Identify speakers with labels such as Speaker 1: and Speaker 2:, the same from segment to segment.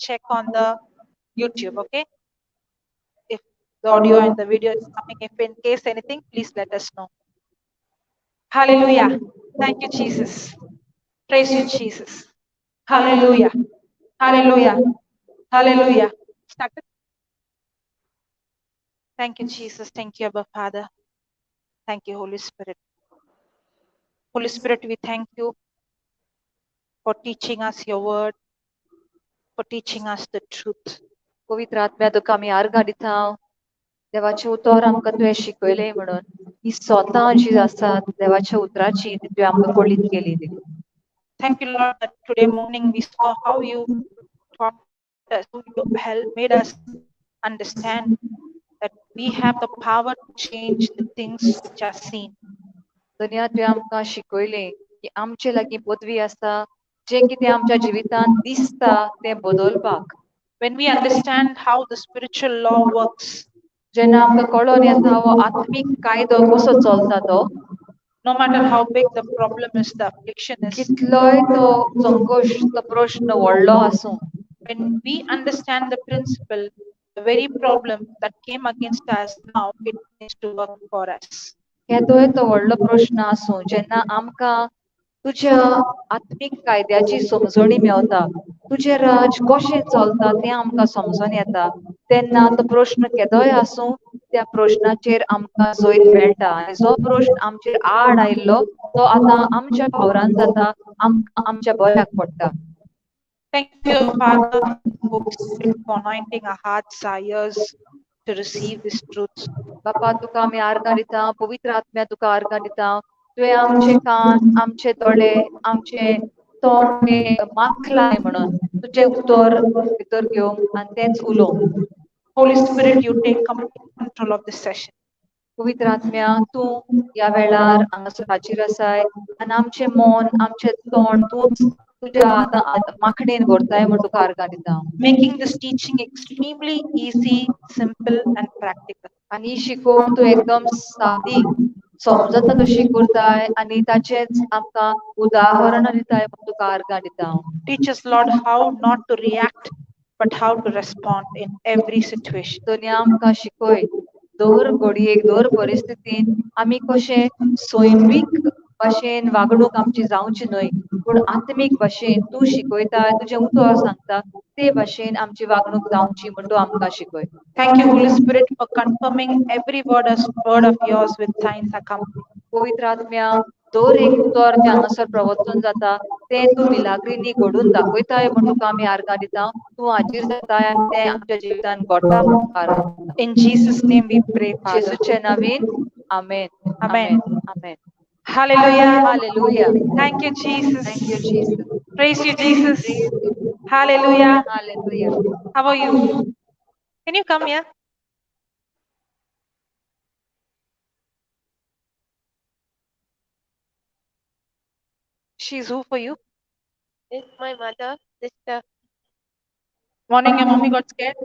Speaker 1: check on the YouTube, okay? If the audio and the video is coming, if in case anything, please let us know. Hallelujah. Thank you, Jesus. Praise you, Jesus. Hallelujah. Hallelujah. Hallelujah. Start it. Thank you, Jesus. Thank you, Abba Father. Thank you, Holy Spirit. Holy Spirit, we thank you for teaching us your word, for teaching us the truth.
Speaker 2: पवित्र आत्म्या तुका आमी आर्गां दिता देवाचे उतर आमकां तुवें शिकयलें म्हणून ही स्वता जी आसात देवाच्या उतराची ती तुवें आमकां कळीत केली.
Speaker 1: Thank you, Lord, that today morning we saw how you taught us, you made us understand that we have the power to change the things which are seen.
Speaker 2: दुनिया तुवें आमकां शिकयलें की आमचे लागीं पदवी आसा जें कितें आमच्या जिवितांत दिसता तें बदलपाक.
Speaker 1: When we understand how the spiritual law works,
Speaker 2: जेन्ना आमकां कळोन येता हो आत्मीक कायदो कसो चलता तो,
Speaker 1: no matter how big the problem is, the affliction is,
Speaker 2: कितलोय तो संघर्ष तो प्रश्न व्हडलो आसूं,
Speaker 1: when we understand the principle, the very problem that came against us now, it needs to work for us.
Speaker 2: केदोय तो व्हडलो प्रश्न आसूं जेन्ना आमकां तुज्या आत्मीक कायद्याची समजणी मेवता, तुजें राज कशें चलता तें आमकां समजून येता, तेन्ना तो प्रश्न केदोय आसूं त्या प्रश्नाचेर आमकां जैत मेळटा आनी जो प्रश्न आमचेर आड आयिल्लो तो आतां आमच्या वावरान जाता, आमकां आमच्या बऱ्याक पडटा.
Speaker 1: Thank you, Father, Holy Spirit, for anointing our hearts, our ears to receive this truth.
Speaker 2: बापा तुका आमी आर्गां दिता, पवित्र आत्म्या तुका आर्गां दिता, तुवें आमचे कान, आमचे दोळे, आमचे तोंड माखलाय म्हणून तुजें उतर भितर घेवंक आनी तेंच उलोवंक.
Speaker 1: Holy Spirit, you take complete control of this session.
Speaker 2: पवित्र आत्म्या तूं ह्या वेळार हांगासर हाजीर आसाय आनी आमचें मन, आमचें तोंड तूंच तुज्या माखणेन भरताय म्हूण तुका आर्गां दिता.
Speaker 1: Making this teaching extremely easy, simple, and practical.
Speaker 2: आनी ही शिकोवण तूं एकदम सादी समजता तशी करताय आनी ताचेंच आमकां उदाहरणां दिताय म्हूण तुका आर्गां दिता.
Speaker 1: Teach us, Lord, how not to react, but how to respond in every situation.
Speaker 2: दुनिया आमकां शिकय दर घडयेक दर परिस्थितीन आमी कशें सैमीक भाशेन वागणूक आमची जावची न्हय पूण आत्मीक भाशेन तूं शिकयता तुजें उतर सांगता ते भाशेन आमची वागणूक जावची म्हूण तूं आमकां शिकय.
Speaker 1: Thank you, Holy Spirit, for confirming every word of yours with signs accompanying.
Speaker 2: पवित्र आत्म्या दर एक उतर जें हांगासर प्रवचन जाता तें तूं मिलाग्रींनी घडोवन दाखयताय म्हूण तुका आमी आर्गां दिता. तूं हाजीर जाताय आनी तें आमच्या जिवितांत घडटा म्हूण तुका आर्गां दिता.
Speaker 1: In Jesus' name we pray, Father.
Speaker 2: जेजूचे नांवान आमेन.
Speaker 1: Amen.
Speaker 2: Amen.
Speaker 1: Hallelujah.
Speaker 2: Hallelujah.
Speaker 1: Thank you, Jesus.
Speaker 2: Thank you, Jesus.
Speaker 1: Praise you, Jesus. Hallelujah.
Speaker 2: Hallelujah.
Speaker 1: How are you? Can you come here? She's who for you?
Speaker 3: It's my mother, sister.
Speaker 1: Morning, your mommy got scared?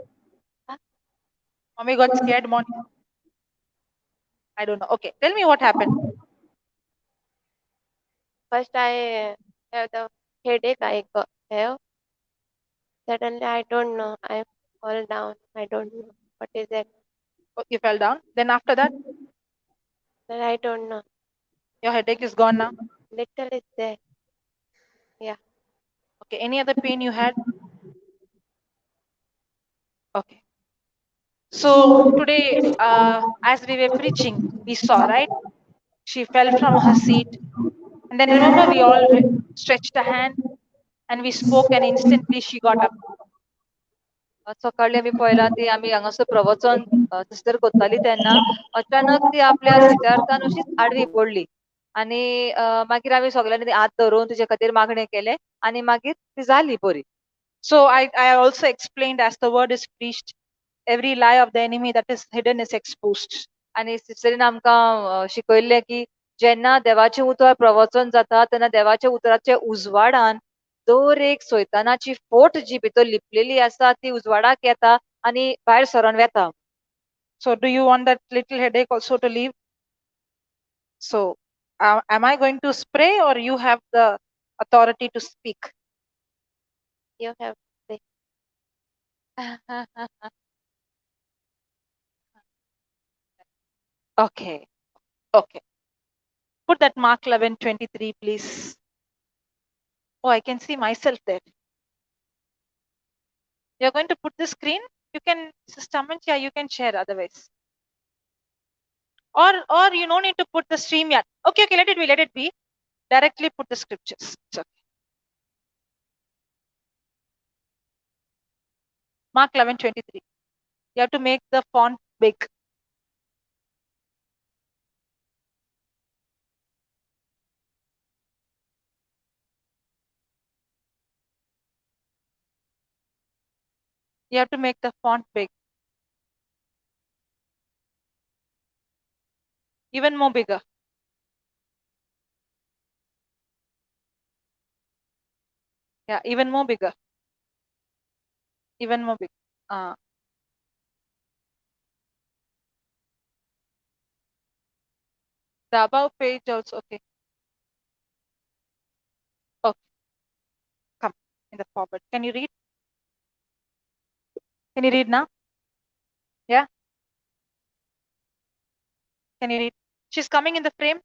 Speaker 1: Mommy got scared morning? I don't know. Okay, tell me what happened.
Speaker 3: First, I have the headache. I have. Suddenly, I don't know. I fall down. I don't know what is that.
Speaker 1: Oh, you fell down. Then after that,
Speaker 3: Then I don't know.
Speaker 1: your headache is gone now.
Speaker 3: Little is there. Yeah.
Speaker 1: Okay, any other pain you had? Okay. So today, as we were preaching, we saw, right? She fell from her seat. And then remember, we all stretched a hand and we spoke, and instantly she got up.
Speaker 2: सकाळी आमी पळयलां ती आमी हांगासर प्रवचन sister कोत्ताली तेन्ना अचानक ती आपल्या सिटारसान अशीच आडवी पडली आनी मागीर आमी सगळ्यांनी ती हात धरून तुजे खातीर मागणें केलें आनी मागीर ती जाली बरी.
Speaker 1: So I also explained, as the word is preached, every lie of the enemy that is hidden is exposed.
Speaker 2: आनी सिस्टरीन आमकां शिकयल्लें की जेन्ना देवाचें उतर प्रवचन जाता तेन्ना देवाच्या उतराच्या उजवाडान दर एक सैतानाची फोट जी भितर लिपलेली आसा ती उजवाडाक येता आनी भायर सरोन वेता.
Speaker 1: So do you want that little headache also to leave? So am I going to spray, or you have the authority to speak?
Speaker 3: You have to say.
Speaker 1: Okay. Okay. Put that Mark 11:23, please. Oh, I can see myself there. You're going to put the screen? You can, Sister Amantia, you can share otherwise. Or you don't need to put the stream yet. Okay, let it be. Directly put the scriptures. It's okay. Mark 11:23. You have to make the font big. You have to make the font big. Even more bigger. Yeah, even more bigger. Even more big. The above page also, okay. Okay. Come in the forward. Can you read? Can you read now? Yeah? Can you read? She's coming in the frame?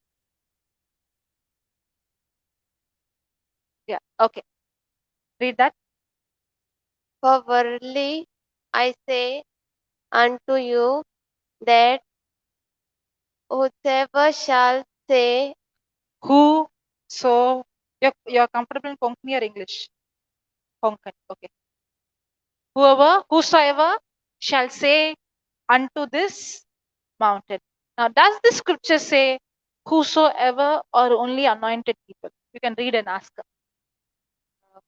Speaker 1: Yeah, okay. Read that.
Speaker 3: For verily I say unto you that whosoever shall say,
Speaker 1: Who, so, you're comfortable in Konkani or English? Konkani, okay. Whosoever shall say unto this mountain. Now, does the scripture say whosoever or only anointed people? You can read and ask her.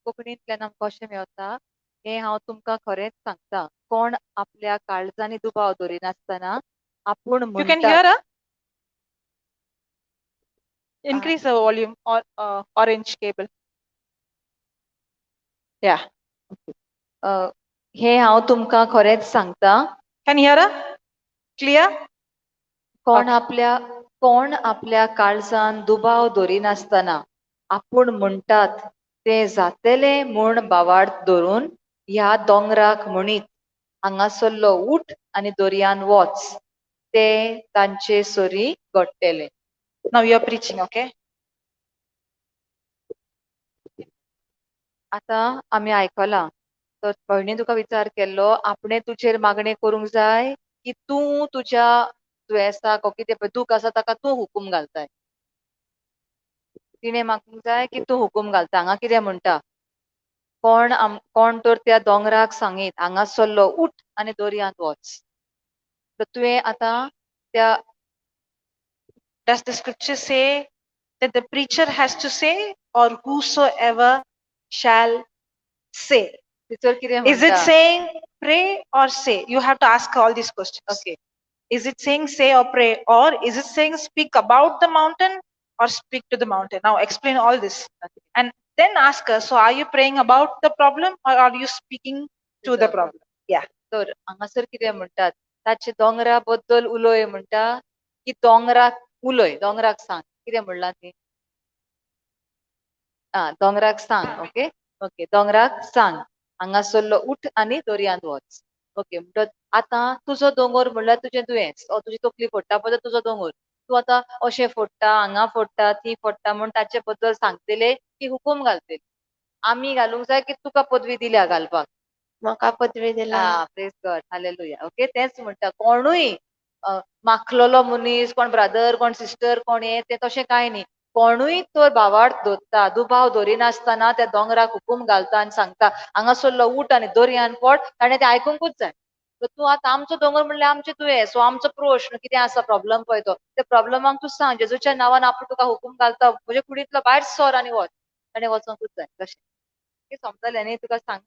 Speaker 2: कोंकणींतल्यान आमकां अशें मेवता हें हांव तुमकां खरेंच सांगता कोण आपल्या काळजांनी दुबाव दवरिनासतना आपूण
Speaker 1: You can
Speaker 2: म्हणटा
Speaker 1: hear her? Increase the volume or orange cable. Yeah.
Speaker 2: हें हांव तुमकां खरेंच सांगता
Speaker 1: Can you hear her? Clear?
Speaker 2: कोण आपल्या काळजान दुबाव दवरिनासतना आपूण म्हणटात तें जातलें म्हूण बावार्द धरून ह्या दोंगराक म्हणीत हांगासरलो उठ आनी दर्यान वच ते तांचे sorry घडटले.
Speaker 1: Now you are preaching, okay?
Speaker 2: आतां आमी आयकलां तर भयणी तुका विचार केल्लो आपणे तुजेर मागणें करूंक जाय की तूं तुज्या दुयेंसाक कितें पळय दूख आसा ताका तूं हुकूम घालताय. तिणें मागूंक जाय की तूं हुकूम घालता. हांगा कितें म्हणटा कोण तर त्या दोंगराक सांगीत हांगासरलो उठ आनी दर्यांत वच. तर तुवें आतां त्या
Speaker 1: Does the scripture say that the preacher has to say or whosoever shall say?
Speaker 2: तिचेर कितें
Speaker 1: Is it
Speaker 2: म्हणटा?
Speaker 1: saying pray or say? You have to ask all these questions.
Speaker 2: Okay.
Speaker 1: Is it saying say or pray, or is it saying speak about the mountain or speak to the mountain? Now explain all this and then ask her, so are you praying about the problem or are you speaking to the problem? Yeah.
Speaker 2: तर हांगासर कितें म्हणटात ताचे दोंगरा बद्दल उलय म्हणटा की दोंगराक उलय दोंगराक सांग कितें म्हणलां ती दोंगराक सांग ओके ओके दोंगराक सांग हांगासरलो उठ आनी दर्यांत वच ओके म्हणटत आतां तुजो दोंगर म्हणल्यार तुजें दुयेंस तुजी तकली फोडटा पळय तुजो दोंगर तूं आतां अशें फोडटा हांगा फोडटा ती फोडटा म्हूण ताचे बद्दल सांगतले की हुकूम घालतले आमी घालूंक जाय की तुका पदवी दिल्या घालपाक
Speaker 3: म्हाका पदवी दिला.
Speaker 2: प्रेज गॉड हालेलुया ओके तेच म्हणटा कोणूय माखलोलो मनीस कोण ब्रदर कोण सिस्टर कोण हे ते तशें कांय न्ही कोणूय तर भावार्थ धरता दुबाव धरिनासतना त्या दोंगराक हुकूम घालता आनी सांगता हांगासरलो उठ आनी दर्यान पड ताणें तें आयकूंकूच जाय तूं आतां आमचो दोंगर म्हणल्यार आमचें तुवें सो आमचो प्रश्न कितें आसा प्रॉब्लम पळय तो त्या प्रॉब्लमाक तूं सांग जेजूच्या नांवान आपूण तुका हुकूम घालता म्हजे कुडींतलो भायर सर आनी वच ताणें वचोंकूच जाय तशें समजलें न्ही तुका सांग.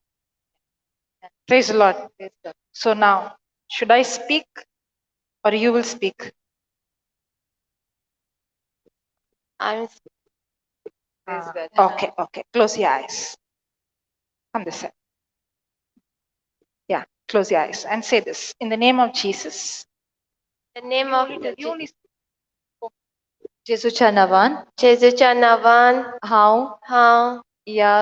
Speaker 1: Praise the Lord. So now, should I speak or you will speak?
Speaker 3: I'm
Speaker 1: Okay, okay. Close your eyes. Come this side. Yeah, close your eyes and say this. In the name of Jesus.
Speaker 3: the name of
Speaker 1: You only
Speaker 2: जेजूच्या नांवान
Speaker 3: जेजूच्या नांवान
Speaker 2: हांव
Speaker 3: हांव
Speaker 2: ह्या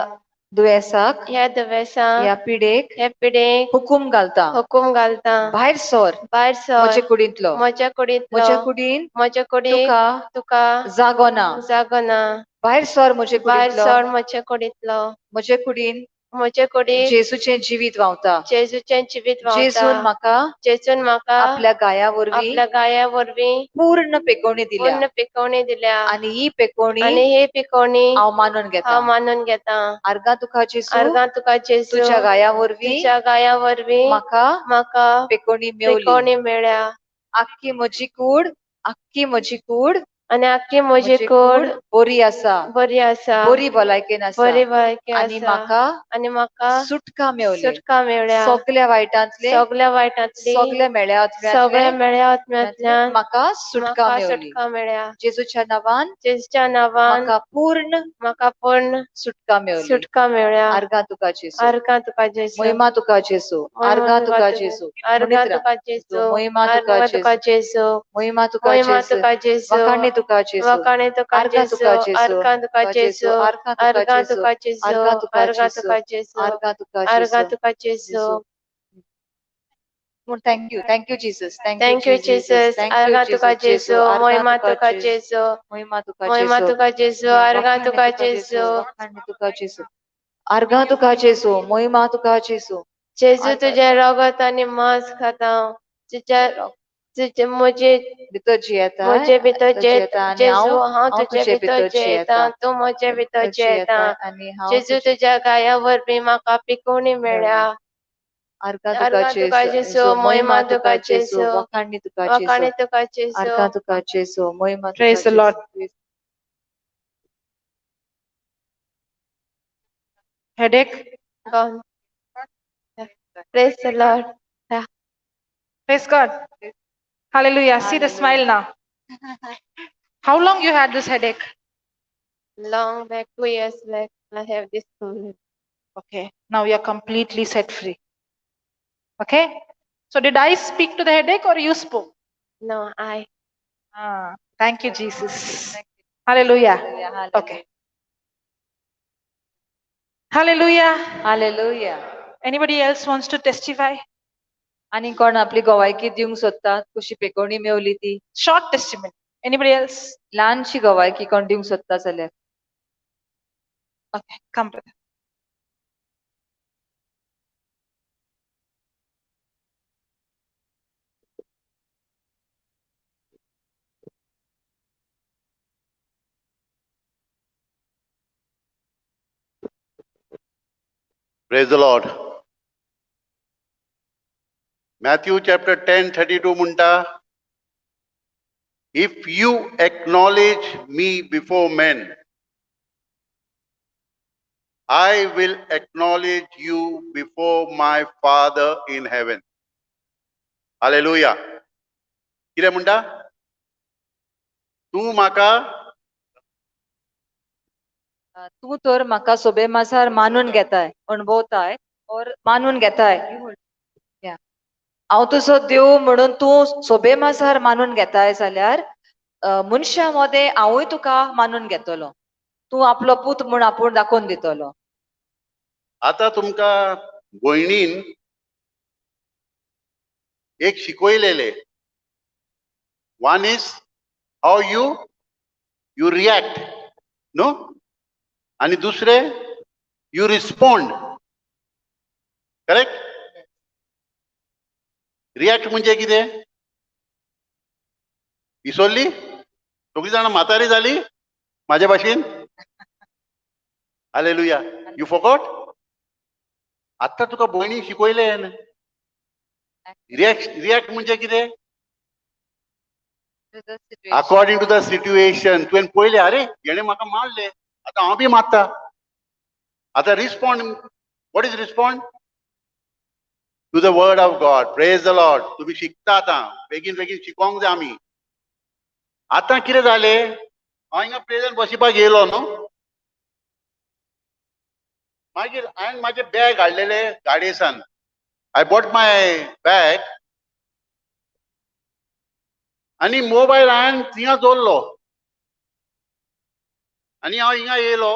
Speaker 2: दुयेसाक
Speaker 3: ह्या दुयेसांक
Speaker 2: ह्या पिडेक
Speaker 3: ह्या पिडेक
Speaker 2: हुकूम घालता
Speaker 3: हुकूम घालता
Speaker 2: भायर सर
Speaker 3: भायर सर
Speaker 2: म्हजे कुडींतलो
Speaker 3: म्हज्या कुडींतलो
Speaker 2: म्हज्या कुडीन
Speaker 3: म्हज्या कुडींत
Speaker 2: तुका
Speaker 3: तुका
Speaker 2: जागो ना
Speaker 3: जागो ना
Speaker 2: भायर सर म्हजे
Speaker 3: भायर
Speaker 2: कुडींतलो
Speaker 3: सर म्हज्या कुडींतलो
Speaker 2: म्हजे कुडीन
Speaker 3: म्हजे कुडींत
Speaker 2: जेजूचें जिवीत व्हांवता
Speaker 3: जेजूचें जिवीत व्हांवता
Speaker 2: जेजून म्हाका
Speaker 3: जेजून म्हाका
Speaker 2: आपल्या गाया वरवीं
Speaker 3: आपल्या गाया वरवीं
Speaker 2: पूर्ण पेकोवणी दिल्या
Speaker 3: पूर्ण पिकोवणी दिल्या
Speaker 2: आनी ही पेकोवणी
Speaker 3: आनी ही पिकोवणी
Speaker 2: हांव मानून घेता
Speaker 3: हांव मानून घेता
Speaker 2: आर्गां तुका जेजू
Speaker 3: आर्गां तुका जेजू
Speaker 2: तुज्या गाया वरवीं
Speaker 3: तुज्या गाया वरवीं
Speaker 2: म्हाका
Speaker 3: म्हाका
Speaker 2: पेकोवणी मेवली
Speaker 3: पिकोवणी मेळ्ळ्या
Speaker 2: आख्खी म्हजी कूड
Speaker 3: आनी आख्खी म्हजी
Speaker 2: म्हजी
Speaker 3: कूड
Speaker 2: बरी आसा
Speaker 3: बरी आसा
Speaker 2: बरी भलायकेन आसा
Speaker 3: बरी भलायकी
Speaker 2: आनी
Speaker 3: आसा
Speaker 2: म्हाका
Speaker 3: आनी म्हाका
Speaker 2: सुटका मेवली
Speaker 3: सुटका मेळ्ळ्या
Speaker 2: सगल्या वायटांतले
Speaker 3: सगल्या वायटांतली
Speaker 2: सगल्या
Speaker 3: सगळ्या
Speaker 2: मेळ्यांतल्यान
Speaker 3: मेळ्या आत्म्यांतल्यान
Speaker 2: म्हाका सुटका
Speaker 3: म्हाका
Speaker 2: मेवली
Speaker 3: सुटका मेळ्ळ्या
Speaker 2: जेजूच्या नांवान
Speaker 3: जेजूच्या नांवान
Speaker 2: म्हाका पूर्ण
Speaker 3: म्हाका पूर्ण
Speaker 2: सुटका मेवली
Speaker 3: सुटका मेळ्ळ्या
Speaker 2: आर्गां तुका जेजू
Speaker 3: आर्गां तुका जेजू
Speaker 2: महिमा तुका जेजू
Speaker 3: महिमा
Speaker 2: आर्गां
Speaker 3: तुका
Speaker 2: तुका
Speaker 3: तुका
Speaker 2: जेजू
Speaker 3: आर्गां
Speaker 2: म्हणीत
Speaker 3: तुका
Speaker 2: राव
Speaker 3: जेजू
Speaker 2: महिमा तुका
Speaker 3: आर्गां तुका
Speaker 2: जेजू
Speaker 3: जेजू
Speaker 2: महिमा तुका
Speaker 3: महिमा
Speaker 2: जेजू
Speaker 3: तुका जेजू
Speaker 2: वखाणी तुका जेजू
Speaker 3: वखाणी तुका
Speaker 2: आर्गां
Speaker 3: जेजू
Speaker 2: तुका जेजू
Speaker 3: आर्गां तुका जेजू
Speaker 2: आर्गां तुका
Speaker 3: आर्गां
Speaker 2: जेजू
Speaker 3: तुका जेजू
Speaker 2: आर्गां तुका
Speaker 3: आर्गां
Speaker 2: जेजू
Speaker 3: तुका जेजू
Speaker 2: आर्गां तुका
Speaker 3: आर्गां
Speaker 2: जेजू
Speaker 3: तुका जेजू
Speaker 2: जेजू thank you Jesus thank you
Speaker 3: thank you Jesus
Speaker 2: thank you
Speaker 3: आर्गां तुका
Speaker 2: जीसस जेजू
Speaker 3: जेजू
Speaker 2: आर्गां
Speaker 3: महिमा
Speaker 2: तुका
Speaker 3: तुका
Speaker 2: जेजू
Speaker 3: जेजू
Speaker 2: महिमा तुका
Speaker 3: महिमा
Speaker 2: जेजू
Speaker 3: तुका जेजू आर्गां
Speaker 2: वखाणी
Speaker 3: तुका
Speaker 2: तुका जेजू
Speaker 3: जेजू
Speaker 2: वखाणी तुका जेजू आर्गां तुका जेजू महिमा तुका जेजू
Speaker 3: जेजू तुजें रगत आनी मांस खाता तुज्या तुजे म्हजे
Speaker 2: भितर जियेता
Speaker 3: म्हजे भितर
Speaker 2: जियेता आनी
Speaker 3: जेजू हांव
Speaker 2: हांव
Speaker 3: तुजे
Speaker 2: तुजे
Speaker 3: भितर जियेता
Speaker 2: जियेता
Speaker 3: तूं म्हजे भितर जियेता
Speaker 2: आनी हांव
Speaker 3: जेजू तुज्या गाया वरवीं म्हाका पिकोवणी मेळ्ळ्या आर्गां तुका जेजू महिमा तुका जेजू
Speaker 2: वखाणी तुका जेजू
Speaker 3: वखाणी तुका जेजू
Speaker 2: आर्गां तुका जेजू महिमा
Speaker 1: Praise
Speaker 2: तुका
Speaker 1: the Lord.
Speaker 2: जेजू
Speaker 1: Headache?
Speaker 3: gone. Praise the Lord.
Speaker 1: Praise God. Hallelujah. See the smile now. How long you had this headache?
Speaker 3: Long back, 2 years back, I have this problem.
Speaker 1: Okay. Now you're completely set free. Okay. So did I speak to the headache or you spoke?
Speaker 3: No, I.
Speaker 1: Thank you, Jesus. Hallelujah. Okay. Hallelujah.
Speaker 2: Hallelujah
Speaker 1: Anybody else wants to testify?
Speaker 2: आनी कोण आपली गोवायकी दिवंक सोदता कशी पेकोवणी मेवली ती
Speaker 1: Short testimony. Anybody else?
Speaker 2: ल्हानशी गोवायकी कोण दिवंक सोदता जाल्यार
Speaker 1: Okay. Come, brother.
Speaker 4: Praise the Lord. Matthew chapter 10:32 munta. If you acknowledge me before men, I will acknowledge you before my Father in heaven. Hallelujah. Kire munta? तू म्हाका
Speaker 2: तू तर म्हाका सोबेमासार मानून घेताय अणभवताय और मानून घेताय हांव तुजो देव म्हणून तूं सोबेमासार मानून घेताय जाल्यार मनशा मदें हांवूय तुका मानून घेतलो तूं आपलो पूत म्हूण आपूण दाखोवन दितलो
Speaker 4: आता तुमकां भयणीन एक शिकवलेले one is how you react no आणि दुसरे यू रिस्पॉन्ड करेक्ट रिएक्ट म्हणजे कितें विसरली सगळीं जाणां म्हातारी जाली म्हाजे भाशेन हालेलुया यू फॉरगॉट आत्तां तुका भयणी शिकयलें रिएक्ट म्हणजे कितें अकॉर्डिंग टू द सिच्युएशन तुवें पळयलें अरे हेणें म्हाका मारलें आतां हांव बी मारता आतां respond what is respond to the word of God praise the Lord तुमी शिकता आतां बेगीन बेगीन शिकोंक जाय आमी आतां कितें जालें हांव हिंगा प्रेजन बशिपाक येयलो न्हू मागीर हांवें म्हाजें बॅग हाडलेलें गाडयेसान आय बॉट माय बॅग आनी मोबायल हांवें थिंगा दवरलो आनी हांव हिंगा येयलो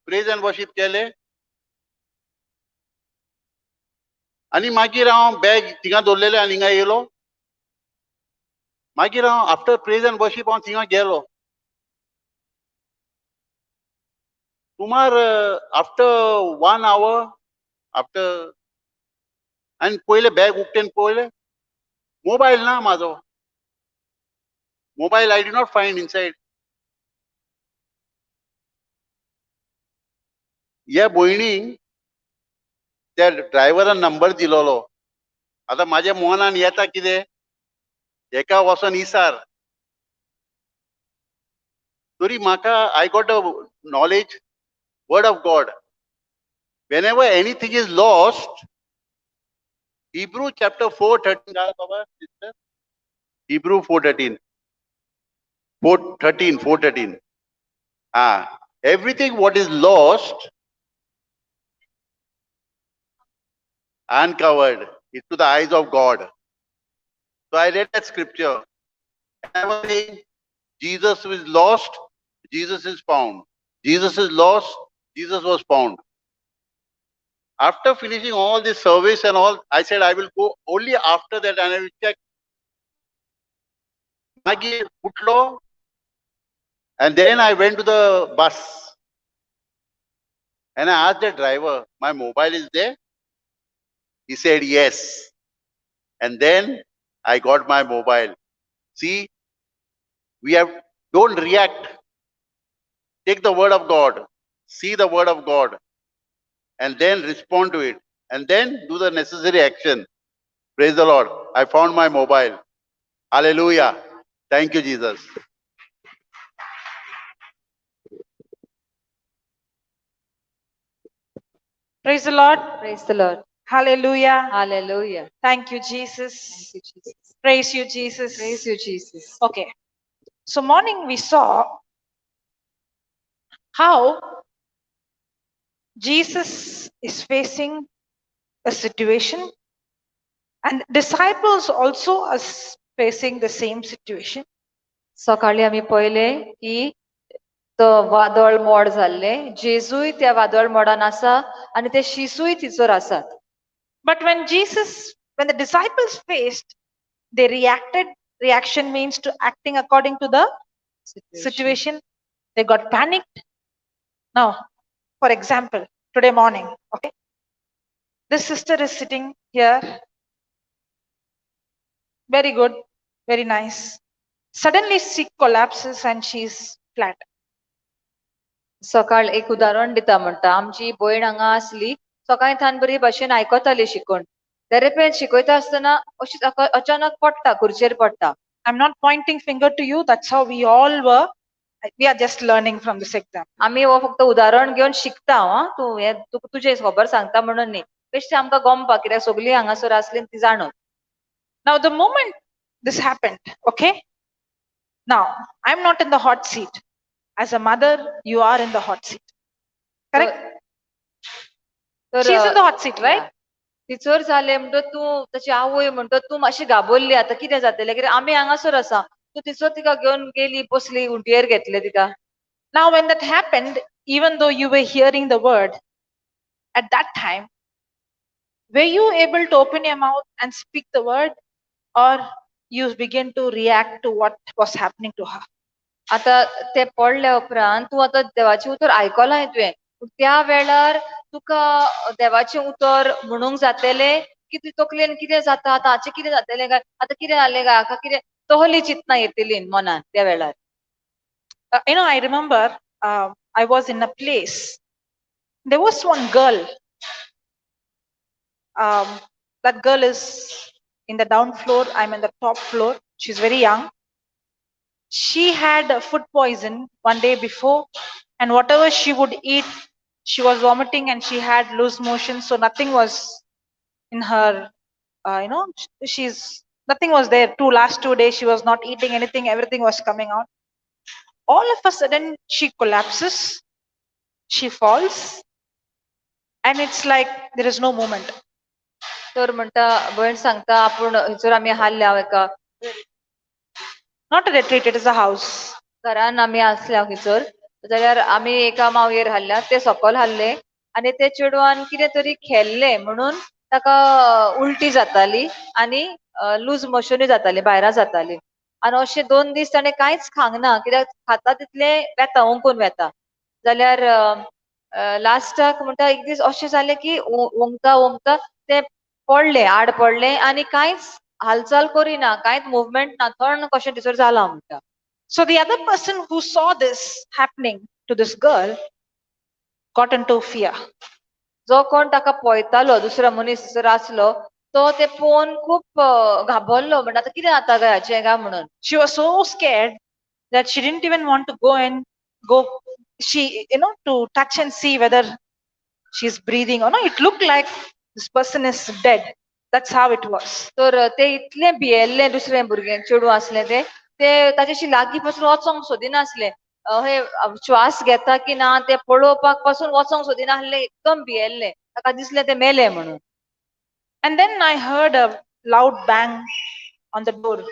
Speaker 4: प्रेज एंड वर्शीप केलें आनी मागीर हांव बॅग थिंगा दवरलेलें आनी हिंगा येयलो. मागीर हांव आफ्टर प्रेज एंड वर्शीप हांव थिंगा गेलो. सुमार आफ्टर 1 hour आफ्टर आनी पयलें बॅग उक्तेन पळयलें मोबायल ना म्हाजो. Mobile I did not find inside. ह्या भयणीक त्या ड्रायव्हरान नंबर दिलोलो. आतां म्हाज्या मनान येता कितें, हेका वचोन इसार. तरी म्हाका I got a knowledge, word of God. Whenever anything is lost, Hebrew chapter 4:13, काय बाबा sister? Hebrew 4:13. 4:13. Everything what is lost, uncovered, is to the eyes of God. So I read that scripture. And I was saying, Jesus is lost, Jesus is found. Jesus is lost, Jesus was found. After finishing all this service and all, I said I will go only after that and I will check. Magi Putlo, and then I went to the bus. And I asked the driver, my mobile is there? He said yes. And then I got my mobile. See, don't react. Take the word of God, see the word of God, and then respond to it, and then do the necessary action. Praise the Lord. I found my mobile. Hallelujah. Thank you, Jesus.
Speaker 1: Praise the Lord.
Speaker 2: Praise the Lord.
Speaker 1: Hallelujah.
Speaker 2: Hallelujah.
Speaker 1: Thank you, Jesus.
Speaker 2: Thank you, Jesus.
Speaker 1: Praise you, Jesus.
Speaker 2: Praise you, Jesus.
Speaker 1: Okay. So morning we saw how Jesus is facing a situation and disciples also are facing the same situation.
Speaker 2: सकाळी आम्ही पहिले की तो वादळ mode जाल्ले, जेजूय त्या वादळ मोडान आसा आणि ते शिसूय तिचोर आसात.
Speaker 1: But when the disciples faced, they reaction means to acting according to the situation. They got panicked. Now, for example, today morning, okay, this sister is sitting here, very good, very nice. Suddenly she collapses and she's flat.
Speaker 2: सकाळ एक उदाहरण दिता म्हणटा, आमची भयण हांगा आसली, सकाळी थान बरी भाशेन आयकताली शिकून, दरेपेन शिकयता आसतना अशी अचानक पडटा, खुर्चेर पडटा.
Speaker 1: I'm not pointing finger to you. That's how we all were. We are just learning from this example.
Speaker 2: आम्ही हो फक्त उदाहरण घेऊन शिकता. तू तुझे खबर सांगता म्हणून न्ही, बेश्टे आमकां गमपा, कित्याक सगळीं हांगासर आसली ती जाणत.
Speaker 1: Now the moment this happened, okay, now I'm not in the hot seat. As a mother, you are in the hot seat, correct? She's in the hot seat, right?
Speaker 2: तिचोर जाले म्हणटो तू ताची आवय म्हणटो तू मातशी घाबरली, आता कितें जातलें, कित्याक आमी हांगासर आसा, तू तिचो तिका घेवन गेली, बसली, उंटयेर घेतले तिका.
Speaker 1: Now when that happened, even though you were hearing the word, at that time, were you able to open your mouth and speak the word, or you begin to react to what was happening to her?
Speaker 2: आता ते पडल्या उपरांत तू आता देवाचें उतर आयकलां तुवें, त्या वेळार तुका देवाचें उतर म्हणूंक जातलें की तू तकलेन कितें जाता, आतां हाचें कितें जातलें काय, आतां कितें जालें काय, हाका कितें, तहली चिंतनां येतलीं मनान त्या वेळार.
Speaker 1: I remember I was in a place. There was one girl. That girl is in the down floor. I'm in the top floor. She's very young. She had food poison one day before, and whatever she would eat, she was vomiting and she had loose motion. So nothing was in her, nothing was there. Last 2 days she was not eating anything. Everything was coming out. All of a sudden she collapses, she falls, and it's like there is no movement.
Speaker 2: तर म्हणटा भयण सांगता आपूण हयसर आमी हाल्ल्या एका,
Speaker 1: Not a retreat, it is a house.
Speaker 2: घरान आमी आसल्या हयसर, जाल्यार आमी एका मावयेर हाल्ल्या, ते सकल हाल्ले आनी ते चेडवान कितें तरी खेळ्ळें म्हणून ताका उलटी जाताली आनी लूज मोशनूय जाताली, भायरां जाताली. आनी अशे 2 दीस ताणें कांयच खावंक ना, कित्याक खाता तितले वेता, ओंकून वेता. जाल्यार लास्टाक म्हणटा एक दीस अशें जालें की ओंकता ओंकता ते पडले, आड पडले आनी कांयच हालचाल करिना, कांयच मुवमेंट ना, थंड कशें थंयसर जालां म्हणटा.
Speaker 1: So the other person who saw this happening to this girl got into fear.
Speaker 2: जो कोण ताका पळयतालो, दुसरो मनीस थंयसर आसलो, तो ते पळोवन खूब घाबरलो, म्हणटा आतां कितें जाता काय हाचें काय म्हणून.
Speaker 1: She was so scared that she didn't even want to go, to touch and see whether she's breathing or not. It looked like this person is dead. That's how it was.
Speaker 2: तर ते इतले भियेल्ले दुसरे भुरगे चेडूं आसलें ते ताच्याशी लागीं पासून वचोंक सोदिनासले. हे श्वास घेता की ना ते पळोवपाक पासून वचोंक सोदिनासले, एकदम भियेल्ले. ताका दिसलें ते मेले म्हणून.
Speaker 1: And then I heard a loud bang on the door.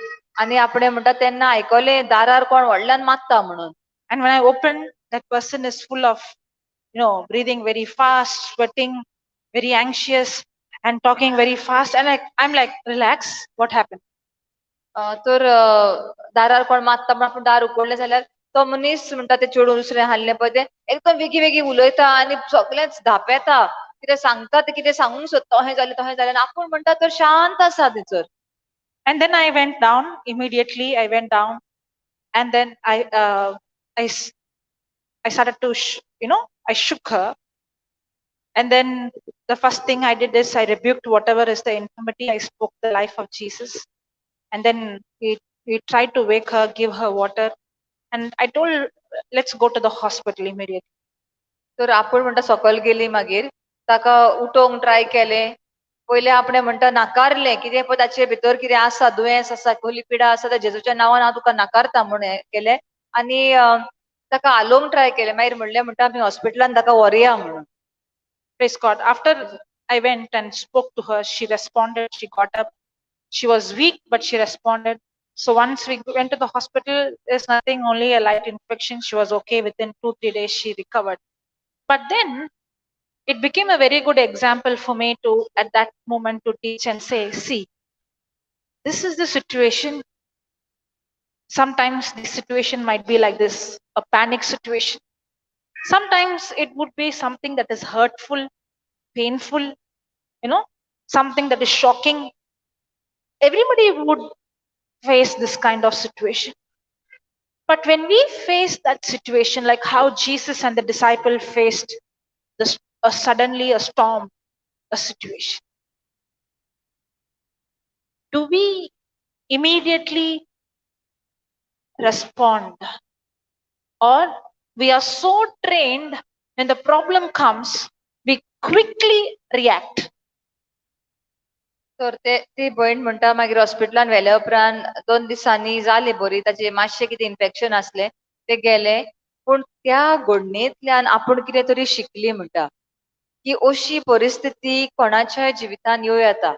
Speaker 2: आनी आपणें म्हणटा तेन्ना आयकलें दारार कोण व्हडल्यान मात्ता म्हणून.
Speaker 1: And when I opened, that person is full of, breathing very fast, sweating, very anxious, and talking very fast. And I'm like, relax, what happened?
Speaker 2: तर दारार कोण मात्ता म्हण आपूण दार उगडलें जाल्यार तो मनीस म्हणटा ते चेडूं दुसरें हाडलें पळय तें एकदम वेगी वेगी उलयता आनी सगळेंच धांपेता, कितें सांगता ते कितें सांगूंक सोदता, अहें जालें तहें जालें आनी आपूण म्हणटा तर शांत आसा थंयसर.
Speaker 1: And then I went down, immediately I went down, and then I started to, I shook her. And then the first thing I did is I rebuked whatever is the infirmity. I spoke the life of Jesus. And then we tried to wake her, give her water. And I told her, let's go to the hospital immediately.
Speaker 2: तर आपूण म्हणटा सकयल गेली मागीर ताका उठोवंक try केलें. पयलें आपणें म्हणटा नाकारलें, कितें पळय ताचे भितर कितें आसा, दुयेंस आसा, कसली पिडा आसा ते जेजूच्या नांवान हांव तुका नाकारता म्हूण हें केलें. आनी ताका हालोवंक ट्राय केलें. मागीर म्हणलें म्हणटा आमी हॉस्पिटलान ताका व्हरया म्हणून.
Speaker 1: Praise God. After I went and spoke to her, she responded, she got up. She was weak, but she responded. So once we went to the hospital, there's nothing, only a light infection. She was okay. Within 2-3 days, she recovered. But then it became a very good example for me to, at that moment, to teach and say, see, this is the situation. Sometimes the situation might be like this, a panic situation. Sometimes it would be something that is hurtful, painful, something that is shocking. Everybody would face this kind of situation. But when we face that situation, like how Jesus and the disciple faced suddenly a storm, a situation, do we immediately respond? Or we are so trained, when the problem comes, we quickly react.
Speaker 2: तर ती भयण म्हणटा मागीर हॉस्पिटलान व्हेल्या उपरांत 2 दिसांनी जाली बरी, ताचें मातशें कितें इन्फेक्शन आसलें ते गेलें. पूण त्या घडणेंतल्यान आपूण कितें तरी शिकली म्हणटा की अशी परिस्थिती कोणाच्याय जिवितान येवं येता.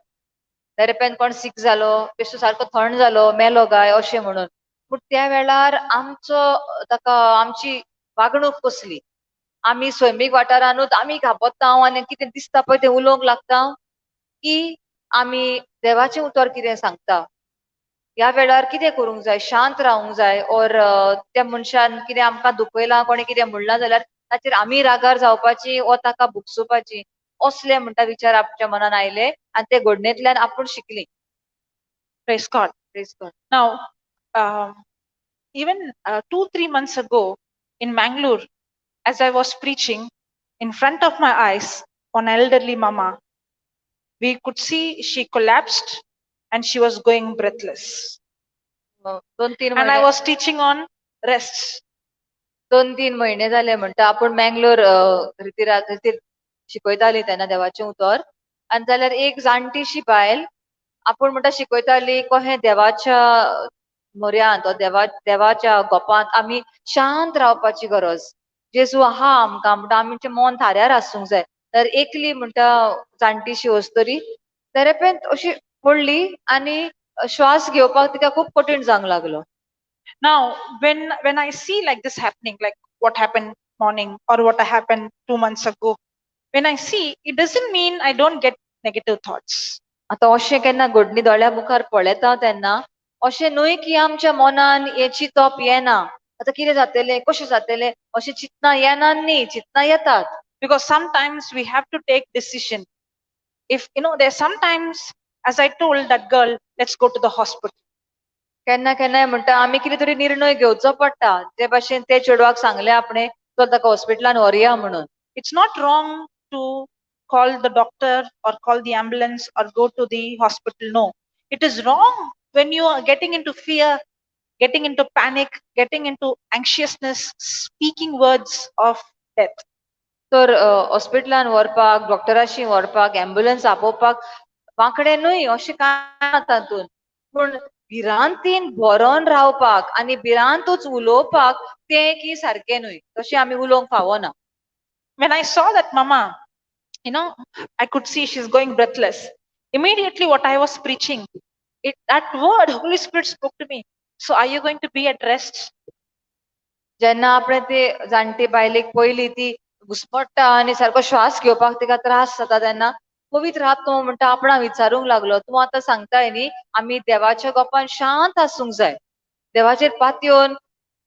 Speaker 2: दरेपेन कोण सीक जालो, बेश्टो सारको थंड जालो, मेलो काय अशें म्हणून. पूण त्या वेळार आमची वागणूक कसली. आमी सैमीक वाठारांतूच आमी घाबरता आनी कितें दिसता पळय तें उलोवंक लागता, की आमी देवाचें उतर कितें सांगता. ह्या वेळार कितें करूंक जाय, शांत रावूंक जाय. ओर त्या मनशान कितें आमकां दुखयलां, कोणें कितें म्हणलां जाल्यार ताचेर आमी रागार जावपाची वा ताका भुगसोवपाची, असले म्हणटा विचार आमच्या मनान आयले आनी ते घडणेंतल्यान आपूण शिकली.
Speaker 1: Praise God.
Speaker 2: Praise God.
Speaker 1: Now, even 2-3 months ago in Mangalore, as I was preaching, in front of my eyes, one elderly mama, we could see she collapsed and she was going breathless.
Speaker 2: 2-3
Speaker 1: And I was teaching on rest.
Speaker 2: 2-3 महिने जाले म्हणटा आपूण मँगलोर रितीर शिकयताली तेन्ना देवाचें उतर. आनी जाल्यार एक जाणटीशी बायल आपूण म्हणटा शिकयताली कशें देवाच्या म्हऱ्यांत देवाच्या गोपांत आमी शांत रावपाची गरज. जेजू आहा आमकां म्हणटा आमचें मन थाऱ्यार आसूंक जाय. तर एकली म्हणटा जाणटीशी वचतरी दरेपेन अशी पडली आनी श्वास घेवपाक तिका खूब कठीण जावंक लागलो.
Speaker 1: Now, when I see like this happening, like what happened morning or what happened 2 months ago, when I see, it doesn't mean I don't get negative thoughts.
Speaker 2: आता अशें केन्ना घडणी दोळ्या मुखार पळयता तेन्ना अशें न्हय की आमच्या मनान हे चिंतप येना, आतां कितें जातलें कशें जातलें अशें चिंतना येना न्ही, चिंतना येतात.
Speaker 1: Because sometimes we have to take decision. If there's sometimes, as I told that girl, let's go to the hospital.
Speaker 2: केन्ना केन्नाय म्हणटा आमी कितें तरी निर्णय घेवचो पडटा, जे भाशेन ते चेडवाक सांगलें आपणें चल ताका हॉस्पिटलान व्हरया म्हणून.
Speaker 1: It's not wrong to call the doctor or call the ambulance or go to the hospital. No, it is wrong when you are getting into fear, getting into panic, getting into anxiousness, speaking words of death.
Speaker 2: तर हॉस्पिटलान व्हरपाक, डॉक्टराशी व्हरपाक, ambulance आपोवपाक वांकडे न्हय अशें कांय ना तातूंत. पूण भिरांतीन भरोन रावपाक आनी भिरांतूच उलोवपाक तें की सारकें न्हय, तशें आमी उलोवंक फावना.
Speaker 1: When I saw that mama, I could see she's going breathless. Immediately what I was preaching, that word, Holy Spirit spoke to me. So are you going to be at rest?
Speaker 2: जेन्ना आपणे ते जाणटे बायलेक पयली ती घुस्मट्टा आनी सारको श्वास घेवपाक तिका त्रास जाता तेन्ना पवित्र आत्मो म्हणटा आपणाक विचारूंक लागलो, तूं आतां सांगताय न्ही आमी देवाच्या गोपान शांत आसूंक जाय, देवाचेर पातयेवन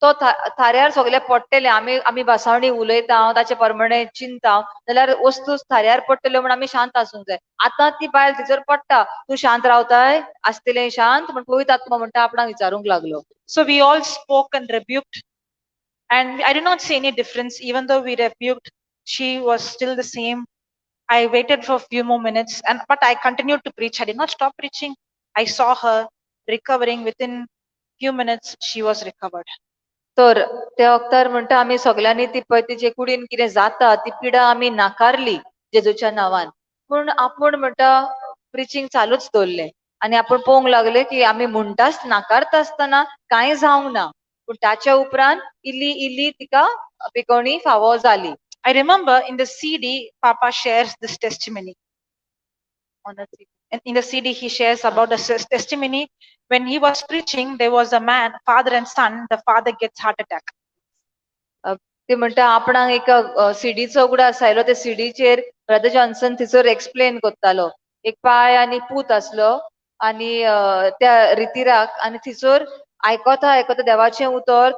Speaker 2: तो थाऱ्यार सगळे पडटले, आमी भासावणी उलयता हांव ताचे प्रमाणे चिंता जाल्यार वस्तू थाऱ्यार पडटल्यो म्हण आमी शांत आसूंक जाय. आतां ती बायल तिचेर पडटा, तूं शांत रावताय आसतलें शांत म्हण पवित्र आत्मो म्हणटा आपणाक विचारूंक लागलो.
Speaker 1: So we all spoke and rebuked. And I did not see any difference. Even though we rebuked, she was still the same. I waited for a few more minutes, but I continued to preach. I did not stop preaching. I saw her recovering. Within few minutes, she was recovered.
Speaker 2: तर ते वक्तार म्हणटा आमी सगळ्यांनी ती पळय तिचे कुडीन कितें जाता ती पिडा आमी नाकारली जेजूच्या नांवान, पूण आपूण म्हणटा प्रिचींग चालूच दवरलें आनी आपूण पळोवंक लागले की आमी म्हणटाच नाकारता आसतना कांय जावंक ना, पूण ताच्या उपरांत इल्ली इल्ली तिका पिकोवणी फावो जाली.
Speaker 1: I remember in the CD, Papa shares this testimony. In the CD, he shares about the testimony. When he was preaching, there was a man, father and son. The father gets heart attack.
Speaker 2: ते म्हणटा आपणाक एक सीडीचो उगडो आसायलो, ते सीडीचेर brother Johnson थंयसर explain करतालो. एक पाय आनी पूत आसलो आनी त्या रितीराक आनी थंयसर आयकोता आयकोता देवाचें उतर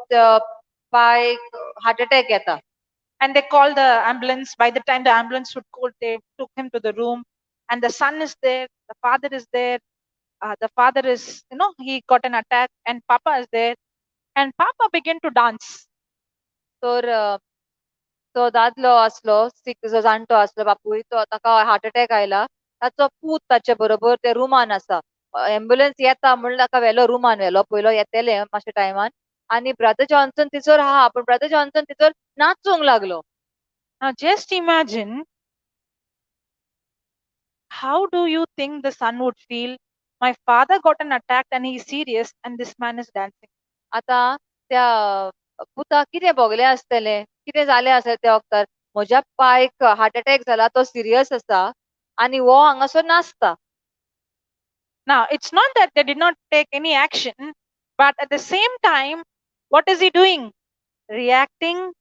Speaker 2: पाय हार्ट अटॅक येता.
Speaker 1: And they called the ambulance. By the time the ambulance would call, they took him to the room. And the son is there, the father is there. The father is, he got an attack, and Papa is there. And Papa began to dance.
Speaker 2: तर तो दादलो आसलो, जो जाणटो आसलो बापूय, तो ताका हार्ट अटॅक आयला, ताचो पूत ताचे बरोबर ते रुमान आसा. एम्ब्युलन्स येता म्हणून ताका व्हेलो रुमान व्हेलो, पयलो येतले मातशे टायमान. आनी ब्रदर जॉन्सन थंयसर आहा, पूण ब्रदर जॉन्सन थंयसर नाचूंक लागलो.
Speaker 1: Now just imagine, how do you think the son would feel? My father got an attack and he is serious, and this man is dancing.
Speaker 2: आता त्या पुताक कितें भोगलें आसतलें, कितें जालें आसलें त्या वक्तार, म्हज्या पायक हार्ट अटॅक जाला, तो सिरियस आसा आनी हो हांगासर नाचता.
Speaker 1: Now, it's not that they did not take any action, but at the same time, what is he doing? Reacting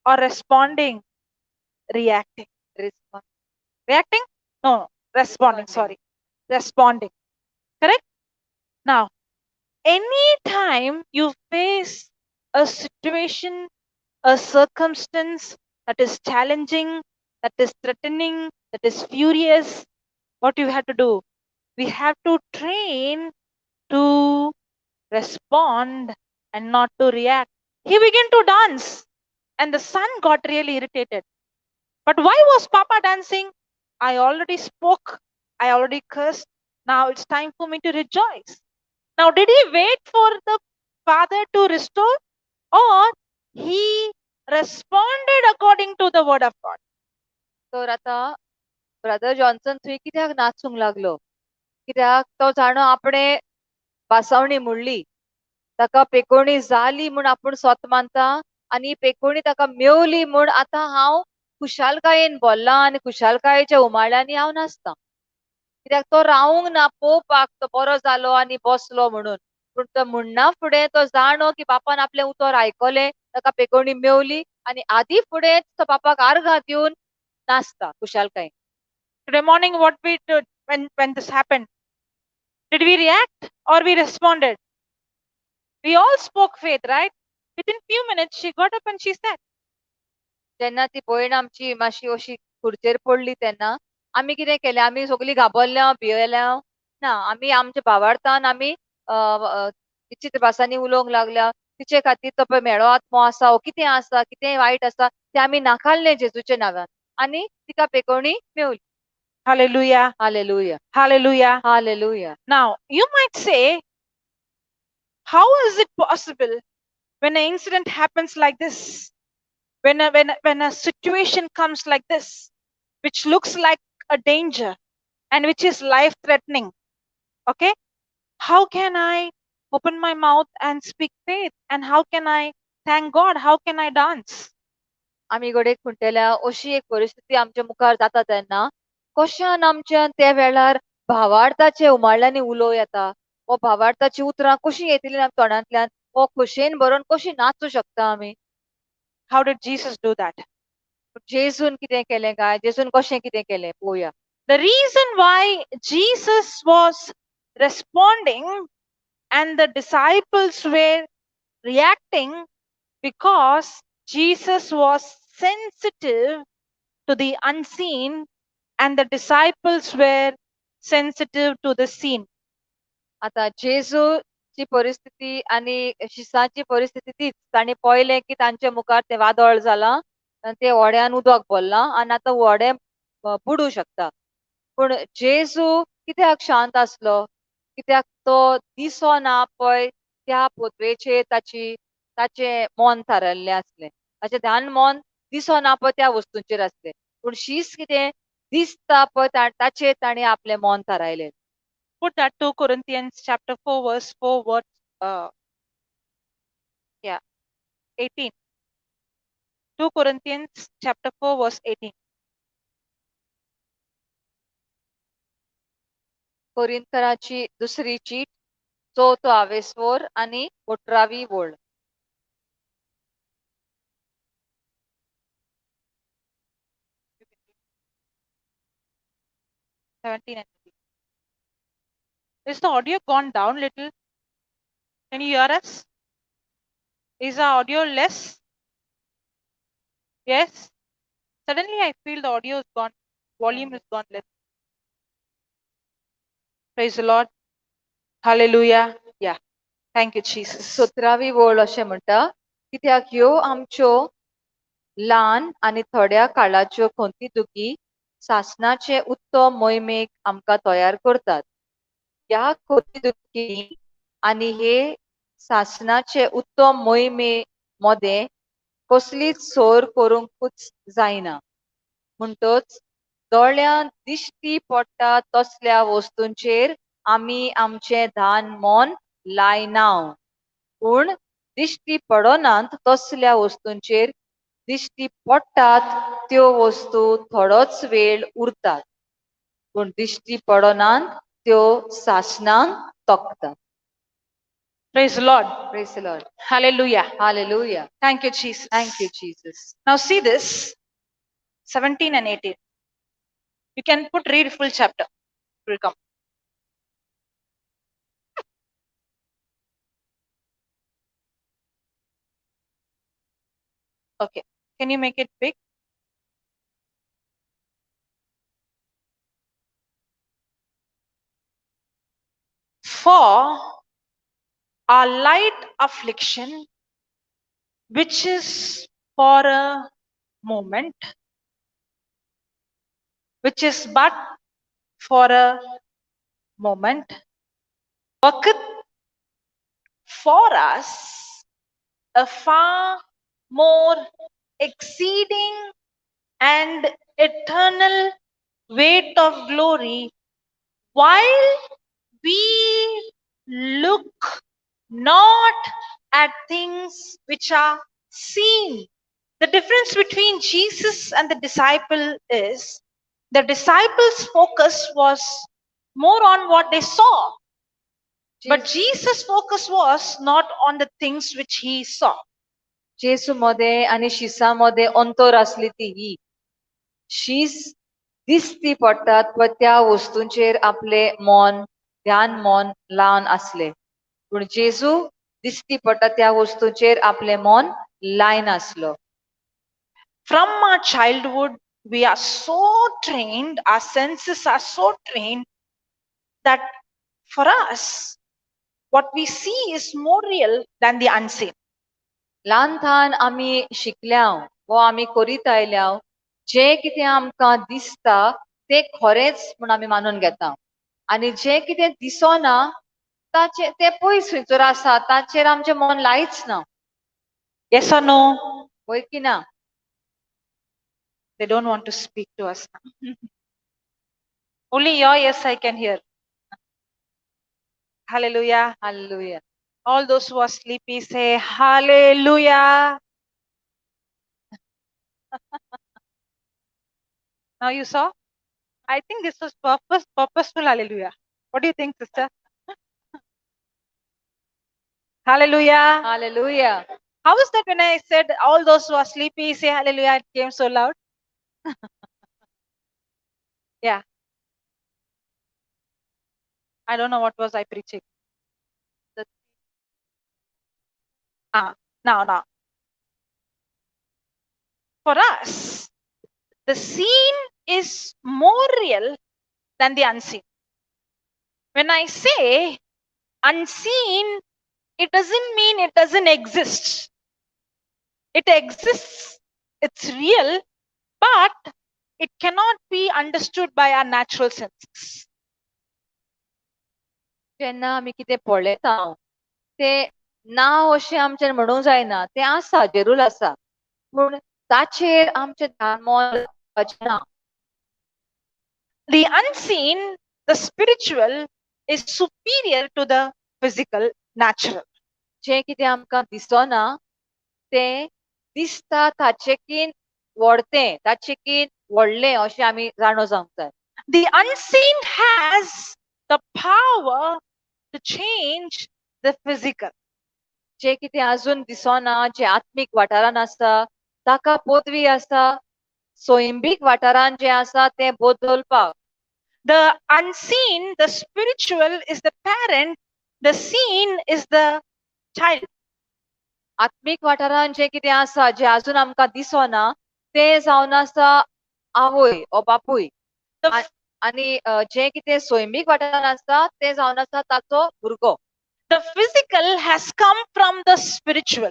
Speaker 1: or responding? Reacting. Reacting? No, responding. Sorry. Responding. Correct? Now, anytime you face a situation, a circumstance that is challenging, that is threatening, that is furious, what you have to do? We have to train to respond and not to react. He began to dance, and the son got really irritated. But why was Papa dancing? I already spoke, I already cursed. Now it's time for me to rejoice. Now, did he wait for the father to restore, or he responded according to the word of God?
Speaker 2: तर आता brother Johnson थंय कित्याक नाचूंक लागलो, कित्याक तो जाणो आपणे बासावणी म्हणली, ताका पेकोवणी जाली म्हूण आपूण स्वत मानता आनी पेकोवणी ताका मेवली म्हूण आतां हांव खुशालकायेन बोल्लां आनी खुशालकायेच्या उमाळ्यांनी हांव नाचतां. कित्याक तो रावूंक ना पळोवपाक तो बरो जालो आनी बसलो म्हणून, पूण तो म्हणना फुडें तो जाणो की बापान आपलें उतर आयकलें, ताका पेकोवणी मेवली आनी आदी फुडेंच तो बापाक आर्गां दिवन नाचता खुशालकायेन.
Speaker 1: Today morning, what we did when this happened? Did we react or we responded? We all spoke faith, right? Within few minutes, she got up and she said,
Speaker 2: जेन्ना ती भयण आमची मातशी अशी खुर्चेर पडली तेन्ना आमी कितें केलें आमी सगळीं घाबरल्या भियेल्या ना आमी आमच्या भावार्थान आमी विचित्र भासांनी उलोवंक लागल्या तिचे खातीर तो पळय मेळो आत्मो आसा वो कितें आसा कितें वायट आसा तें आमी नाकारलें जेजूच्या नांवान आनी तिका पेकोवणी मेवली
Speaker 1: Hallelujah,
Speaker 2: hallelujah
Speaker 1: hallelujah.
Speaker 2: Hallelujah
Speaker 1: Now, you might say, how is it possible when an incident happens like this? When a situation comes like this, which looks like a danger and which is life threatening, okay, how can I open my mouth and speak faith? And how can I thank God? How can I dance?
Speaker 2: आमी घडये खुंटल्या अशी एक परिस्थिती आमच्या मुखार जाता तेन्ना कशान आमच्यान त्या वेळार भावार्थाचे उमाळ्यांनी उलोव येता वो भावार्थाची उतरां कशी येतली आमच्या तोंडांतल्यान वो खोशयेन भरून कशी नाचूं शकता आमी
Speaker 1: How did Jesus do that?
Speaker 2: जेजून कितें केलें काय जेजून कशें कितें केलें पळोवया
Speaker 1: The reason why Jesus was responding and the disciples were reacting, because Jesus was sensitive to the unseen and the disciples were sensitive to the seen.
Speaker 2: आता जेजूची परिस्थिती आनी शिसाची परिस्थिती तीच तांणी पळयलें की तांचे मुखार तें वादळ जालां आनी ते व्हड्यान उदक भरलां आनी आतां व्हडें बुडूं शकता पूण जेजू कित्याक शांत आसलो कित्याक तो दिसोना पळय त्या पोतवेचेर ताचें मन थारायल्लें आसलें ताचें ध्यान मन दिसोना पळय त्या वस्तूंचेर आसलें पूण शीस कितें दिसता पळय ताचेर ताणें आपलें मन थारायलें
Speaker 1: Put that 2 Corinthians chapter 4 verse 4 verse 18. 2 Corinthians chapter 4 verse 18.
Speaker 2: कोरिंथराची दुसरी चीट 4 स्वर आनी 18 वळ
Speaker 1: 17 and 18. Is the audio gone down little? Can you hear us? Is the audio less? Yes? Suddenly I feel the audio is gone. Volume is gone less. Praise the Lord. Hallelujah. Yeah. Thank you, Jesus.
Speaker 2: 17वी वळ अशें म्हणटा कित्याक ह्यो आमच्यो ल्हान आनी थोड्या काळाच्यो खोंती सासणाचे उत्तम मोहिमेक आमकां तयार करतात ह्या खोंती आनी हे सासणाचे उत्तम मोहिमे मध्ये कसलीच सोर करूंकूच जायना म्हणटच दोळ्यान दिश्टी पडटा तसल्या वस्तूंचेर आमी आमचें ध्यान मन लायना पूण दिश्टी पडनात तसल्या वस्तूंचेर दिश्टी पडटात त्यो वस्तू थोडोच वेळ उरतात पूण दिश्टी पडनात त्यो सासणान तोखतात
Speaker 1: Praise the Lord.
Speaker 2: Praise the Lord.
Speaker 1: Hallelujah.
Speaker 2: Hallelujah.
Speaker 1: Thank you, Jesus.
Speaker 2: Thank you, Jesus.
Speaker 1: Now see this 17 and 18. You can read full chapter. It will come. Okay. Can you make it big? For our light affliction, which is for a moment, which is but for a moment, worketh for us a far more exceeding and eternal weight of glory, while we look not at things which are seen. The difference between Jesus and the disciple is the disciples' focus was more on what they saw, but Jesus' focus was not on the things which he saw.
Speaker 2: जेसू मध्ये आणि शिसा मध्ये अंतर असली ती ही शीस दिसती पडटात व त्या वस्तूंचेर आपले ध्यान मन लावन असले पूण जेजू दिसती पडटा त्या वस्तूंचेर आपले मन लायन असलो.
Speaker 1: From our childhood, we are so trained, our senses are so trained that for us, what we see is more real than the unseen.
Speaker 2: ल्हानथान आमी शिकल्याव व आमी करीत आयल्याव जे कितें आमकां दिसता ते खरेंच म्हूण आमी मानून घेता आनी जे कितें दिसना ताचे ते पयस खंयसर आसा ताचेर आमचें मन लायच ना.
Speaker 1: Yes or no?
Speaker 2: वय की ना?
Speaker 1: They don't want to speak to us now. Only your yes I can hear. Hallelujah.
Speaker 2: Hallelujah.
Speaker 1: All those who are sleepy say hallelujah. Now you saw? I think this was purposeful hallelujah. What do you think, sister? Hallelujah.
Speaker 2: Hallelujah.
Speaker 1: How is that when I said all those who are sleepy say hallelujah, it came so loud? Yeah. I don't know what was I preaching. Now. For us, the seen is more real than the unseen. When I say unseen, it doesn't mean it doesn't exist. It exists, it's real, but it cannot be understood by our natural senses.
Speaker 2: जेन्ना आमी कितें पळयता ते ना अशें आमचेर म्हणूंक जायना तें आसा जरूर आसा पूण ताचेर आमचें ध्यान मन लावपाचें ना.
Speaker 1: The unseen, the spiritual, is superior to the physical, natural.
Speaker 2: जें कितें आमकां दिसना तें दिसता ताचेकीन व्हडतें ताचेकीन व्हडलें अशें आमी जाणो जावंक जाय.
Speaker 1: The unseen has the power to change the physical.
Speaker 2: जें कितें अजून दिसना जें आत्मीक वाठारान आसा ताका पदवी आसा सोयंबीक वाठारान जें आसा तें बदलपाक.
Speaker 1: The unseen, the spiritual, is the parent, the seen is the child.
Speaker 2: आत्मीक वाठारान जें कितें आसा जें अजून आमकां दिसना तें जावन आसा आवय ओ बापूय
Speaker 1: The,
Speaker 2: आनी जें कितें सोयंबीक वाठारान आसा तें जावन आसा ताचो भुरगो.
Speaker 1: the physical has come from the spiritual.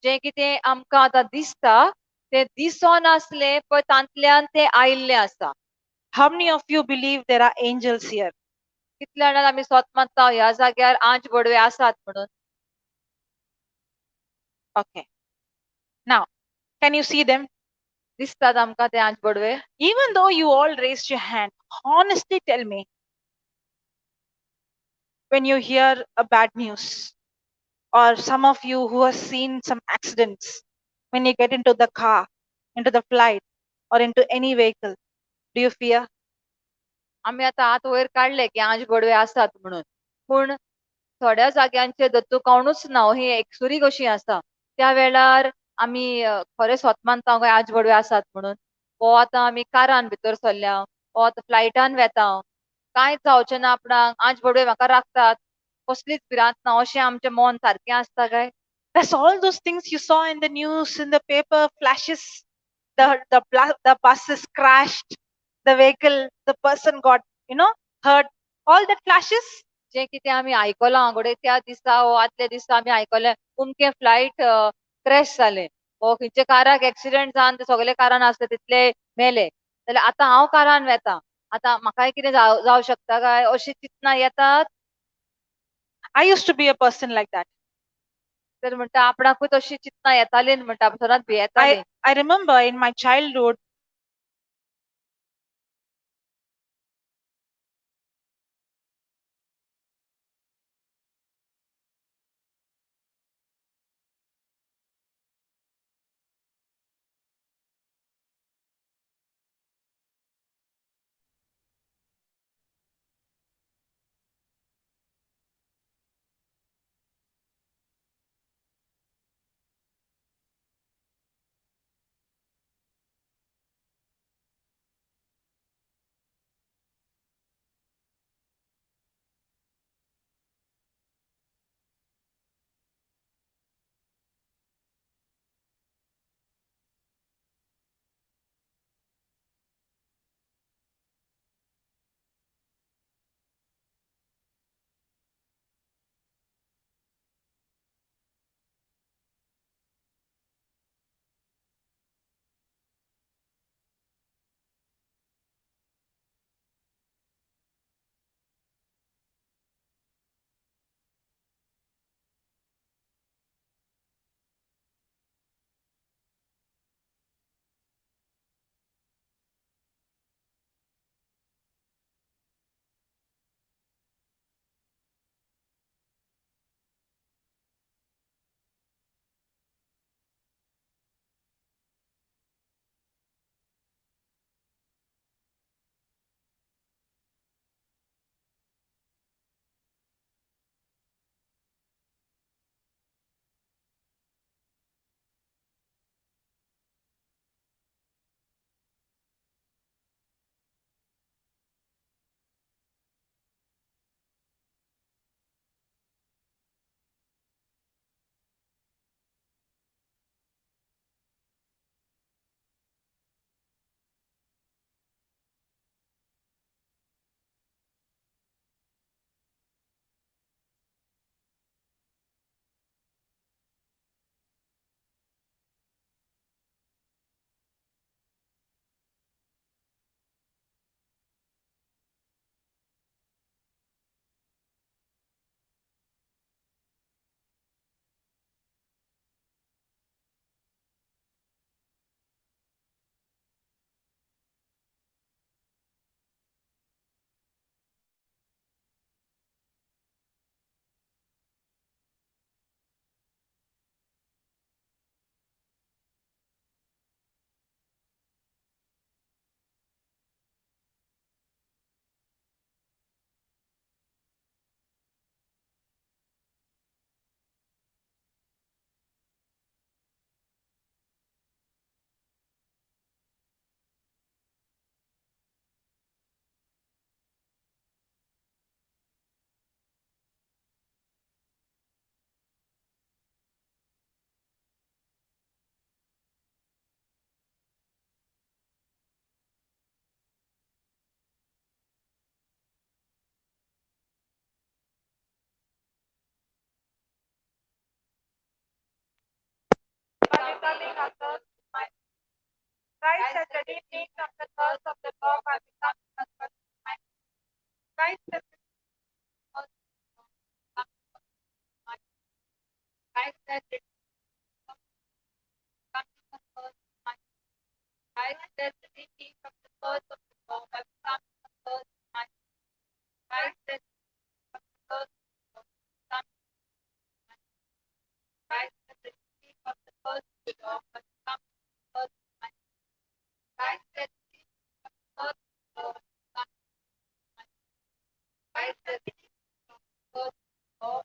Speaker 2: जें कितें आमकां आतां दिसता तें दिसनासलें पण तांतल्यान तें आयिल्लें आसा.
Speaker 1: How many of you believe there are angels here?
Speaker 2: कितल्या जाणां आमी स्वत मानता ह्या जाग्यार आंज बडवे आसात म्हणून.
Speaker 1: Okay. Now, can you see them?
Speaker 2: दिसतात आमकां ते आंज Badve.
Speaker 1: Even though you all raised your hand, honestly tell me, when you hear a bad news, or some of you who have seen some accidents, when you get into the car, into the flight, or into any vehicle, do you fear?
Speaker 2: आमी आतां हात वयर काडले की आंज बडवे आसात म्हणून पूण थोड्या जाग्यांचेर दत्तुकावणूच ना ही एकसुरी कशी आसा त्या वेळार आमी खरें स्वत मानता काय आंज बडवे आसात म्हणून वो आतां आमी कारान भितर सरल्या वो आतां फ्लायटान वेता कांयच जावचें ना आपणाक आंज बडवे म्हाका राखतात कसलीच भिरांत ना अशें आमचें मन सारकें आसता काय.
Speaker 1: That's all those things you saw in the news, in the paper, flashes, the bus is crashed, the vehicle, the person got, hurt, all that flashes.
Speaker 2: जें कितें आमी आयकलां घोडे त्या दिसा वो आदल्या दिसा आमी आयकलें उमकें फ्लायट क्रॅश जालें वो खंयचे काराक एक्सिडेंट जावन ते सगळे कारान आसले तितले मेले जाल्यार आतां हांव कारान वेतां आतां म्हाकाय कितें जावं शकता काय अशीं चिंतना येतात.
Speaker 1: I used to be a person like that.
Speaker 2: तर म्हणटा आपणाकूच अशी चिंतना येताली म्हणटा सदांच भियेताली.
Speaker 1: I remember in my childhood,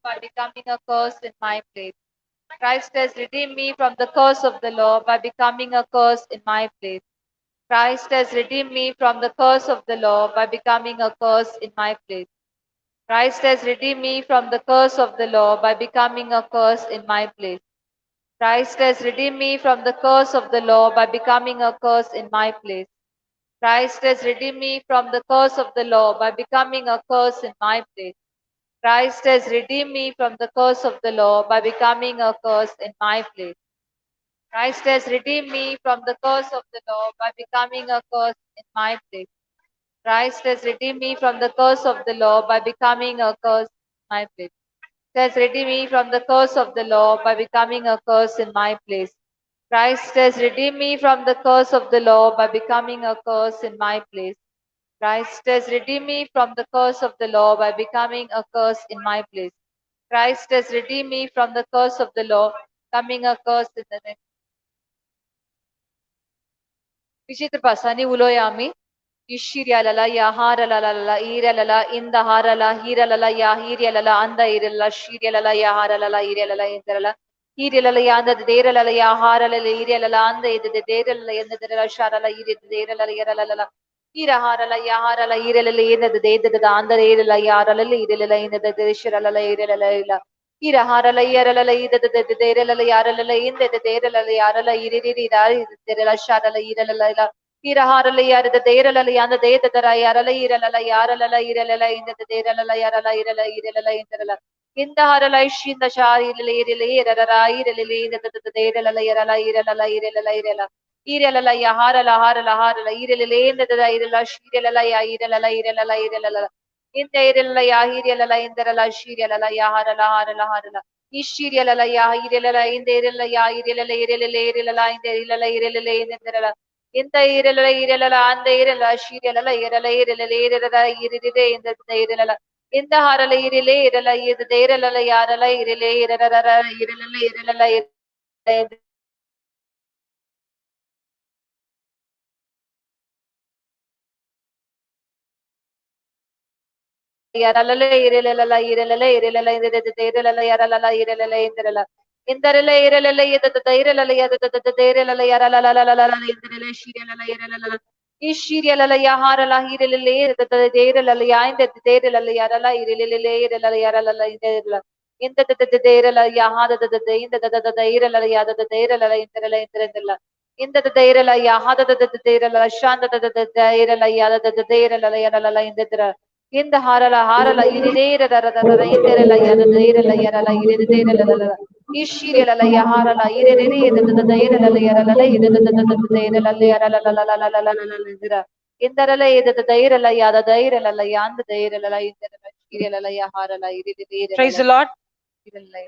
Speaker 2: By becoming a curse in my place. Christ has redeemed me from the curse of the law by becoming a curse in my place. Christ has redeemed me from the curse of the law by becoming a curse in my place. Christ has redeemed me from the curse of the law by becoming a curse in my place. Christ has redeemed me from the curse of the law by becoming a curse in my place. Christ has redeemed me from the curse of the law by becoming a curse in my place. Christ has redeemed me from the curse of the law by becoming a curse in my place. Christ has redeemed me from the curse of the law by becoming a curse in my place. Christ has redeemed me from the curse of the law by becoming a curse in my place. Has redeemed me from the curse of the law by becoming a curse in my place. Christ has redeemed me from the curse of the law by becoming a curse in my place. Christ has redeemed me from the curse of the law by becoming a curse in my place. Christ has redeemed me from the curse of the law, becoming a curse in the name. विचित्र भाषांनी उलोवया आमी. Ishiralala, Yaharalala, Iralala, Indaharala, Hiralala, Yahirialala, Anda Irala, Shirialala, Yaharala, Irala, Indarala, Hirilala, Yanda, Derala, Yaharala, Irala, Anda, the Derala, and the Sharala, Irala, Yarala, Iraharala, Yaharala, Irala, the day that the Anda Irala, Yarala, Irala, in the Shirala, Irala, Iraharala, Yarala, the Derala, Yarala, in the Derala, Yarala, Irila, Derala, Sharala, Irala, Iraharala yara the derala yanda de the rayarala irala yarala irala in the derala yarala irala irala interala in the harala shin the shari irala irala in the derala yarala irala irala irala irala yaharala harala harala irala in the irala shirala ya irala irala irala in the irala yahirala in the rala shirala yaharala harala harala ishirala yahirala in the irala ya irala irala in the irala irala in the இந்த ஈரல ஈரல அந்த ஈரல ஷீரல ஈரல ஈரல ஈரல ஈரிலே இந்த ஈரல இந்த ஹாரல ஈரிலே ஈரல இது தேரல யாரல ஈரிலே ஈரல ஈரல ஈரல yarala irelala irelala irelala irelala yarala irelala inderala inderala irelala yadada irelala yadada irelala yarala inderala shirelala irelala ishirelala yaharala irelala yadada irelala yainda irelala yarala irelala irelala yarala inderala inda irelala yahada inda irelala yadada irelala inderala inderala inda irelala yahada irelala shanda irelala yadada irelala yarala inderala in the harala irira inderala yarala yarala irira ishirala yaharala irira the irala yarala irala yarala inderala the irala yada the irala yand the irala inderala irala yaharala irira
Speaker 1: Praise the Lord.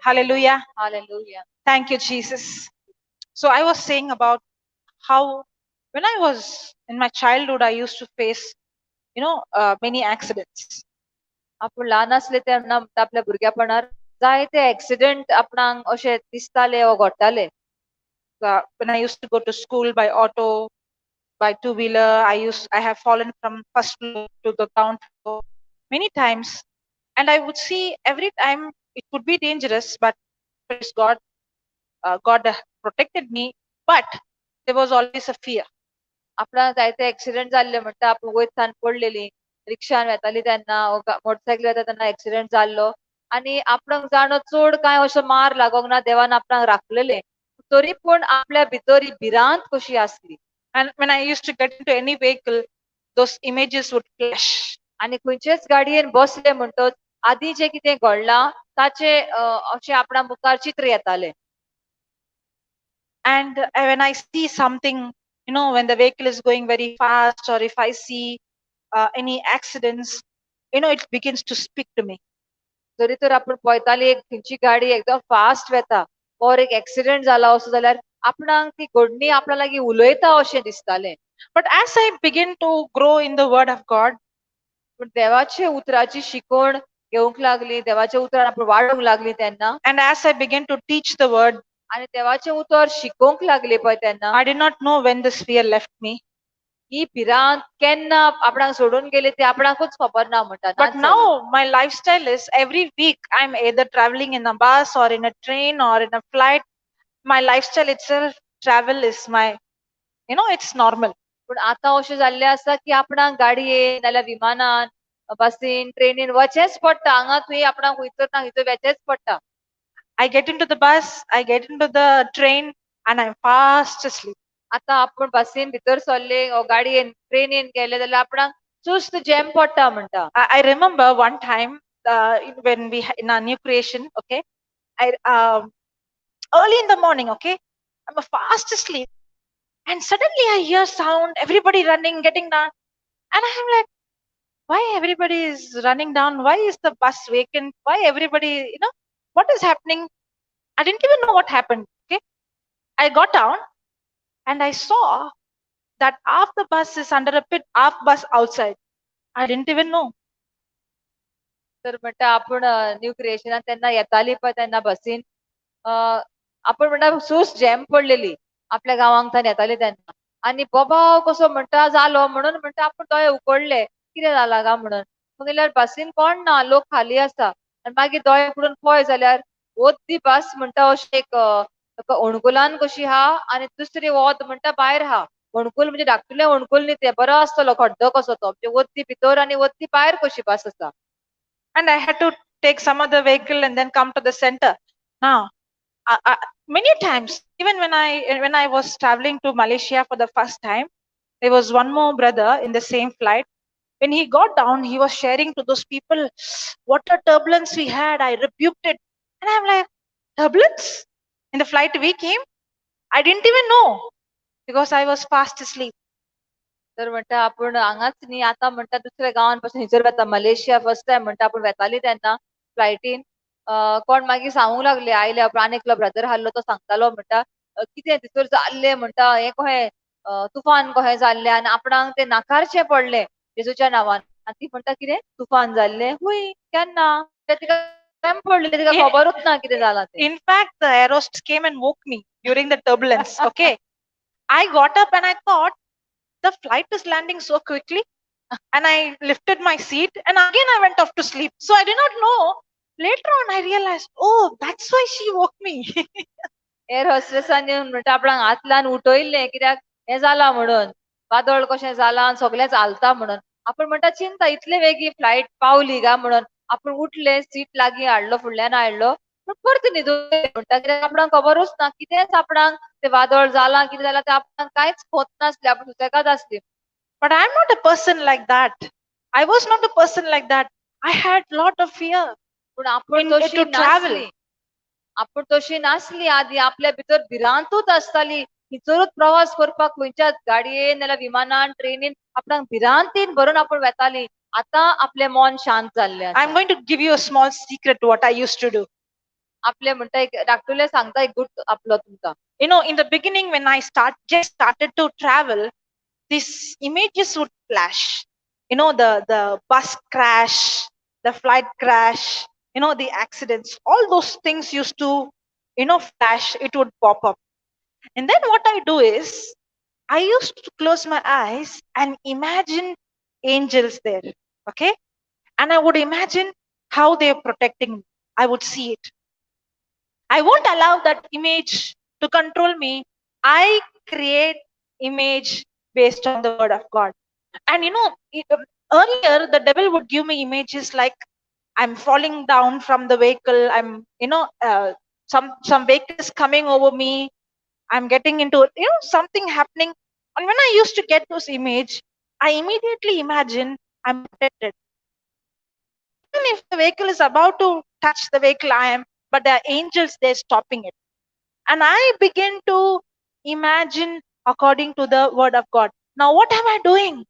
Speaker 1: Hallelujah.
Speaker 2: Hallelujah.
Speaker 1: Thank you, Jesus. So I was saying about how when I was in my childhood, I used to face, many accidents.
Speaker 2: आपण ल्हान आसले तेन्ना आपल्या भुरग्यापणार जायते accident आपणाक अशे दिसताले वा घडटाले.
Speaker 1: When I used to go to school by auto, by two-wheeler, I have fallen from first floor to the ground floor many times, and I would see every time it could be dangerous, but praise God, God protected me, but there was always a fear.
Speaker 2: आपणाक जायते accident जाल्ले म्हणटा आपण वयतान पडलेली रिक्षान वेताली तेन्ना motorcycle वेता तेन्ना accident जाल्लो आनी आपणाक जाणो चड कांय असो मार लागोंक ना देवान आपणाक राखलेले तरी पूण आपल्या भितर ही भिरांत कशी आसली.
Speaker 1: And when I used to get into any vehicle, those images would flash.
Speaker 2: आनी खंयचेच गाडयेन बसले म्हणटच आदी जे कितें घडलां ताचे अशे आपणा मुखार चित्र येताले.
Speaker 1: And when I see something when the vehicle is going very fast, or if I see any accidents, it begins to speak to me.
Speaker 2: जरी तर आपण पळयताली एक खंयची गाडी एकदम फास्ट वेता और एक एक्सिडेंट जाला असो जाल्यार आपणाक ती घडणी आपल्या लागीं उलयता अशें दिसतालें.
Speaker 1: But as I begin to grow in the Word of God,
Speaker 2: पूण देवाचे उतराची शिकवण घेवंक लागली, देवाच्या उतरान आपण वाडूंक लागली तेन्ना
Speaker 1: and as I begin to teach the Word,
Speaker 2: आनी देवाचे उतर शिकोवंक लागली पळय तेन्ना
Speaker 1: I did not know when this fear left me.
Speaker 2: ही भिरांत केन्ना आपणाक सोडून गेली ते आपणाकूच खबर ना म्हणटा.
Speaker 1: But now my lifestyle is every week I'm either traveling in a bus or in a train or in a flight. My lifestyle itself, travel is my, it's normal.
Speaker 2: पूण आतां अशें जाल्लें आसा की आपणाक गाडयेन नाल्यार विमानान बसीन ट्रेनीन वचेंच पडटा. हांगा थंय आपणाक खंयसर ना खंयसर वचेंच पडटा.
Speaker 1: I get into the bus, I get into the train, and I'm fast asleep.
Speaker 2: आतां आपण बसीन भितर सरले गाडयेन ट्रेनीन गेले जाल्यार आपणाक चुस्त जेम पडटा म्हणटा.
Speaker 1: I remember one time when we in our new creation, okay, I early in the morning, okay, I'm fast asleep, and suddenly I hear sound, everybody running, getting down, and I'm like, why everybody is running down? Why is the bus vacant? Why everybody, what is happening? I didn't even know what happened. Okay, I got down and I saw that half the bus is under a pit, half bus outside. I didn't even know.
Speaker 2: तर म्हणटा आपण new क्रिएशनान तेन्ना येताली पळय तेन्ना बसीन आपण म्हणटा सूस जॅम पडलेली आपल्या गांवांक थंय येताली तेन्ना आनी बोबाव कसो म्हणटा जालो म्हणून म्हणटा आपण दोळे उगडले कितें जाला गा म्हणून म्हणल्यार बसीन कोण ना लोक खाली आसा आनी मागीर दोळे उगडून पळय जाल्यार वोत बस म्हणटा अशी एक अणकुलान कशी हा आनी दुसरी वोत म्हणटा भायर हा अणकुल म्हणजे धाकटुलें अणकुल न्ही तें बरो आसतलो खड्डो कसो तो म्हणजे वत्ती भितर आनी वत्ती भायर कशी बस आसा.
Speaker 1: And I had to take some other vehicle and then come to the center. Now, many times, even when I was traveling to Malaysia for the first time, there was one more brother in the same flight. When he got down, he was sharing to those people, what a turbulence we had. I rebuked it. And I'm like, turbulence? In the flight we came? I didn't even know because I was fast asleep.
Speaker 2: तर म्हणटा आपण हांगाच न्ही आतां म्हणटा दुसऱ्या गांवांपासून थंयसर वता मलेशिया फर्स्ट टायम म्हणटा आपण वेताली तेन्ना फ्लायटीन कोण मागीर सांगूंक लागले आयले आनी एकलो ब्रदर आहलो तो सांगतालो म्हणटा कितें भितर जाल्लें म्हणटा हें कहें तुफान कहें जाल्लें आनी आपणाक तें नाकारचें पडलें जेजूच्या नांवान आनी ती म्हणटा कितें तुफान जाल्लें हुंय केन्ना तिका पडलें तिका खबरूच ना कितें जालां तें.
Speaker 1: In fact, the air hostess came and woke me during the turbulence. Okay, I got up and I thought the flight is landing so quickly, and I lifted my seat and again I went off to sleep. So I did not know. Later on, I realized, oh, that's why she woke me.
Speaker 2: Air होस्टेसांनी म्हणटा आपणाक हात लावन उठयल्लें कित्याक हें जालां म्हणून वादळ कशें जालां आनी सगळें चालता म्हणून आपण म्हणटा चिंता इतले बेगीन फ्लायट पावली गा म्हणून आपण उठले सीट लागीं हाडलो फुडल्यान हाडलो पूण परत न्हिदून म्हणटा कित्याक आपणाक खबरूच ना कितेंच आपणाक तें वादळ जालां कितें जालां तें आपणाक कांयच खोत नासलें आपण सुसेगाद आसली.
Speaker 1: But I'm not a person like that. I was not a person like that. I had lot of fear
Speaker 2: पूण आपण तशी
Speaker 1: to travel.
Speaker 2: नासली आपण तशी नासली आदी आपल्या भितर भिरांतूच आसताली खंयसरूच प्रवास करपाक खंयच्याच गाडयेन नाल्यार विमानान ट्रेनीन आपणाक भिरांतीन भरून आपण वेताली आतां आपलें मन शांत जाल्लें आसा.
Speaker 1: I'm going to give you a small secret what I used to do.
Speaker 2: आपले म्हणटा एक धाकटुलें सांगता एक गुट आपलो तुमकां.
Speaker 1: In the beginning when I just started to travel, these images would flash. The bus crash, the flight crash, the accidents, all those things used to, flash, it would pop up. And then what I do is, I used to close my eyes and imagine angels there, okay? And I would imagine how they're protecting me. I would see it. I won't allow that image to control me. I create image based on the word of God. And earlier the devil would give me images like I'm falling down from the vehicle. I'm, some vehicle is coming over me. I'm getting into, something happening. And when I used to get those image, I immediately imagine I'm protected. Even if the vehicle is about to touch the vehicle, but there are angels there stopping it. And I begin to imagine according to the word of God. Now, what am I doing?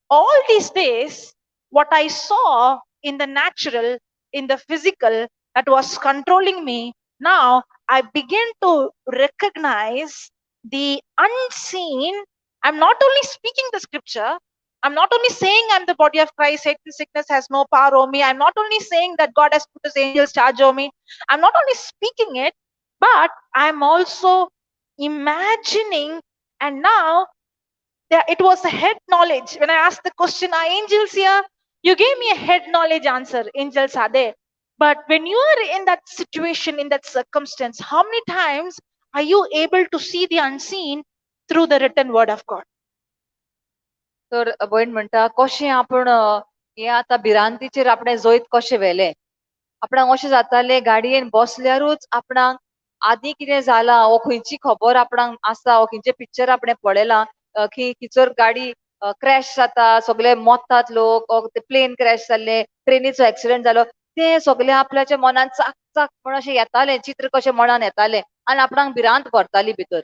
Speaker 1: All these days, what I saw in the natural, in the physical, that was controlling me, now I begin to recognize the unseen. I'm not only speaking the scripture, I'm not only saying I'm the body of Christ, Satan, sickness has no power over me. I'm not only saying that God has put his angels charge over me. I'm not only speaking it, but I'm also imagining. And now there, it was a head knowledge. When I asked the question, are angels here? You gave me a head knowledge answer. Angels are there. But when you are in that situation, in that circumstance, how many times are you able to see the unseen through the written word of God?
Speaker 2: तर भयण म्हणटा कशें आपण हे आतां भिरांतीचेर आपणे जोयत कशें व्हेले. आपणाक अशें जातालें गाडयेन बसल्यारूच आपणाक आदीं कितें जालां वो खंयची खबर आपणाक आसा वो खंयचें पिक्चर आपणें पळयलां की खंयसर गाडी क्रॅश जाता, सगळे मरतात लोक, ते प्लेन क्रॅश जाल्ले, ट्रेनीचो एक्सिडेंट जालो, तें सगळें आपल्याच्या मनान चाक चाक म्हण अशें येतालें, चित्र कशें मनान येतालें आनी आपणाक भिरांत भरताली भितर.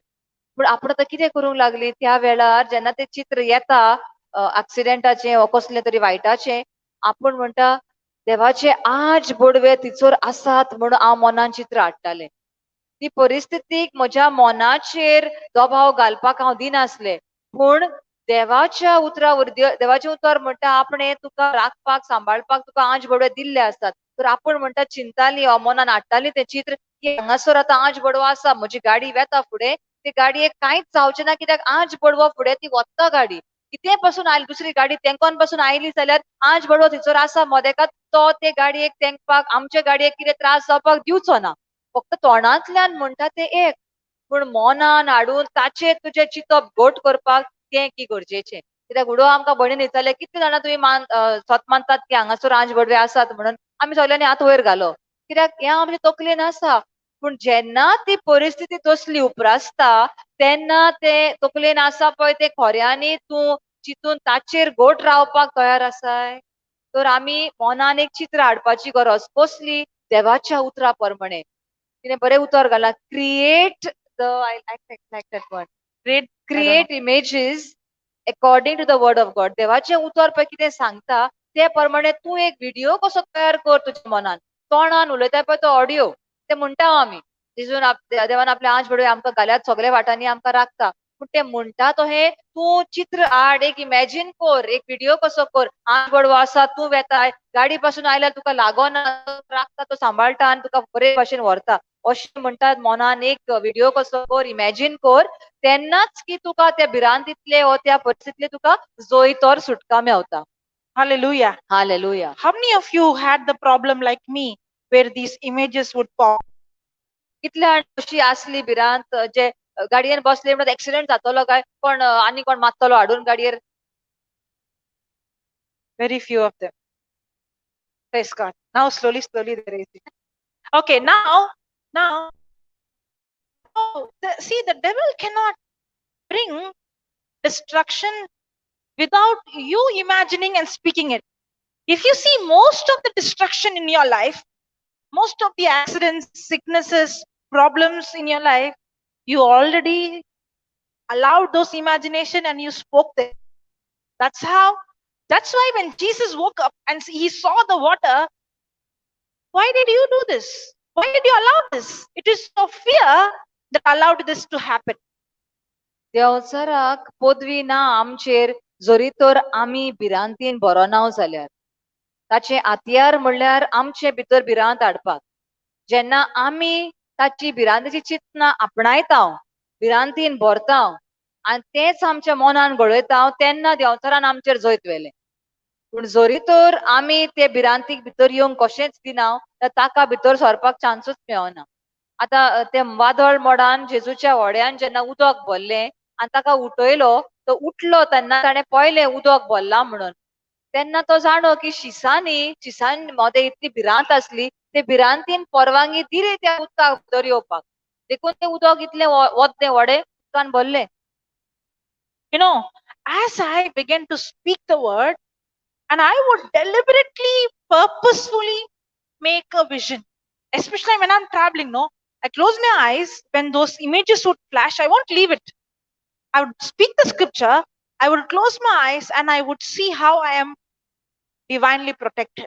Speaker 2: पूण आपण आतां कितें करूंक लागलीं, त्या वेळार जेन्ना तें चित्र येता एक्सिडेंटाचें वो कसलें तरी वायटाचें, आपूण म्हणटा देवाचे आज बडवे तिचोर आसात म्हणून हांव मनान चित्र हाडटालें. ती परिस्थितीक म्हज्या मनाचेर दबाव घालपाक हांव दिनासलें, पूण देवाच्या उतरावर देवाचें उतर म्हणटा आपणे तुका राखपाक सांबाळपाक तुका आंज बडवे दिल्ले आसतात. तर आपूण म्हणटा चिंताली मनान हाडटाली तें चित्र की हांगासर आतां आंज बडवो आसा, म्हजी गाडी वेता फुडें, ते गाडयेक कांयच जावचें ना कित्याक आंज बडवो फुडें ती वत्ता गाडी. कितें पासून आयली दुसरी गाडी तेंकोन पासून आयली जाल्यार आंज बडवो थंयसर आसा मदेकात, तो ते गाडयेक तेंकपाक आमचे गाडयेक कितें त्रास जावपाक दिवचो ना. फक्त तोंडांतल्यान म्हणटा तें एक, पूण मनान हाडून ताचेर तुजें चिंतप घोट करपाक तें की गरजेचें. कित्याक उडो आमकां भणीन दिताले कितले जाणां तुमी स्वत मानतात की हांगासर आंज बडवे आसात म्हणून आमी सगल्यांनी हात वयर घालो, कित्याक हें आमचे तकलेन आसा. पूण जेन्ना ती परिस्थिती तसली उप्रासता तेन्ना ते तकलेन आसा पळय ते खऱ्यांनी तूं चिंतून ताचेर घोट रावपाक तयार आसाय. तर आमी मनान एक चित्र हाडपाची गरज कसली, देवाच्या उतरा प्रमाणे. तिणें बरें उतर घालां, create the create images according to the word of God. देवाचें उतर पळय कितें सांगता ते प्रमाणे तूं एक व्हिडिओ कसो तयार कर तुज्या मनान. तोंडान उलयता पळय तो ऑडियो, ते म्हणटा आमी तितून देवान आपले आंज बडवे आमकां घाल्यात सगळे वाटांनी आमकां राखता, पूण ते म्हणटा तो हे तूं चित्र हाड, एक इमॅजिन कर, एक व्हिडिओ कसो कर. आंज बडवो आसा, तूं वेताय, गाडी पासून आयल्यार तुका लागोना, राखता तो सांबाळटा आनी तुका बरे भाशेन व्हरता. अशें म्हणटात मनान एक व्हिडिओ कसो कर, इमॅजिन कर, तेन्नाच की तुका त्या भिरांतींतले वो त्या परिस्थितींतले तुका जोईतोर सुटका Mewat.
Speaker 1: Hallelujah.
Speaker 2: Hallelujah.
Speaker 1: How many of you had the problem like me where these images would pop?
Speaker 2: कितल्या अशी आसली भिरांत जे गाडयेन बसले म्हणून एक्सिडेंट जातलो काय, कोण आनी कोण मारतलो हाडून गाडयेर.
Speaker 1: Very few of them. Praise God. Now slowly they're raising. Okay, now, see, the devil cannot bring destruction without you imagining and speaking it. If you see most of the destruction in your life, most of the accidents, sicknesses, problems in your life, you already allowed those imagination and you spoke them. That's why when Jesus woke up and he saw the water, why did you do this? Why did you allow this? It is your fear that allowed this to happen.
Speaker 2: देवचाराक पदवी ना आमचेर जरी तर आमी भिरांतीन बरो नांव जाल्यार. ताचे हातयार म्हणल्यार आमचे भितर भिरांत हाडपाक. जेन्ना आमी ताची भिरांतीची चिंतना आपणायता, भिरांतीन भरता आनी तेंच आमच्या मनान घडयता, तेन्ना देवचारान आमचेर जैत व्हेलें. पूण जरी तर आमी ते भिरांतीक भितर येवंक कशेंच दिना, जाल्यार ताका भितर सरपाक चान्सूच मेळना. आतां ते वादळ मोडान जेजूच्या व्हड्यान जेन्ना उदक भरलें आनी ताका उठयलो, तो उठलो तेन्ना ताणें पळयलें उदक भरलां म्हणून. तेन्ना तो जाणो की शिसान मोदें इतली भिरांत आसली, ते भिरांतीन परवानगी दिली त्या उदकाक भितर येवपाक. देखून तें उदक इतलें वोद्दें व्हडें उदकान भरलें.
Speaker 1: You know, as I began to speak the word, and I would deliberately, purposefully make a vision, especially when I'm traveling, no? I close my eyes, when those images would flash, I won't leave it. I would speak the scripture, I would close my eyes, and I would see how I am divinely protected.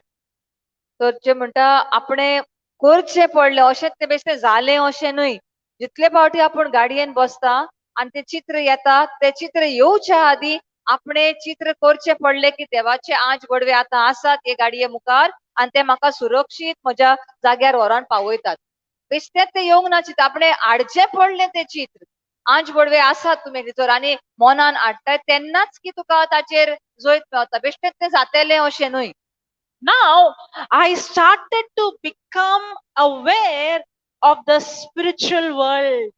Speaker 2: तर जे म्हणटा आपणे करचें पडलें अशें ते बेश्टें जालें अशें न्हय. जितले फावटी आपण गाडयेन बसता आनी ते चित्र येता, ते चित्र येवच्या आदी आपणे चित्र करचें पडलें की देवाचे आंच बडवे आतां आसात हे गाडये मुखार आनी ते म्हाका सुरक्षीत म्हज्या जाग्यार व्हरोन पावयतात. बेश्टेंच ते येवंक ना चित्र, आपणे हाडचें पडलें ते चित्र. आंच बडवे आसात तुमी भितर आनी मनान हाडटाय तेन्नाच की तुका ताचेर जैत मेवता. बेश्टेंच तें जातलें अशें न्हय.
Speaker 1: Now I started to become aware of the spiritual world.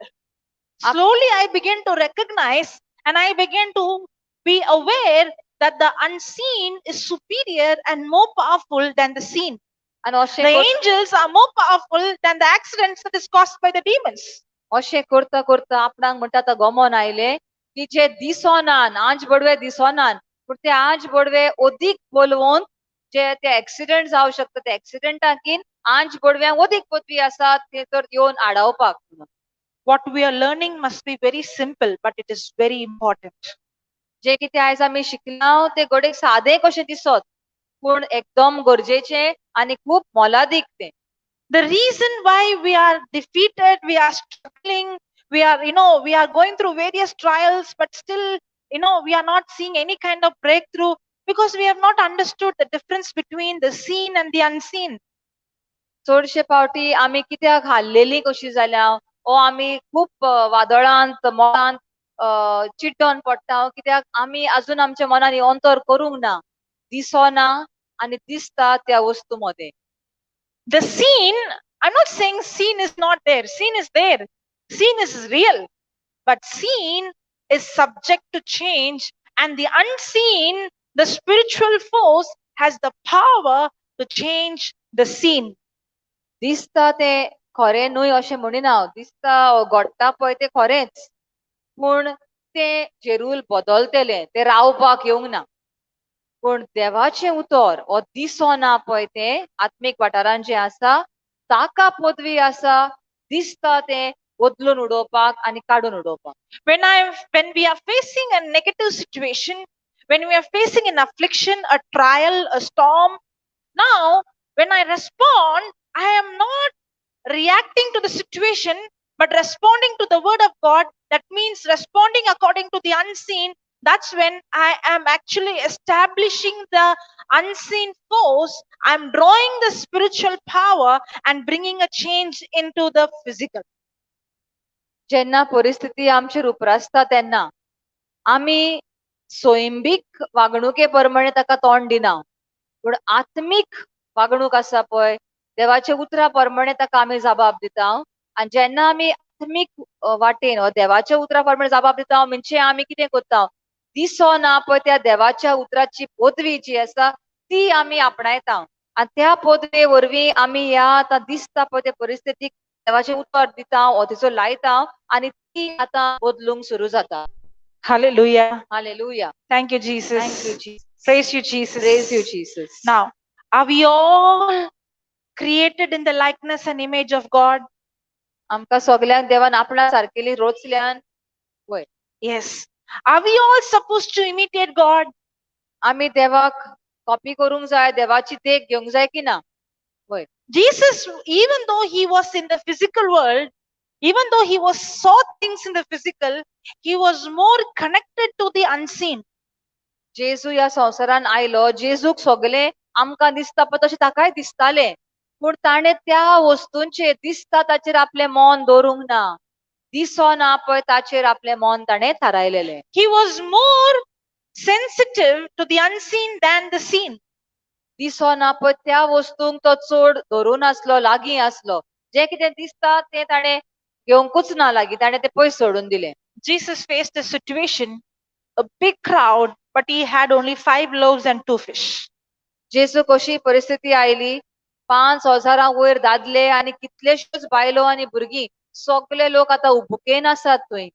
Speaker 1: Slowly I began to recognize and I began to be aware that the unseen is superior and more powerful than the seen.
Speaker 2: आनी अशें
Speaker 1: The angels are more powerful than the accidents that is caused by the demons.
Speaker 2: अशें करता करता आपणाक म्हणटा आतां गमन आयलें की जे दिसोनान आंच बडवे दिसोनान पूण ते आंच बडवे ओदीक बोलवून जे ते एक्सिडेंट जावं शकता ते एक्सिडेंटाकीन आंच बडव्यांक ओदीक पदवी आसात ते तर येवन आडावपाक.
Speaker 1: What we are learning must be very simple, but it is very important.
Speaker 2: जे कितें आयज आमी शिकलां ते घडीक सादें कशें दिसत पूण एकदम गरजेचें आनी खूब मोलादीक तें.
Speaker 1: The reason why we are defeated, we are struggling, we are going through various trials, but still, we are not seeing any kind of breakthrough because we have not understood the difference between the seen and the unseen.
Speaker 2: चडशे फावटी आमी कित्याक हारलेलीं कशीं जाल्या ओ आमी खूब वादळांत मोळांत चिड्डोन पडटा कित्याक आमी आजून आमच्या मनान हें अंतर करूंक ना. दिसोना आनी दिसता त्या वस्तू मदें.
Speaker 1: The seen, I'm not saying seen is not there. Seen is there. Seen is real. But seen is subject to change, and the unseen, the spiritual force, has the power to change the seen.
Speaker 2: दिसता तें खरें न्हय अशें म्हणिना हांव. दिसता घडटा पळय तें खरेंच पूण तें जेरूल बदलतलें तें रावपाक येवंक ना. पूण देवाचें उतर हो दिसोना पळय तें आत्मीक वाठारांत जें आसा ताका पदवी आसा दिसता तें बदलून उडोवपाक आनी काडून उडोवपाक.
Speaker 1: When we are facing a negative situation, when we are facing an affliction, a trial, a storm, now when I respond, I am not reacting to the situation, but responding to the word of God. That means responding according to the unseen. That's when I am actually establishing the unseen force. I'm drawing the spiritual power and bringing a change into the physical.
Speaker 2: जेन्ना परिस्थिती आमचेर उप्रासता तेन्ना आमी सोयंबीक वागणुके प्रमाणे ताका तोंड दिना पूण आत्मीक वागणूक आसा पळय देवाच्या उतरा प्रमाणे ताका आमी जबाब दिता. आनी जेन्ना आमी आत्मीक वाटेन देवाच्या उतरा प्रमाणे जबाब दिता म्हणजे आमी कितें करता दिसोना पळय त्या देवाच्या उतराची पदवी जी आसा ती आमी आपणायता आनी त्या पदवे वरवीं आमी ह्या आतां दिसता पळय त्या परिस्थितीक देवाचें उतर दिता तिचो लायता आनी ती आतां बदलूंक सुरू जाता.
Speaker 1: Hallelujah.
Speaker 2: Hallelujah.
Speaker 1: Thank you, Jesus.
Speaker 2: Thank you, Jesus.
Speaker 1: Praise you, Jesus.
Speaker 2: Praise you, Jesus.
Speaker 1: Now, are we all created in the likeness and image of God?
Speaker 2: आमकां सगल्यांक देवान आपणा सारकेली रोचल्यान वय.
Speaker 1: Yes. Are we all supposed to imitate God?
Speaker 2: आमी देवाक copy करूंक जाय देवाची देख घेवंक जाय की ना वय.
Speaker 1: Jesus, even though he was in the physical world, even though he saw things in the physical, he was more connected to the unseen.
Speaker 2: जेजू ह्या संवसारान आयलो जेजूक सगळे आमकां दिसता पळय तशें ताकाय दिसतालें पूण ताणें त्या वस्तूंचेर दिसता ताचेर आपलें मन दवरूंक ना. दिसोना पळय ताचेर आपलें मन ताणें थारायलेलें.
Speaker 1: He was more sensitive to the unseen than the seen.
Speaker 2: दिसोना पळय त्या वस्तूंक तो चड धरून आसलो लागीं आसलो. जें कितें दिसता तें ताणें घेवंकूच ना लागीं ताणें तें पयस सोडून दिलें.
Speaker 1: Jesus faced a situation, a big crowd, but he had only 5 loaves and 2 fish.
Speaker 2: जेजू कशी परिस्थिती आयली 5,000 वयर दादले आनी कितलेश्योच बायलो आनी भुरगीं सगळे लोक आतां उबकेन आसात थंय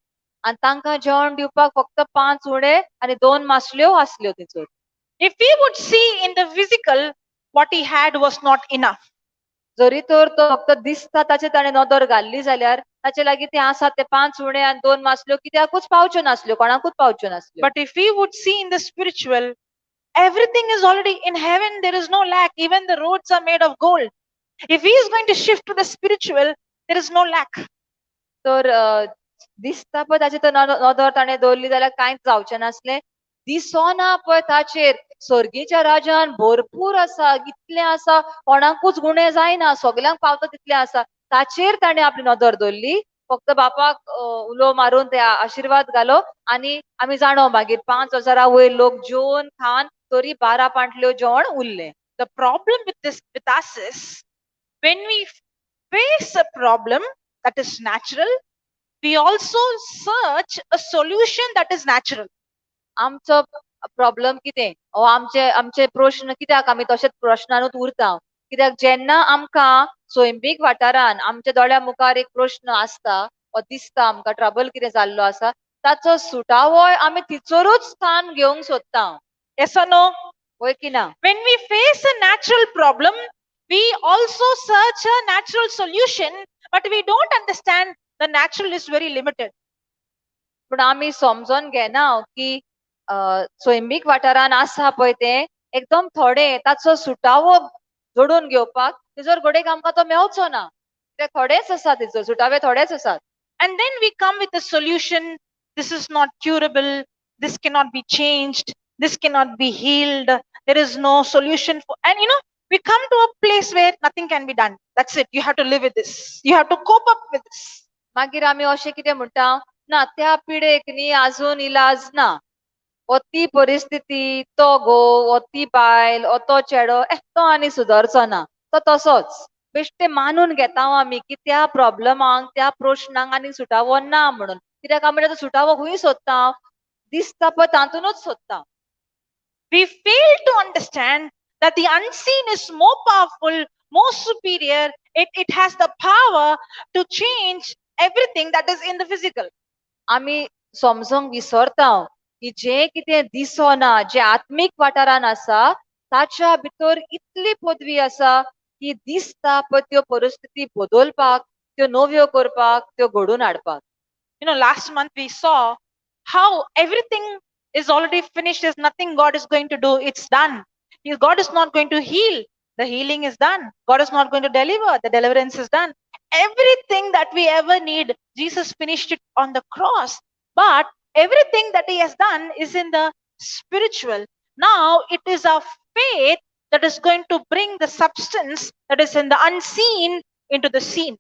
Speaker 2: आनी तांकां जेवण दिवपाक फक्त 5 उणे आनी 2 मासल्यो आसल्यो थंयसर.
Speaker 1: If we would see in the physical, what he had was not enough.
Speaker 2: जरी तर तो फक्त दिसता ताचे ताणें नदर घाल्ली जाल्यार ताचे लागीं ते आसा ते 5 उणे आनी 2 मासल्यो कित्याकूच पावच्यो नासल्यो, कोणाकूच पावच्यो नासल्यो.
Speaker 1: But if we would see in the spiritual, everything is already in heaven. There is no lack. Even the roads are made of gold. If he is going to shift to the spiritual, there is no lack.
Speaker 2: तर दिसता पळय ताचे तर नदर ताणें दवरली जाल्यार कांयच जावचें नासलें. दिसोना पळय ताचेर सर्गीच्या राज्यान भरपूर आसा, इतलें आसा, कोणाकूच गुणे जायना, सगल्यांक पावता तितलें आसा. ताचेर ताणें आपली नदर दवरली. फक्त बापाक उलो मारून ते आशिर्वाद घालो आनी आमी जाणो मागीर 5,000 वयर लोक जेवन खावन तरी 12 पांटल्यो जेवण उरलें.
Speaker 1: The problem with this with us is when we face a problem that is natural, we also search a solution that is natural.
Speaker 2: आमचो प्रॉब्लेम कितें आमचे प्रश्न कित्याक आमी तशेच प्रश्नानूच उरता कित्याक जेन्ना आमकां स्वयंबीक वाठारान आमच्या दोळ्या मुखार एक प्रश्न आसता वा दिसता आमकां ट्रबल कितें जाल्लो आसा ताचो सुटावोय आमी थिचोरूच स्थान घेवंक सोदता.
Speaker 1: Yes or no?
Speaker 2: होय की ना?
Speaker 1: When we face a natural problem, we also search a natural solution, but we don't understand the natural is very limited.
Speaker 2: पूण आमी समजोन घेना की स्वयंबीक वाठारान आसा पळय तें एकदम थोडें ताचो सुटावो जोडून घेवपाक तेजोर घोडेक आमकां तो मेवचो ना. ते थोडेच आसा तेजो सुटावे थोडेच आसात.
Speaker 1: And then we come with a solution. This is not curable. This cannot be changed. This cannot be healed. There is no solution for, and we come to a place where nothing can be done. That's it. You have to live with this. You have to cope up with this.
Speaker 2: मागीर आमी अशें कितें म्हणटा ना त्या पिडेक न्ही आजून इलाज ना. ओ ती परिस्थिती, तो घोव, ओ ती बायल, ओ तो चेडो तो आनी सुदरचो ना. तो तसोच. बेश्टें मानून घेता आमी की त्या प्रॉब्लमांक, त्या प्रश्नांक आनी सुटावो ना म्हणून. कित्याक आमी तो सुटावो खूंय सोदता? दिसता पळय तातूनच सोदता.
Speaker 1: We fail to understand that the unseen is more powerful, more superior. It has the power to change everything that is in the physical.
Speaker 2: आमी समजोंक विसरता की जे कितें दिसोना, जे आत्मीक वाठारान आसा ताच्या भितर इतली पदवी आसा की दिसता पळय त्यो परिस्थिती बदलपाक, त्यो नव्यो करपाक, त्यो घडोवन हाडपाक.
Speaker 1: Last month we saw how everything is already finished. There's nothing God is going to do. It's done. God is not going to heal. The healing is done. God is not going to deliver. The deliverance is done. Everything that we ever need, Jesus finished it on the cross. But everything that he has done is in the spiritual. Now it is our faith that is going to bring the substance that is in the unseen into the seen.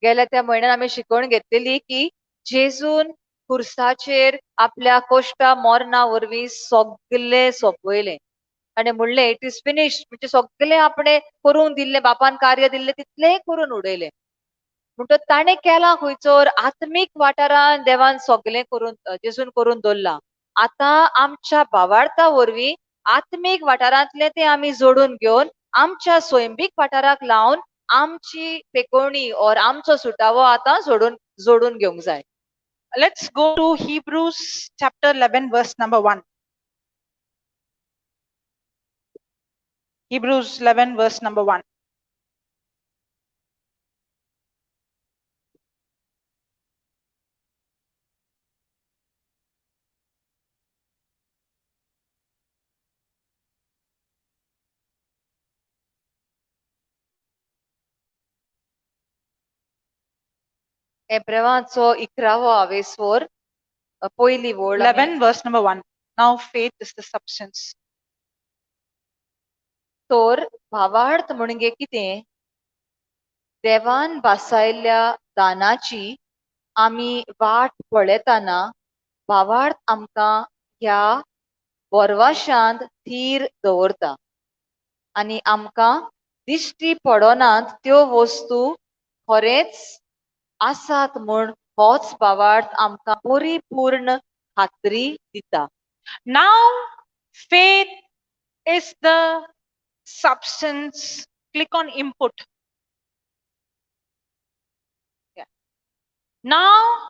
Speaker 2: गेल्या त्या म्हयन्यान आमी शिकवण घेतलेली की जेजून खुर्साचेर आपल्या कोश्टा मरणा वरवीं सगळें सोंपयलें आनी म्हणलें इट इज फिनिश म्हणजे सगळें आपणें करून दिल्लें बापान कार्य दिल्लें तितलें करून उडयलें. म्हणटच ताणें केलां खंयचोर आत्मीक वाठारान देवान सगळें करून जेजून करून दवरलां. आतां आमच्या भावार्था वरवीं आत्मीक वाठारांतलें तें आमी जोडून घेवन आमच्या स्वयंबीक वाठाराक लावन आमची पेकोवणी और आमचो सुटावो आतां जोडून घेवंक जाय.
Speaker 1: Let's go to Hebrews chapter 11 verse number 1. Hebrews 11 verse number 1.
Speaker 2: एब्रेवाचो 11वो आवेसवर पयली वळ
Speaker 1: 11 verse number 1. Now faith is the substance.
Speaker 2: तर भावार्थ म्हणजे कितें? देवान बासायल्ल्या दानाची आमी वाट पळयतना भावार्थ आमकां ह्या बोरवाशांत थीर दवरता आनी आमकां दिश्टी पडोनात त्यो वस्तू खरेंच आसात म्हूण होच भावार्थ आमकां परिपूर्ण खात्री दिता.
Speaker 1: Now faith is the substance. Click on input. Yeah. Now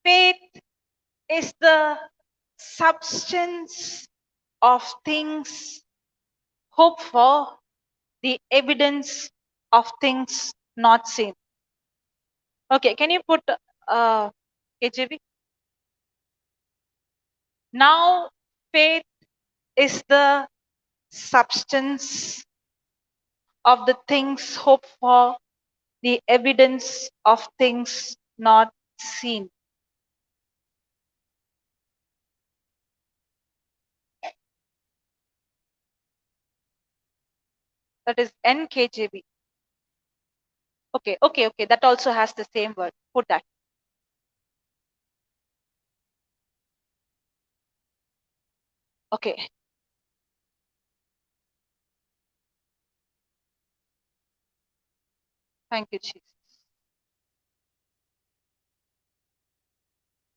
Speaker 1: faith is the substance of things hoped for, the evidence of things not seen. Okay, can you put KJV? Now faith is the substance of the things hoped for, the evidence of things not seen. That is NKJV. Okay. That also has the same word. Put that. Okay. Thank you, Jesus.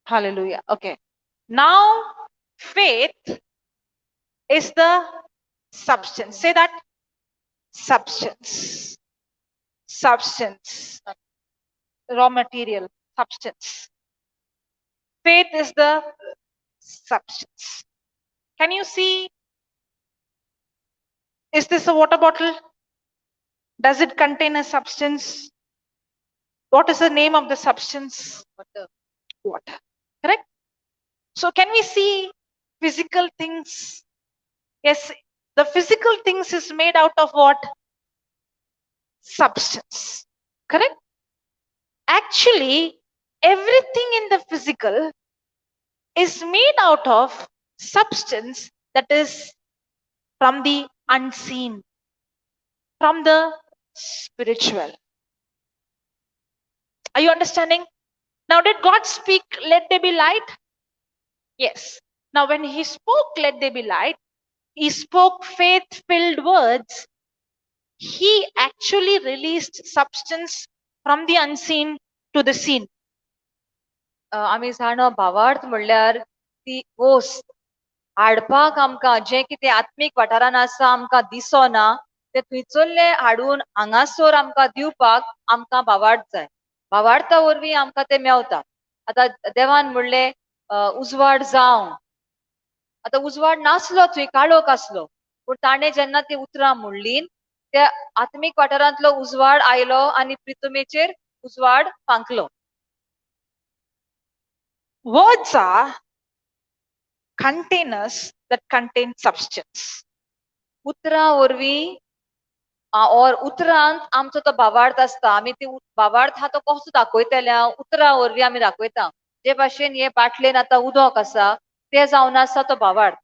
Speaker 1: Hallelujah. Okay. Now faith is the substance. Say that. Substance. Substance. Raw material. Substance. Faith is the substance. Can you see? Is this a water bottle? Does it contain a substance? What is the name of the substance? Water. Water. Correct? So can we see physical things? Yes, the physical things is made out of what? Substance. Correct? Actually, everything in the physical is made out of substance that is from the unseen, from the spiritual. Are you understanding? Now, did God speak, let there be light? Yes. Now, when he spoke, let there be light, he spoke faith-filled words. He actually released substance from the unseen to the seen.
Speaker 2: आमी जाणो भावार्थ म्हणल्यार ती वस्त हाडपाक आमकां जे कितें आत्मीक वाठारान आसा आमकां दिसना ते थंयसरले हाडून हांगासर आमकां दिवपाक आमकां भावार्थ जाय. भावार्था वरवीं आमकां ते मेवता. आतां देवान म्हणलें उजवाड जावं. आतां उजवाड नासलो थंय काळोख आसलो पूण ताणें जेन्ना ती उतरां म्हणलीं त्या आत्मीक वाठारांतलो उजवाड आयलो आनी प्रितुमेचेर उजवाड फांकलो.
Speaker 1: Words are containers that contain substance.
Speaker 2: उतरां वरवीं और उतरांत आमचो तो भावार्थ आसता. आमी ती भावार्थ हा तो कसो दाखयतल्या उतरां वरवीं आमी दाखयता. जे भाशेन हे बाटलेन आतां उदक आसा ते जावन आसा तो भावार्थ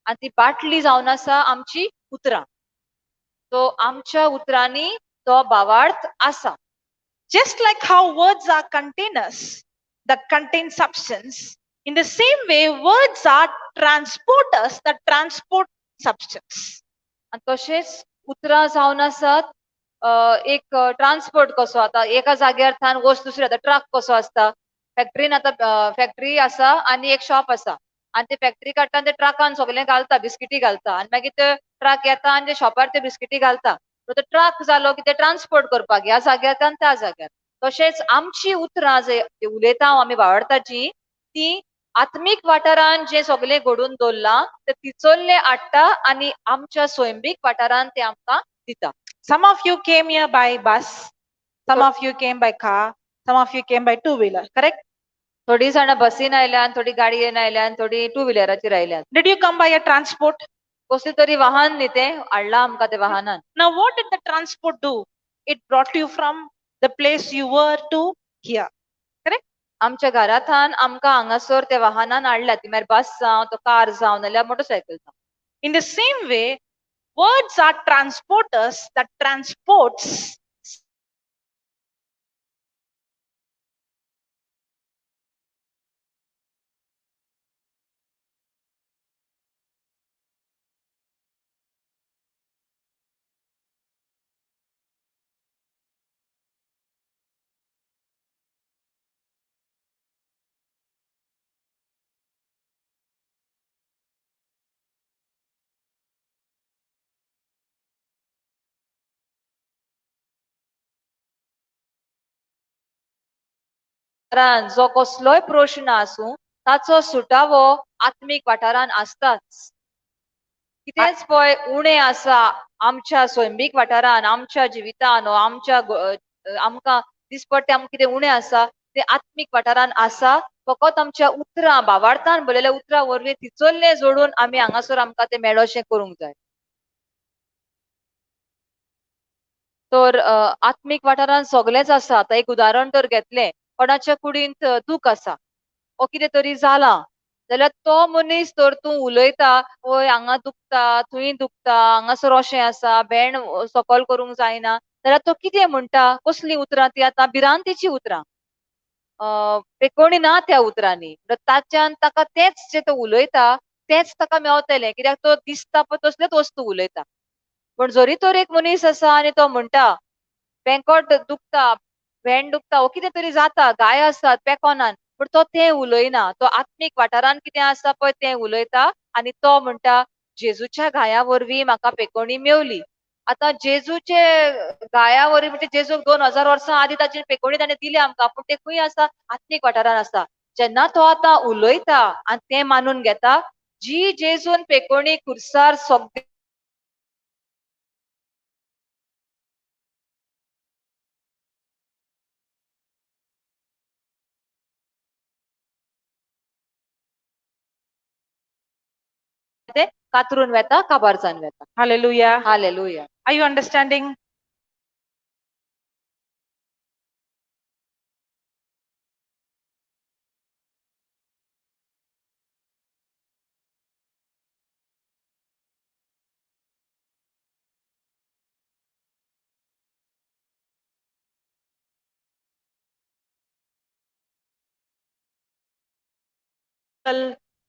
Speaker 2: आनी ती बाटली जावन आसा आमची उतरां. सो आमच्या उतरांनी तो भावार्थ आसा.
Speaker 1: Just like how words are containers that contain substance, in the same way, words are transporters that transport substance.
Speaker 2: आनी तशेंच उतरां जावन आसात एक ट्रान्सपोर्ट कसो. आतां एका जाग्यार वस्त दुसऱ्या आतां ट्रक कसो आसता. फॅक्टरीन आतां फॅक्टरी आसा आनी एक शॉप आसा आनी ते फॅक्टरी काडटा ते ट्रकान सगळें घालता बिस्किटी घालता आनी मागीर ते ट्रक येता आनी ते शॉपार ते बिस्किटी घालता. तो ट्रक जालो की ते ट्रान्सपोर्ट करपाक ह्या जाग्यार त्या जाग्यार. तशेंच आमची उतरां जे उलयता आमी भावार्थाची ती आत्मीक वाठारान जे सगळें घडून दवरलां ते तिचोल्ले हाडटा आनी आमच्या स्वयंभीक वाठारान ते आमकां दिता.
Speaker 1: Some of you came here by bus, some of you came by car, some of you came by two-wheeler, correct?
Speaker 2: थोडी जाणां बसीन आयल्यान, थोडी गाडयेन आयल्यान, थोडी to व्हिलराचेर आयल्यान.
Speaker 1: Did you come by a transport?
Speaker 2: कसले तरी वाहन न्ही तें हाडलां आमकां ते वाहनान.
Speaker 1: Now, what did the transport do? It brought you from the place you were to here, correct?
Speaker 2: आमच्या घरांतल्यान आमकां हांगासर ते वाहनान हाडल्यात. ती मागीर बस जावं तो कार जावं नाल्यार मोटरसायकल जावं.
Speaker 1: In the same way, words are transporters that transports
Speaker 2: जो कसलोय प्रश्न आसूं ताचो सुटावो आत्मीक वाठारान आसताच. कितेंच पळय उणें आसा आमच्या स्वयंभीक वाठारान, आमच्या जिवितान, आमच्या आमकां दिसपट्टे आमकां कितें उणें आसा ते आत्मीक वाठारान आसा. फकत आमच्या उतरां भावार्थान बरयल्या उतरां वरवीं तिचोल्ले जोडून आमी हांगासर आमकां तें मेळोशें करूंक जाय. तर आत्मीक वाठारान सगळेंच आसा. आतां एक उदाहरण तर घेतलें, कोणाच्या कुडींत दूख आसा वो कितें तरी जालां, जाल्यार तो मनीस तर तूं उलयता, वय हांगा दुखता, थंय दुखता, हांगासर अशें आसा, भेंड सकयल करूंक जायना, जाल्यार तो कितें म्हणटा, कसलीं उतरां ती आतां भिरांतीची उतरां. पेकोणी ना त्या उतरांनी. ताच्यान ताका तेंच जें तो उलयता तेंच ताका मेवतलें, कित्याक तो दिसता पळय तसल्योच वस्तू उलयता. पण जरी तर एक मनीस आसा आनी तो म्हणटा पेंकोट दुखता, भेंड दुखता, वो कितें तरी जाता, गाय आसात पेकोनान, पण तो तें उलयना. तो आत्मीक वाठारान कितें आसा पळय तें उलयता आनी तो म्हणटा जेजूच्या गाया वरवीं म्हाका पेकोणी मेवली. आतां जेजूचे गाया वरवीं म्हणजे जेजूक 2000 वर्सां आदीं ताची पेकोणी ताणें दिली आमकां, पूण तें खंय आसा? आत्मीक वाठारान आसा. जेन्ना तो आतां उलयता आनी तें मानून घेता, जी जेजून पेकोणी खुर्सार सगळे ते कातरून वेता, काबार जावन वेता.
Speaker 1: Hallelujah.
Speaker 2: Hallelujah.
Speaker 1: Are you understanding?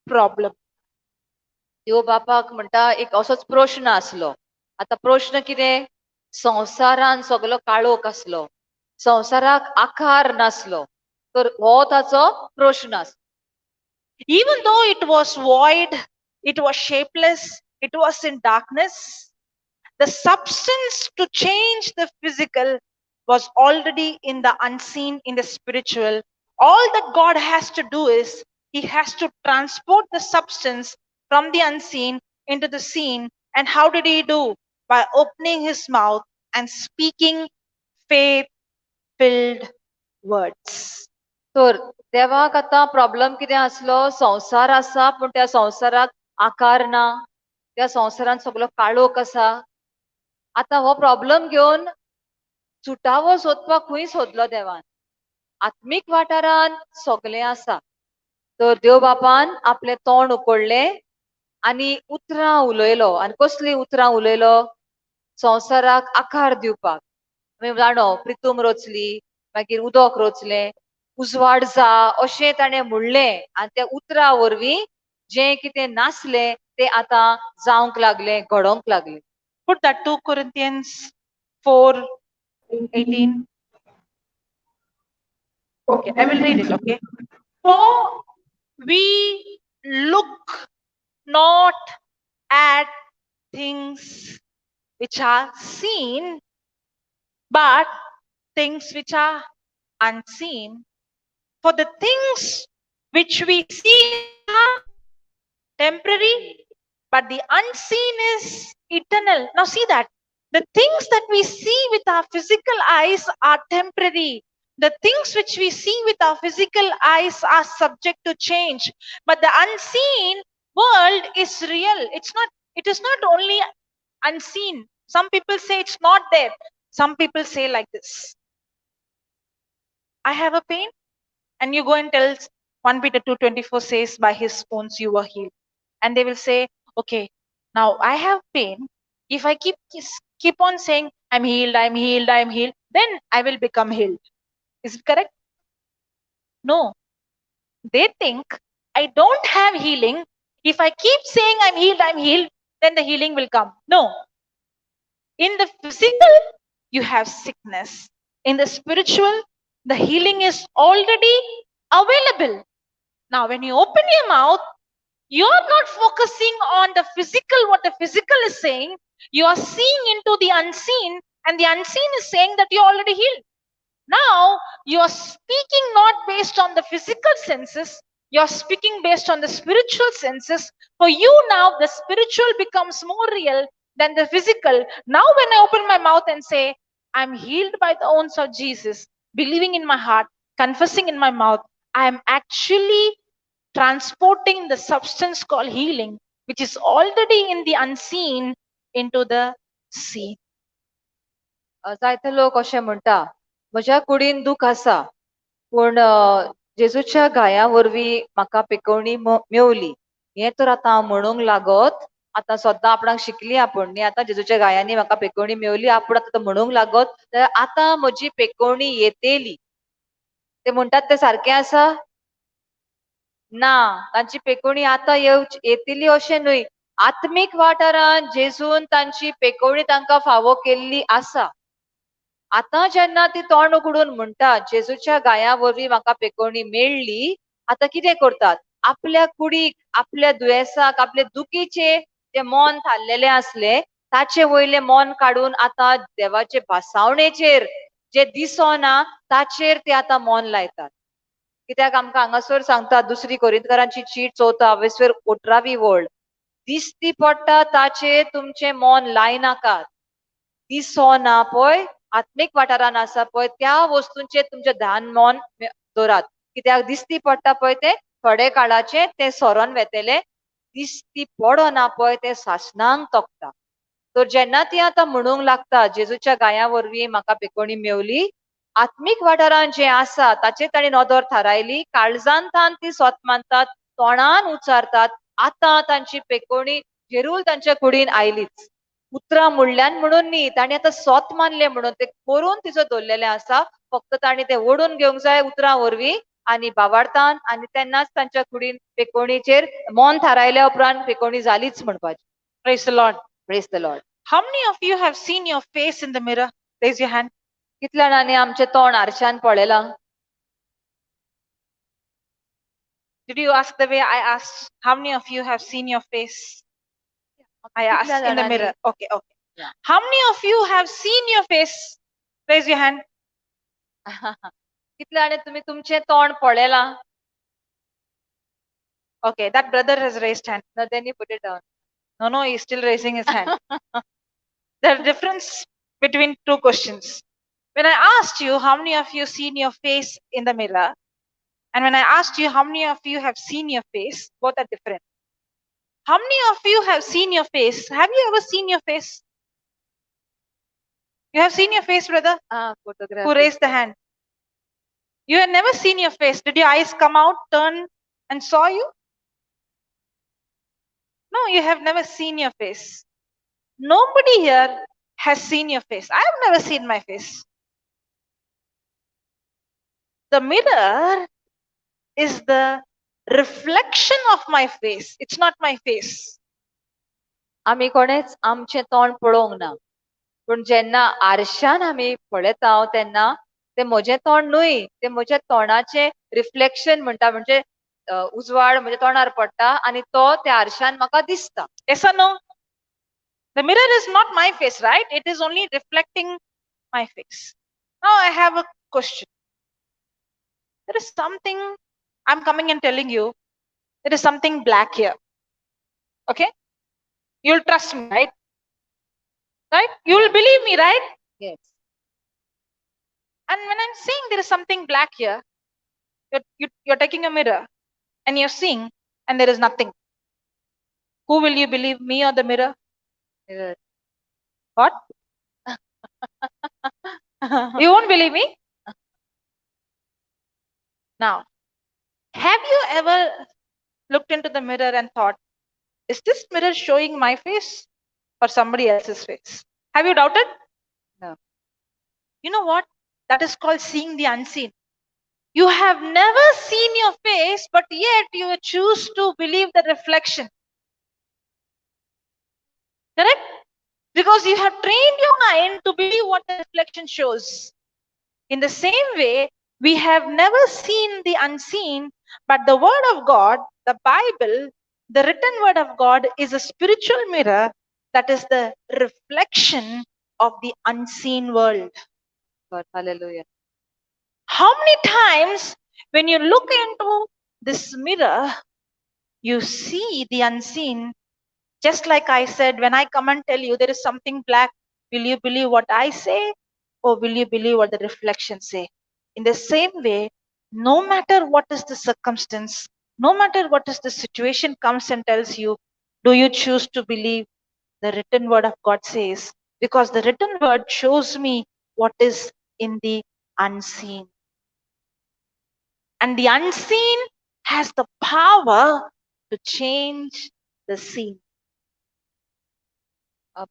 Speaker 1: Problem.
Speaker 2: देव बापाक म्हणटा एक असोच प्रश्न आसलो. आतां प्रश्न कितें? संवसारान सगलो काळोख आसलो, संवसाराक आकार नासलो, तर हो ताचो प्रश्न आसलो.
Speaker 1: Even though it was void, it was shapeless, it was in darkness, the substance to change the physical was already in the unseen, in the spiritual. All that God has to do is He has to transport the substance from the unseen into the seen. And how did He do? By opening His mouth and speaking faith filled words.
Speaker 2: तर देवाक आतां problem कितें आसलो? संवसार आसा पूण त्या संवसाराक आकार ना, त्या संवसारान सगलो काळोख आसा. आतां हो प्रॉब्लेम घेवन सुटावो सोदपाक खंय सोदलो देवान? आत्मीक वाठारान सगलें आसा. तर देव बापान आपलें तोंड उकडलें आनी उतरां उलयलो. आनी कसलीं उतरां उलयलो? संवसाराक आकार दिवपाक. आमी जाणो प्रितूम रचली, मागीर उदक रचलें, उजवाड जा अशें ताणें म्हणलें आनी त्या उतरां वरवीं जें कितें नासलें तें आतां जावंक लागलें, घडोंक लागलें.
Speaker 1: Put that 2 Corinthians 4:18. Okay, I will read it, okay? For we look not at things which are seen, but things which are unseen. For the things which we see are temporary, but the unseen is eternal. Now, see that. The things that we see with our physical eyes are temporary. The things which we see with our physical eyes are subject to change. But the unseen world is real. It is not only unseen. Some people say it's not there. Some people say like this. I have a pain, and you go and tell 1 Peter 2:24 says, by his wounds you were healed. And they will say, okay, now I have pain. If I keep on saying, I'm healed, I'm healed, I'm healed, then I will become healed. Is it correct? No. They think I don't have healing. If I keep saying I'm healed, then the healing will come. No. In the physical, you have sickness. In the spiritual, the healing is already available. Now, when you open your mouth, you're not focusing on the physical, what the physical is saying. You are seeing into the unseen, and the unseen is saying that you're already healed. Now, you are speaking not based on the physical senses, you're speaking based on the spiritual senses. For you now, the spiritual becomes more real than the physical. Now, when I open my mouth and say, I'm healed by the wounds of Jesus, believing in my heart, confessing in my mouth, I am actually transporting the substance called healing, which is already in the unseen, into the seen.
Speaker 2: जायते लोक अशें म्हणटा म्हज्या कुडीन दूख आसा पूण जेजूच्या गाया वरवीं म्हाका पिकवणी मेवली हें तर आतां हांव म्हणूंक लागत आतां सद्दां आपणाक शिकली आपूण न्ही आतां जेजूच्या गायांनी म्हाका पिकवणी मेवली आपूण आतां म्हणूंक लागत जाल्यार आतां म्हजी पिकवणी येतेली ते म्हणटात ते सारकें आसा ना तांची पिकवणी आतां येतली अशें न्हय आत्मीक वाठारांत जेजून तांची पिकवणी तांकां फावो केल्ली आसा आतां जेन्ना ती तोंड उगडून म्हणटात जेजूच्या गाया वरवीं म्हाका पिकवणी मेळ्ळी आतां कितें करतात आपल्या कुडीक आपल्या दुयेंसाक आपले दुखीचे जे मोन थारलेले आसले ताचे वयले मोन काडून आतां देवाचे भासावणेचेर जे दिसना ताचेर ते आतां मोन लायतात कित्याक आमकां हांगासर सांगतात दुसरी कोरिंथकारांची चीट 4:18 वळ दिसती पडटा ताचेर तुमचें मोन लायनाकात दिसना पळय आत्मीक वाठारान आसा पळय त्या वस्तूंचेर तुमचें ध्यान मोन दवरात कित्याक दिसती पडटा पळय ते थोडे काळाचे ते सोरोन वेतेले दिसती पडना पळय ते सासणांक तोखता तर जेन्ना ती आतां म्हणूंक लागता जेजूच्या गाया वरवीं म्हाका पिकवणी मेवली आत्मीक वाठारान जें आसा ताचेर तांणी नदर थारायली काळजांतान ती स्वत मानतात तोंडान उच्चारतात आतां तांची पिकवणी जेरूल तांच्या कुडीन आयलीच उतरां म्हणल्यान म्हणून न्ही तांणी आतां स्वत मानले म्हणून ते करून तिचो दवरलेलें आसा फक्त तांणी ते ओडून घेवंक जाय उतरां वरवीं आनी भावार्थान आनी तेन्नाच तांच्या कुडीन पिकवणीचेर मोन थारायल्या उपरांत पिकवणी जालीच म्हणपाची
Speaker 1: Praise the Lord.
Speaker 2: Praise the Lord
Speaker 1: How many of you have seen your face in the mirror? Raise your hand.
Speaker 2: कितल्या जाणांनी आमचें तोंड आरशान पळयलां
Speaker 1: Did you ask the way I asked? How many of you have seen your face? I asked
Speaker 2: कितल्या
Speaker 1: in the
Speaker 2: जाणांनी
Speaker 1: mirror. Okay, okay.
Speaker 2: Yeah.
Speaker 1: How many of you have seen your face? Raise your hand.
Speaker 2: कितल्या जाणांनी तुमी तुमचें तोंड पळयलां
Speaker 1: Okay, that brother has raised hand.
Speaker 2: No, then you put it down.
Speaker 1: No, he's still raising his hand. There's a difference between two questions. When I asked you how many of you seen your face in the mirror, and when I asked you how many of you have seen your face, both are different. How many of you have seen your face? Have you ever seen your face? You have seen your face, brother?
Speaker 2: Photograph.
Speaker 1: Who raised the hand? You had never seen your face. Did your eyes come out, turn, and saw you? No, you have never seen your face. Nobody here has seen your face. I have never seen my face. The mirror is the reflection of my face. It's not my face.
Speaker 2: आमी कोणेच आमचें तोंड पळोवंक ना पूण जेन्ना आरशान आमी पळयता तेन्ना ते म्हजें तोंड न्हय ते म्हज्या तोंडाचें रिफ्लेक्शन म्हणटा म्हणजे उजवाड म्हज्या तोंडार पडटा आनी तो त्या आरशान म्हाका दिसता
Speaker 1: Yes or no? The mirror is not my face, right? It is only reflecting my face. Now I have a question. There is something, I'm coming and telling you, there is something black here. Okay? You'll trust me, right? Right? You will believe me, right?
Speaker 2: Yes.
Speaker 1: And when I'm saying there is something black here, you're taking a mirror and you're seeing, and there is nothing. Who will you believe, me or the mirror?
Speaker 2: Mirror.
Speaker 1: What? You won't believe me? Now, have you ever looked into the mirror and thought, is this mirror showing my face or somebody else's face? Have you doubted?
Speaker 2: No.
Speaker 1: You know what? That is called seeing the unseen. You have never seen your face, but yet you choose to believe the reflection. Correct? Because you have trained your mind to believe what the reflection shows. In the same way, we have never seen the unseen, but the Word of God, the Bible, the written Word of God is a spiritual mirror that is the reflection of the unseen world.
Speaker 2: God, hallelujah.
Speaker 1: How many times when you look into this mirror, you see the unseen, Just like I said, when I come and tell you there is something black, will you believe what I say, or will you believe what the reflection say? In the same way, no matter what is the circumstance, no matter what is the situation comes and tells you, do you choose to believe the written word of God says? Because the written word shows me what is in the unseen. And the unseen has the power to change the seen.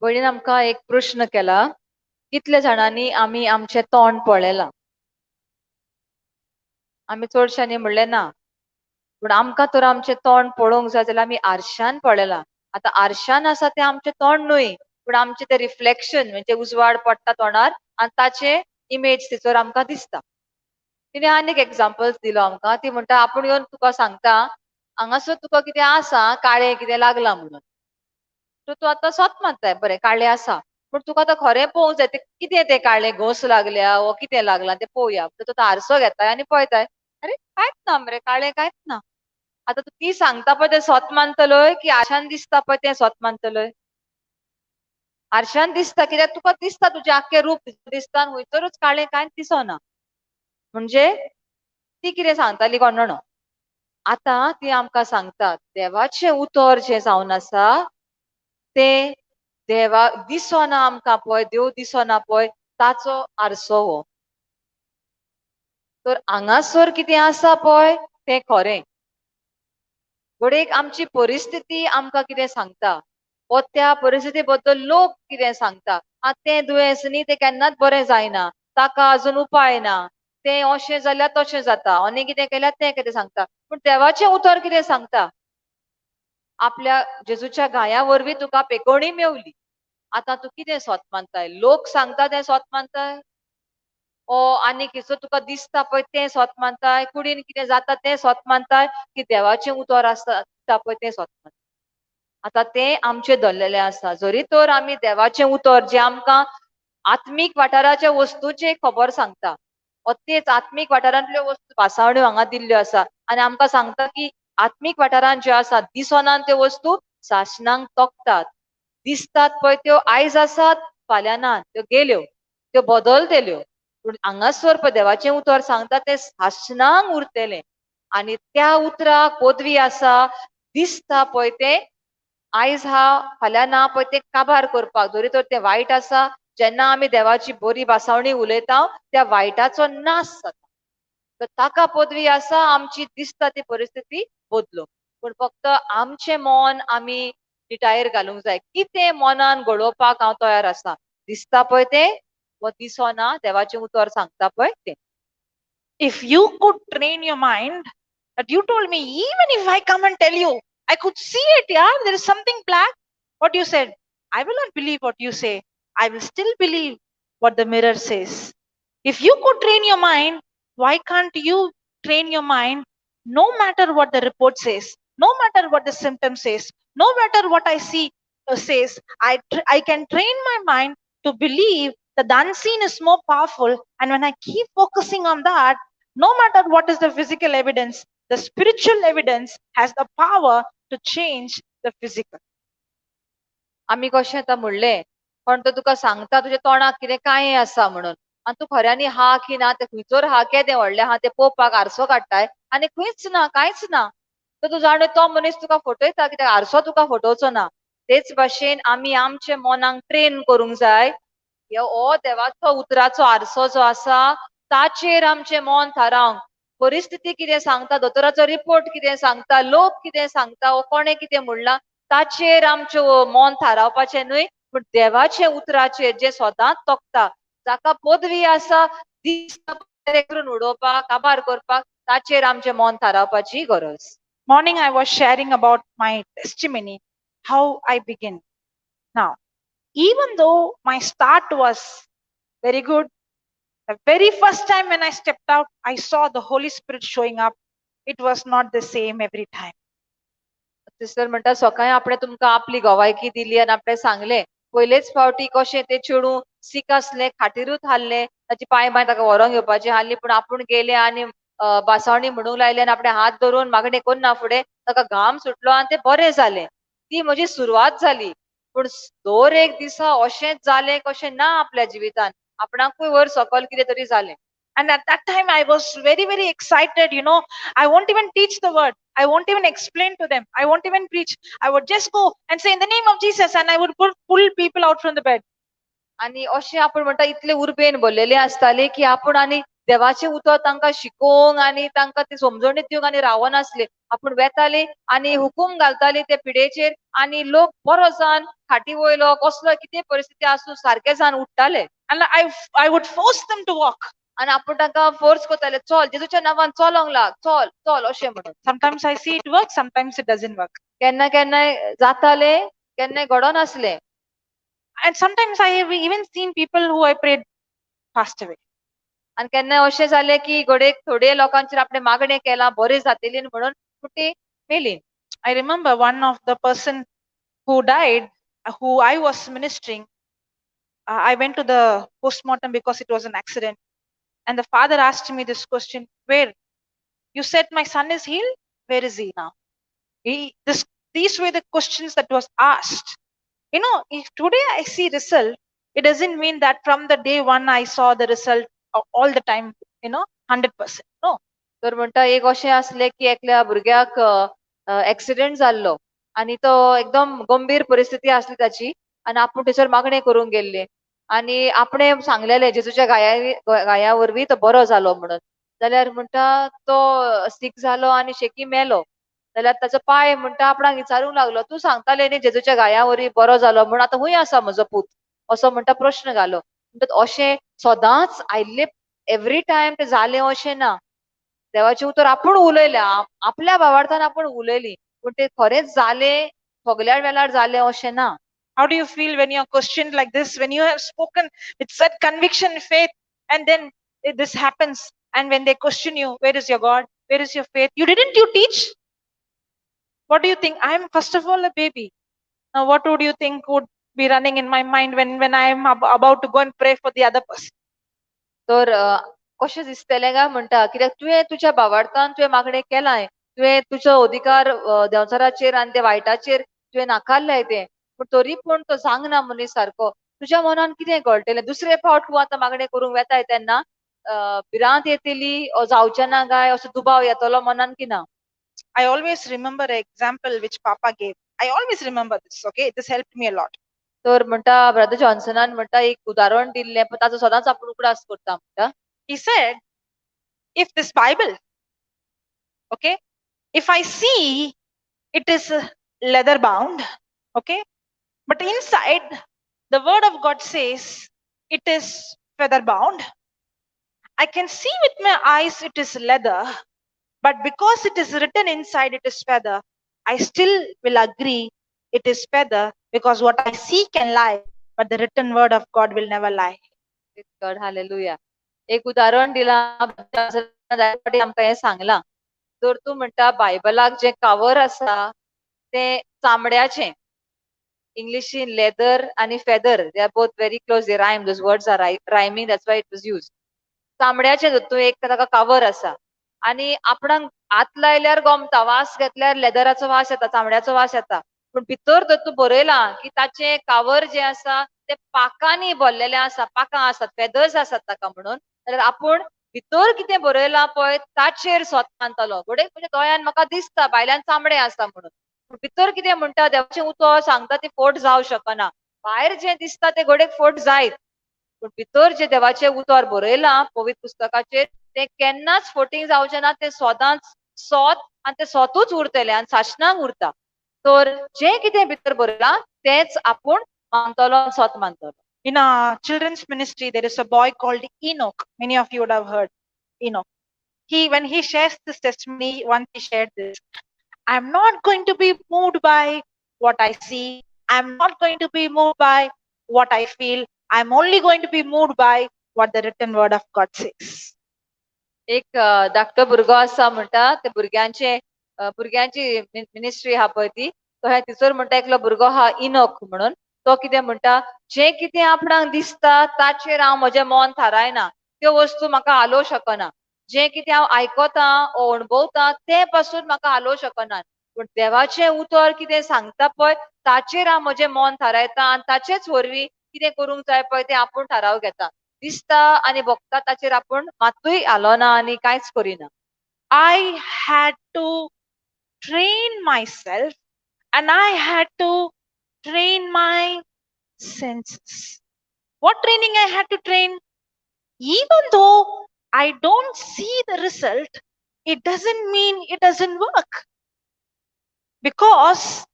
Speaker 2: भयणीन आमकां एक प्रश्न केला, कितले जाणांनी आमी आमचें तोंड पळयलां? आमी चडशांनी म्हणलें ना, पूण आमकां तर आमचें तोंड पळोवंक जाय जाल्यार आमी आरशान पळयलां. आतां आरशान आसा तें आमचें तोंड न्हय, पूण आमचें तें रिफ्लेक्शन, म्हणजे उजवाड पडटा तोंडार आनी ताचें इमेज तिचोर आमकां दिसता. तिणें आनी एक एग्जाम्पल्स दिलो आमकां. ती म्हणटा, आपूण येवन तुका सांगता, हांगासर तुका कितें आसा, काळें कितें लागलां म्हणून. सो तूं आतां स्वत मानताय, बरें काळें आसा, पूण तुका आतां खरें पळोवंक जाय, कितें तें काळें, घोंस लागल्या वो कितें लागलां तें पळोवया. तर तो आरसो घेताय आनी पळयताय, अरे कांयच ना मरे, काळें कांयच ना. आतां तूं ती सांगता पळय तें स्वत मानतलोय, की आरशान दिसता पळय तें स्वत मानतलोय? आरशान दिसता, कित्याक तुका दिसता तुजें आख्खें रूप दिसता आनी खंयसरूच काळें कांयच दिसना. म्हणजे ती कितें सांगताली कोण्णो. आतां ती आमकां सांगता, देवाचें उतर जें जावन आसा तें देवा दिसना आमकां पळय, देव दिसना पळय, ताचो आरसो हो. तर हांगासर कितें आसा पळय तें खरें. घडयेक आमची परिस्थिती आमकां कितें सांगता, वो त्या परिस्थिती बद्दल लोक कितें सांगता. तें दुयेंस न्ही, तें केन्नाच बरें जायना, ताका अजून उपाय ना, तें अशें जाल्यार तशें जाता, आनी कितें केल्यार तें कितें सांगता. पूण देवाचें उतर कितें सांगता? आपल्या जेजूच्या गाया वरवीं तुका पेकोवणी मेवली. आतां तूं कितें स्वत मानताय? लोक सांगता तें स्वत मानताय, ओ आनी कितें तुका दिसता पळय तें स्वत मानताय, कुडीन कितें जाता तें स्वत मानताय, की देवाचें उतर आसा पळय तें स्वत मानताय? आतां तें आमचें धरलेलें आसा. जरी तर आमी देवाचें उतर जें आमकां आत्मीक वाठाराच्या वस्तूची खबर सांगता, तेच आत्मीक वाठारांतल्यो वस्तू पासावण्यो हांगा दिल्ल्यो आसा आनी आमकां सांगता की आत्मीक वाठारांत ज्यो आसात दिसनात त्यो वस्तू शासनांक तोखतात. दिसतात पळय त्यो आयज आसात, फाल्यां नात, त्यो गेल्यो, त्यो बदलतल्यो. पूण हांगासर पळय देवाचें उतर सांगता तें शासनांक उरतलें. आनी त्या उतराक पदवी आसा, दिसता पळय तें आयज हा फाल्यां ना पळय तें काबार करपाक. जरी तर तें वायट आसा, जेन्ना आमी देवाची बरी भासावणी उलयता त्या वायटाचो नाश जाता. तर ताका पदवी आसा आमची दिसता ती परिस्थिती बदलूंक. पूण फक्त आमचें मन आमी रिटायर घालूंक जाय. कितें मनान घडोवपाक हांव तयार आसा, दिसता पळय तें वो दिसना, देवाचें उतर सांगता पळय तें.
Speaker 1: If you could train your mind, that you told me, even if I come and tell you, I could see it, yeah, there is something black. What you said, I will not believe what you say. I will still believe what the mirror says. If you could train your mind, why can't you train your mind no matter what the report says, no matter what the symptom says, no matter what I see says, I can train my mind to believe that the unseen is more powerful. And when I keep focusing on that, no matter what is the physical evidence, the spiritual evidence has the power to change the physical.
Speaker 2: आमी कशें आतां म्हणलें, पण तो तुका सांगता तुज्या तोंडाक कितें कांय आसा म्हणून, आनी तूं खऱ्यांनी हा की ना, तें खंयसर हा केदें व्हडलें हा तें पळोवपाक आरसो काडटाय आनी खंयच ना, कांयच ना. तर तूं जाणो तो मनीस तुका फटयता, कित्याक आरसो तुका फटोवचो ना. तेच भाशेन आमी आमचें मनाक ट्रेन करूंक जाय. हो देवाचो उतराचो आरसो जो आसा ताचेर आमचें मन थारावंक. परिस्थिती कितें सांगता, दोतोराचो रिपोर्ट कितें सांगता, लोक कितें सांगता, वो कोणें कितें म्हणलां, ताचेर आमचें मन थारावपाचें न्हय, पूण देवाचें उतराचेर जें सदांच तोखता, जाका पदवी आसा करून उडोवपाक, काबार करपाक, ताचेर आमचें मन थारावपाची गरज.
Speaker 1: Morning, I was sharing about my testimony, how I begin. Now, even though my start was very good, the very first time when I stepped out, I saw the Holy Spirit showing up. It was not the same every time.
Speaker 2: Sister म्हणटा, सकाळी आपणें तुमकां आपली गवायकी दिली आनी आपणें सांगलें, पयलेच फावटी कशें तें चेडूं सीक आसलें, खाटीरूच हारलें, ताची पांय ताका व्हरोंक येवपाची आसली, पूण आपूण गेलें आनी बासावणी म्हणूंक लायलें आनी आपणें हात धरून मागणें कोन्ना फुडें ताका घाम सुटलो आनी तें बरें जालें. ती म्हजी सुरवात जाली. पूण दर एक दिसा अशेंच जालें कशें ना आपल्या जिवितान. आपणाकूय वयर सकयल कितें तरी जालें.
Speaker 1: And at that time, I was very, very excited. I won't even teach the word. I won't even explain to them. I won't even preach. I would just go and say, in the name of Jesus, and I would pull people out from the bed.
Speaker 2: आणि अशें आपण म्हणटा इतले उर्बेन भरलेले आसताले की आपूण आनी देवाचें उतर तांकां शिकोवंक आनी तांकां ती समजणी दिवंक आनी रावनासले. आपूण वेताली आनी हुकूम घालताली ते पिडेचेर आनी लोक बरो जावन खाटी वयलो कसलो कितें परिस्थिती आसूं सारके जावन उठ्ठाले.
Speaker 1: And I would force them to walk.
Speaker 2: आनी आपूण तांकां फोर्स करताले, चल जेजूच्या नांवान चलोंक लाग, चल चल अशें म्हणून.
Speaker 1: Sometimes I see it work, sometimes it doesn't work.
Speaker 2: केन्ना केन्नाय जातालें, केन्नाय घडोनासलें.
Speaker 1: And sometimes I have even seen people who I prayed passed away.
Speaker 2: आनी केन्नाय अशें जालें की घोडेक थोडे लोकांचेर आपणें मागणें केलां बरें जातलीं म्हणून पूण ती मेलीं.
Speaker 1: I remember one of the person who died, who I was ministering. I went to the postmortem because it was an accident. And the father asked me this question, where? You said my son is healed? Where is he now? These were the questions that was asked. If today I see result, it doesn't mean that from the day one I saw the result all the time, 100%. No.
Speaker 2: तर म्हणटा एक अशें आसलें की एकल्या भुरग्याक accident जाल्लो आनी तो एकदम गंभीर परिस्थिती आसली ताची आनी आपूण थंयसर मागणें करूंक गेल्ले आनी आपणें सांगलेलें जेजूच्या गाया वरवीं तो बरो जालो म्हणून. जाल्यार म्हणटा तो सीक जालो आनी शेकी मेलो. जाल्यार ताचो पाय म्हणटा आपणाक विचारूंक लागलो, तूं सांगतालें न्ही जेजूच्या गाया वरवीं बरो जालो म्हणून आतां हूंय आसा म्हजो पूत असो म्हणटा प्रश्न घालो. म्हणटा अशें सदांच आयिल्ले एवरी टायम तें जालें अशें ना. देवाचें उतर आपूण उलयलें, आपल्या भावार्थान आपूण उलयलीं पूण तें खरेंच जालें सगल्या वेळार जालें अशें ना.
Speaker 1: How do you feel when you're questioned like this, when you have spoken with such conviction, faith, and then this happens, and when they question you, where is your God? Where is your faith? Didn't you teach? What do you think? I'm first of all a baby. Now, what would you think would be running in my mind when I am about to go and pray for the other person?
Speaker 2: तर कशें दिसतलें काय म्हणटा कित्याक तुवें तुज्या भावार्थान तुवें मागणें केलां, तुवें तुजो अधिकार देंवचाराचेर आनी त्या वायटाचेर तुवें नाकारलाय तें पूण तरी पूण तो सांगना मनीस सारको. तुज्या मनान कितें घडटलें? दुसरे फावट तूं आतां मागणें करूंक वेताय तेन्ना भिरांत येतली जावचें ना काय असो दुबाव येतलो मनान की ना?
Speaker 1: I always remember an example which Papa gave. I always remember this, okay? This helped me a lot.
Speaker 2: तर म्हणटा ब्रदर जॉन्सनान म्हणटा एक उदाहरण दिल्लें पण ताचो सदांच आपूण उगडास करता म्हणटा.
Speaker 1: He said, if this Bible, okay, if I see it is leather bound, okay, but inside the word of God says it is feather bound. I can see with my eyes it is leather, but because it is written inside it is feather, I still will agree it is feather because what I see can lie, but the written word of God will never lie.
Speaker 2: God hallelujah. एक उदाहरण दिलां आमकां हें सांगलां. तर तूं म्हणटा बायबलाक जें कावर आसा तें चामड्याचें. इंग्लिशीन लेदर आनी feather they are both very close, they rhyme, those words are rhyming, that's why it was used. चामड्याचें तूं एक ताका कावर आसा आनी आपणाक हात लायल्यार गमता, वास घेतल्यार लेदराचो वास येता, चामड्याचो वास येता पूण भितर जर तूं बरयलां की ताचें कावर जें आसा तें पाकांनी भरलेलें आसा, पाकां आसात, फेदर्स आसात ताका म्हणून, जाल्यार आपूण भितर कितें बरयलां पळय ताचेर स्वता मानतलो. घोडेक तुज्या दोळ्यान म्हाका दिसता भायल्यान चामडें आसा म्हणून पूण भितर कितें म्हणटा देवाचें उतर सांगता तें फट जावं शकना. भायर जें दिसता तें घोडेक फट जायत पूण भितर जें देवाचें उतर बरयलां पवित्र पुस्तकाचेर तें केन्नाच फटींग जावचें ना. तें सदांच सोत आनी तें सोतूच उरतलें आनी साशणाक उरता. तर जें कितें भितर बरयलां तेंच आपूण मानतलो, सोत मानतलो.
Speaker 1: In our children's ministry, there is a boy called Enoch. Many of you would have heard Enoch. When he shares this testimony, once he shared this, I'm not going to be moved by what I see. I'm not going to be moved by what I feel. I'm only going to be moved by what the written word of God says.
Speaker 2: एक धाकटो भुरगो आसा म्हणटा ते भुरग्यांची ministry आहा पळय ती, तो ह्या तिचोर म्हणटा एकलो भुरगो आहा इनोक म्हणून. तो कितें म्हणटा, जें कितें आपणाक दिसता ताचेर हांव म्हजें मन थारायना, त्यो वस्तू म्हाका हालोवंक शकना. जें कितें हांव आयकतां ओ अणभवतां ते पासून म्हाका हालोवंक शकना. पूण देवाचें उतर कितें सांगता पळय ताचेर हांव म्हजें मन थारायता आनी ताचेच वरवीं कितें करूंक जाय पळय तें आपूण थाराव घेता. दिसता आनी भोगता ताचेर आपूण मातूय हालोना आनी कांयच करिना.
Speaker 1: I had to train myself and I had to train my senses. What training I had to train? Even though I don't see the result, it doesn't mean it doesn't work. Because,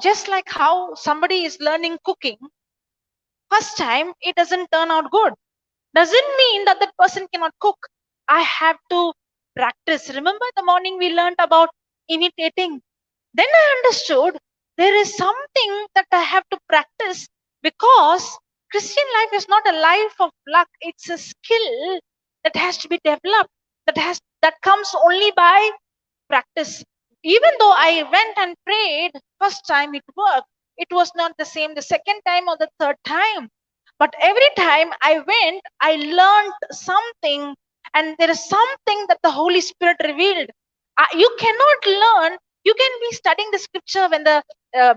Speaker 1: just like how somebody is learning cooking, first time it doesn't turn out good. Doesn't mean that that person cannot cook. I have to practice. Remember the morning we learned about imitating? Then I understood there is something that I have to practice, because Christian life is not a life of luck. It's a skill that has to be developed, that comes only by practice. Even though I went and prayed, first time it worked, it was not the same the second time or the third time. But every time I went, I learned something, and there is something that the Holy Spirit revealed. You cannot learn. You can be studying the scripture when the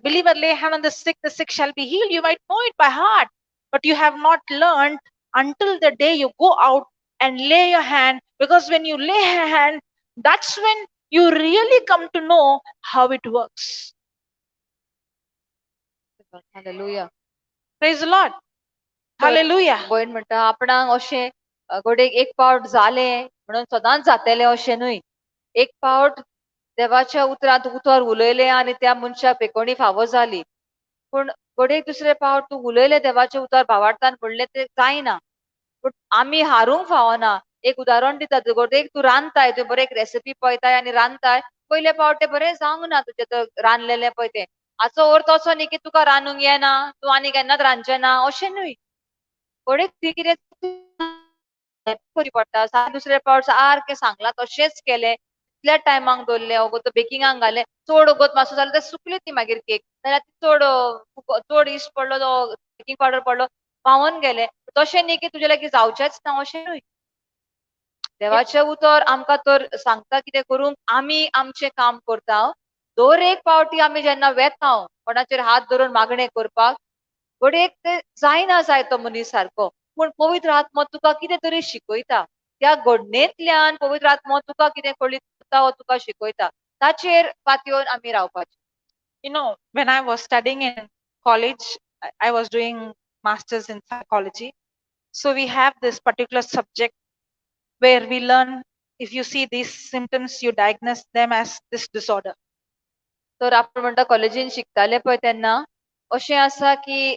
Speaker 1: believer lay hand on the sick shall be healed. You might know it by heart, but you have not learned until the day you go out and lay your hand. Because when you lay your hand, that's when you really come to know how it works.
Speaker 2: Hallelujah.
Speaker 1: Praise the Lord. Hallelujah.
Speaker 2: भयण म्हणटा आपणाक अशें घोडेक एक पावट जालें म्हणून सदांच जातलें अशें न्हय. एक पावट देवाच्या उतरांत उतर उलयलें आनी त्या मनशाक पेकोणी फावो जाली. पूण घोडेक दुसरे पावट तूं उलयलें देवाचें उतर भावार्थान म्हणलें तें जायना. पूण आमी हारूंक फावना. एक उदाहरण दिता घोडेक तूं रांदताय तुवें बरें एक रेसिपी पळयताय आनी रांदताय पयले पावट तें बरें जावंक ना तुजें तें रांदलेलें पळय तें. हाचो अर्थ असो न्ही की तुका रांदूंक येना तूं आनी केन्नाच रांदचें ना अशें न्हय. घोडेक ती कितें बरी पडटा दुसरे पावट सारकें सांगलां तशेंच केलें तितल्या टायमाक दवरलें ओगोत तो बेकिंगाक घालें चड ओगोत मातसो जालो तें सुकली ती मागीर केक नाल्यार चड इश्ट पडलो तो बेकिंग पावडर पडलो पावोन गेलें. तशें न्ही की तुजे लागीं जावचेंच ना अशें न्हय. देवाचें उतर आमकां तर सांगता कितें करूंक आमी आमचें काम करता. दर एक पावटी आमी जेन्ना वेता कोणाचेर हात धरून मागणें करपाक घोडेक तें जायना जाय तो मनीस सारको. पूण पवित्र आत्मो तुका कितें तरी शिकयता. त्या घडणेंतल्यान पवित्र आत्मो तुका कितें कळयता वो तुका शिकयता. ताचेर पातयेवन आमी रावपाचें.
Speaker 1: When I was studying in college, I was doing masters in psychology. So we have this particular subject where we learn, if you see these symptoms, you diagnose them as this disorder.
Speaker 2: तर आपण म्हणटा कॉलेजीन शिकताले पळय तेन्ना अशें आसा की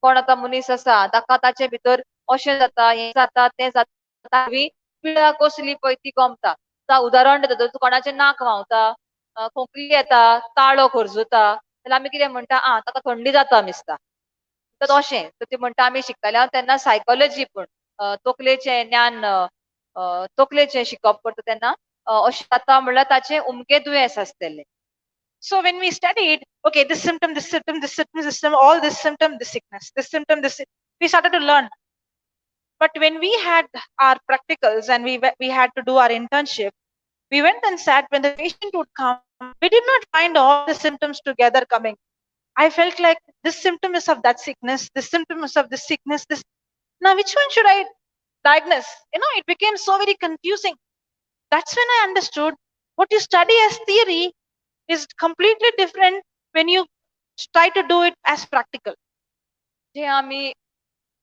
Speaker 2: कोण आतां मनीस आसा ताका ताचे भितर अशें जाता हें जाता तें जाता पिळा कसली पळय ती गमता. उदाहरण दिता जर कोणाचें नाक व्हांवता खोंकली येता ताळो खरजुता जाल्यार आमी कितें म्हणटा ताका थंडी जाता दिसता. तर अशें तर ती म्हणटा आमी शिकताले हांव तेन्ना सायकोलॉजी पूण तकलेचें ज्ञान तकलेचें शिकप करता तेन्ना अशें जाता म्हणल्यार ताचें उमकें दुयेंस आसतलें.
Speaker 1: So when we studied, okay, this symptom, all this symptom, this sickness, this symptom, we started to learn. But when we had our practicals and we had to do our internship, we went and sat. When the patient would come, we did not find all the symptoms together coming. I felt like this symptom is of that sickness, this symptom is of this sickness, this. Now, which one should I diagnose? It became so very confusing. That's when I understood what you study as theory is completely different when you try to do it as practical.
Speaker 2: जे आमी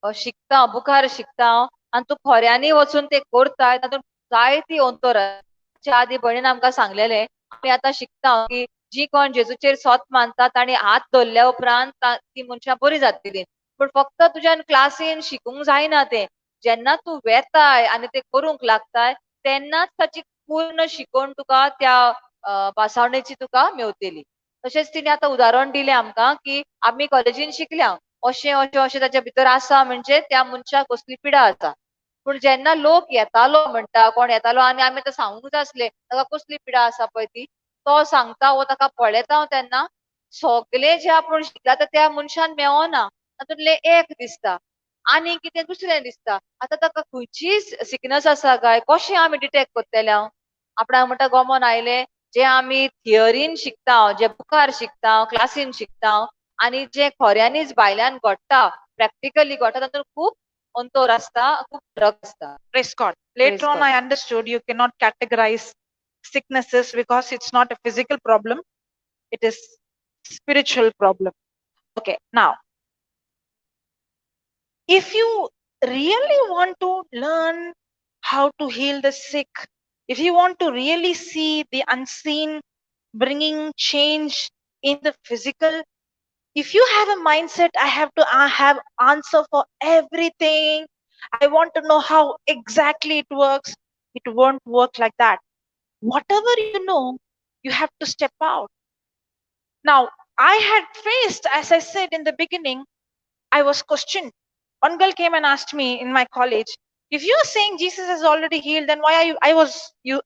Speaker 2: शिकता बुकार शिकता आनी तूं खऱ्यांनी वचून तें करता तातूंत जायती अंतर आसा. आदी भयणीन आमकां सांगलेलें आमी आतां शिकता की जी कोण जेजूचेर सोत मानता ताणी हात धरल्या उपरांत ती मनशां बरी जातलीं. पूण फक्त तुज्यान क्लासीन शिकूंक जायना तें जेन्ना तूं वेताय आनी तें करूंक लागताय तेन्नाच ताची पूर्ण शिकवण तुका त्या पासावणेची तुका मेवतली. तशेंच तिणें आतां उदाहरण दिलें आमकां की आमी कॉलेजीन शिकल्या अशें अशें अशें ताच्या भितर आसा म्हणजे त्या मनशाक कसली पिडा आसा. पूण जेन्ना लोक येतालो म्हणटा कोण येतालो आनी आमी आतां सांगूंक जाय आसलें ताका कसली पिडा आसा पळय ती तो सांगता वो ताका पळयता हांव तेन्ना सगलें जें आपूण शिकला तें त्या मनशान मेवना तातूंतलें एक दिसता आनी कितें दुसरें दिसता. आतां ताका खंयचीच सिकनस आसा काय कशें आमी डिटेक्ट करतले हांव आपणाक म्हणटा गमन आयलें जे आमी थियरीन शिकता, जे बुकार शिकता, क्लासीन शिकता, आणि जे खऱ्यांनीच भायल्यान घडटा, प्रॅक्टिकली घडटा, तातूंत खूब अंतर आसता, खूब फरक आसता.
Speaker 1: Praise God.
Speaker 2: Praise
Speaker 1: Later on,
Speaker 2: God.
Speaker 1: I understood you cannot categorize sicknesses because it's not a physical problem, it is spiritual problem. Okay, now, if you really want to learn how to heal the sick, if you want to really see the unseen bringing change in the physical, if you have a mindset, I have to have answer for everything, I want to know how exactly it works, it won't work like that. Whatever you know, you have to step out. Now, I had faced, as I said in the beginning, I was questioned. One girl came and asked me in my college, if you are saying Jesus has already healed, then why are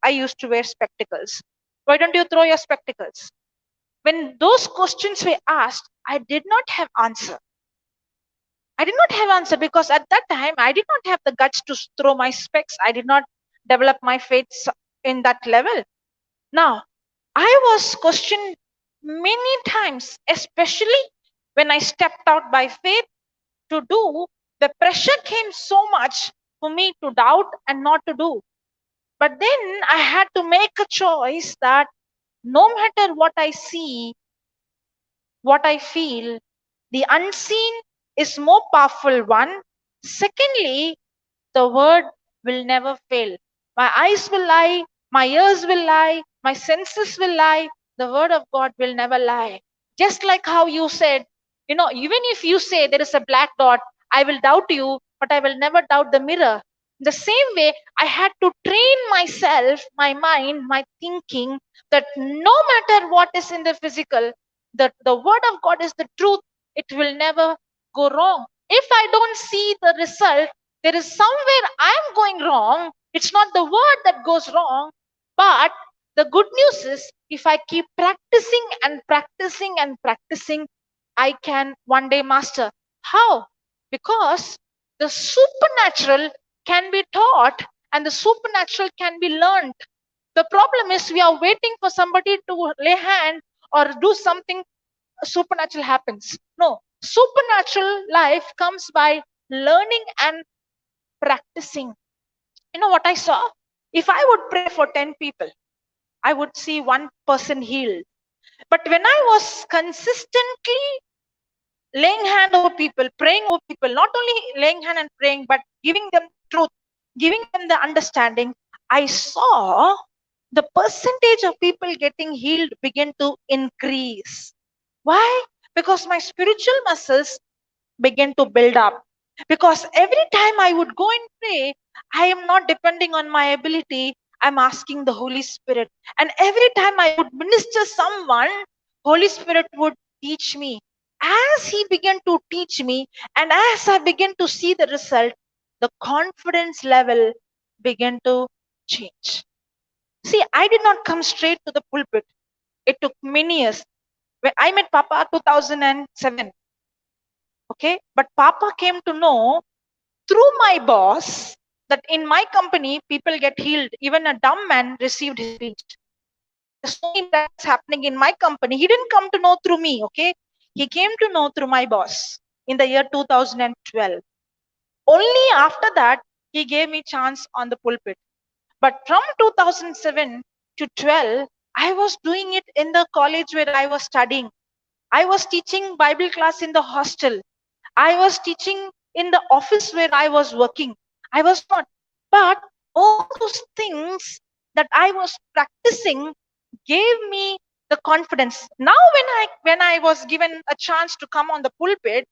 Speaker 1: I used to wear spectacles. Why don't you throw your spectacles? When those questions were asked, I did not have answer. I did not have answer because at that time I did not have the guts to throw my specs. I did not develop my faith in that level. Now, I was questioned many times, especially when I stepped out by faith to do. The pressure came so much for me to doubt and not to do. But then I had to make a choice that no matter what I see, what I feel, the unseen is more powerful one. Secondly, the word will never fail. My eyes will lie, my ears will lie, my senses will lie. The word of God will never lie. Just like how you said, even if you say there is a black dot, I will doubt you, but I will never doubt the mirror. The same way, I had to train myself, my mind, my thinking, that no matter what is in the physical, the word of God is the truth. It will never go wrong. If I don't see the result, there is somewhere I'm going wrong. It's not the word that goes wrong, but the good news is if I keep practicing and practicing and practicing, I can one day master. How? Because the supernatural can be taught and the supernatural can be learned. The problem is we are waiting for somebody to lay hand or do something supernatural happens. No, supernatural life comes by learning and practicing. You know what I saw? If I would pray for 10 people, I would see one person healed. But when I was consistently laying hand over people, praying over people, not only laying hand and praying, but giving them truth, giving them the understanding, I saw the percentage of people getting healed begin to increase. Why? Because my spiritual muscles began to build up. Because every time I would go and pray, I am not depending on my ability, I'm asking the Holy Spirit. And every time I would minister someone, Holy Spirit would teach me. As He began to teach me, and as I began to see the result, the confidence level began to change. See, I did not come straight to the pulpit. It took many years. When I met Papa 2007, okay, but Papa came to know through my boss that in my company people get healed. Even a dumb man received his speech. There's so many miracles happening in my company. He didn't come to know through me, okay? He came to know through my boss in the year 2012. Only after that he gave me chance on the pulpit. But from 2007 to 12, I was doing it in the college where I was studying. I was teaching Bible class in the hostel. I was teaching in the office where I was working. I was not. But all those things that I was practicing gave me the confidence. Now when I was given a chance to come on the pulpit,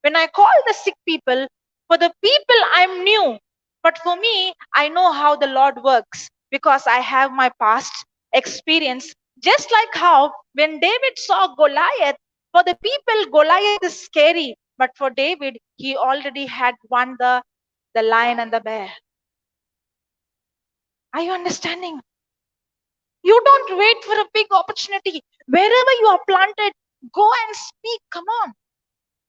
Speaker 1: when I call the sick people, for the people I'm new, but for me, I know how the Lord works because I have my past experience. Just like how when David saw Goliath, for the people, Goliath is scary, but for David, he already had won the lion and the bear. Are you understanding? You don't wait for a big opportunity. Wherever you are planted, go and speak. Come on.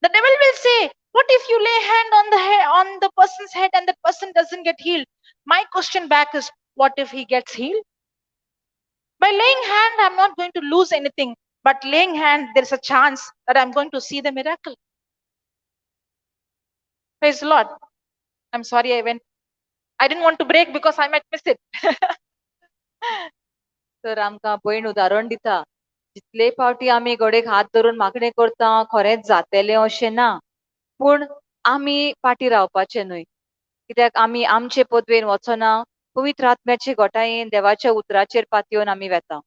Speaker 1: The devil will say, what if you lay hand on the head, on the person's head and that person doesn't get healed? My question back is, what if he gets healed? By laying hand, I'm not going to lose anything. But laying hand, there's a chance that I'm going to see the miracle. Praise the Lord. I'm sorry I didn't want to break because I might miss it.
Speaker 2: तर आमकां भयण उदाहरण दिता, जितले फावटी आमी गोडेक हात धरून मागणें करता खरेंच जातलें अशें ना, पूण आमी फाटी रावपाचें न्हय. कित्याक आमी आमचे पदवेन वचना, पवित्र आत्म्याचे घोटायेन देवाच्या उतराचेर पातयेवन आमी वेता.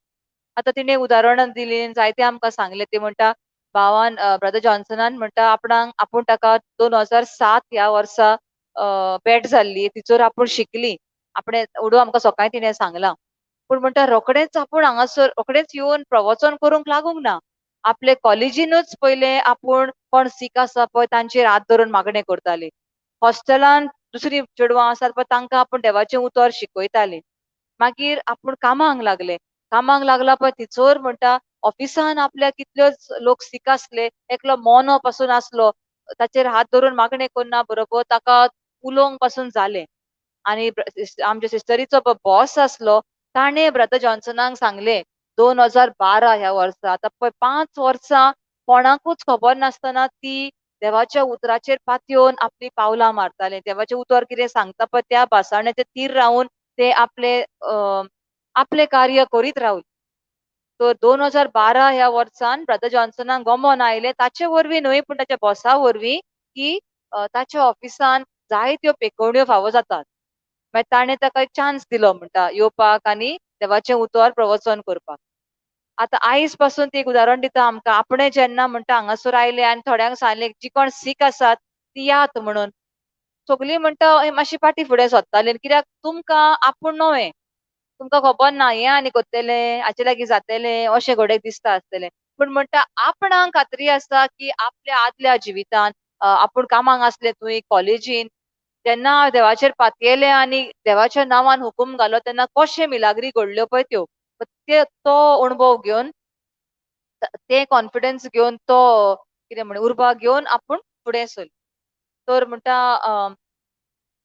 Speaker 2: आतां तिणें उदाहरण दिलीं, जायते आमकां सांगलें. ते म्हणटा भावान ब्रदर जॉन्सनान म्हणटा आपूण ताका 2007 ह्या वर्सा भेट जाल्ली, तिचोर आपूण शिकलीं. आपणें ओडू आमकां सकाळीं तिणें सांगलां. पूण म्हणटा रोखडेंच आपूण हांगासर रोखडेंच येवन प्रवचन करूंक लागूंक ना. आपले कॉलेजीनूच पयले आपूण कोण सीक आसा पळय तांचेर हात धरून मागणें करतालीं. हॉस्टेलान दुसरीं चेडवां आसात पळय तांकां आपूण देवाचें उतर शिकयतालीं. मागीर आपूण कामाक लागले. कामाक लागला पळय थिचोर म्हणटा ऑफिसान आपल्या कितलेच लोक सीक आसले. एकलो मोनो पासून आसलो. ताचेर हात धरून मागणें करना बरोबर ताका उलोवंक पासून जालें. आनी आमच्या सिस्टरीचो बॉस आसलो, ताणें ब्रदर जॉन्सनाक सांगलें 2012 ह्या वर्सा. आतां पळय 5 वर्सां कोणाकूच खबर नासतना ती देवाच्या उतराचेर पातयेवन आपलीं पावलां मारतालें. देवाचें उतर कितें सांगता पळय त्या भासाण्याचेर थीर रावन ते आपलें कार्य करीत रावलीं. तर 2012 ह्या वर्सान ब्रदर जॉन्सनाक गोमोन आयलें. ताचे वरवीं न्हय पूण ताच्या बॉसा वरवीं की ताच्या ऑफिसान जायत्यो पेकोवण्यो फावो जातात. मागीर ताणें ताका एक चान्स दिलो म्हणटा येवपाक आनी देवाचें उतर प्रवचन करपाक. आतां आयज पासून ती एक उदाहरण दिता आमकां. आपणें जेन्ना म्हणटा हांगासर आयले आनी थोड्यांक सांगलें जीं कोण सीक आसात तीं यात म्हणून. सगलीं म्हणटा मातशी फाटीं फुडें सरतालीं. कित्याक तुमकां आपूण नोवें. तुमकां खबर ना हें आनी करतलें, हाचे लागीं जातलें अशें घोडेक दिसता आसतलें. पूण म्हणटा आपणाक खात्री आसा की आपल्या आदल्या जिवितांत आपूण कामाक आसलें थंय कॉलेजीन जेन्ना देवाचेर पातयेलें आनी देवाच्या नांवान हुकूम घालो तेन्ना कशे मिलाग्री घडल्यो पळय त्यो. तो अणभव घेवन तें कॉन्फिडन्स घेवन तो कितें म्हण उर्बा घेवन आपूण फुडें सरली. तर म्हणटा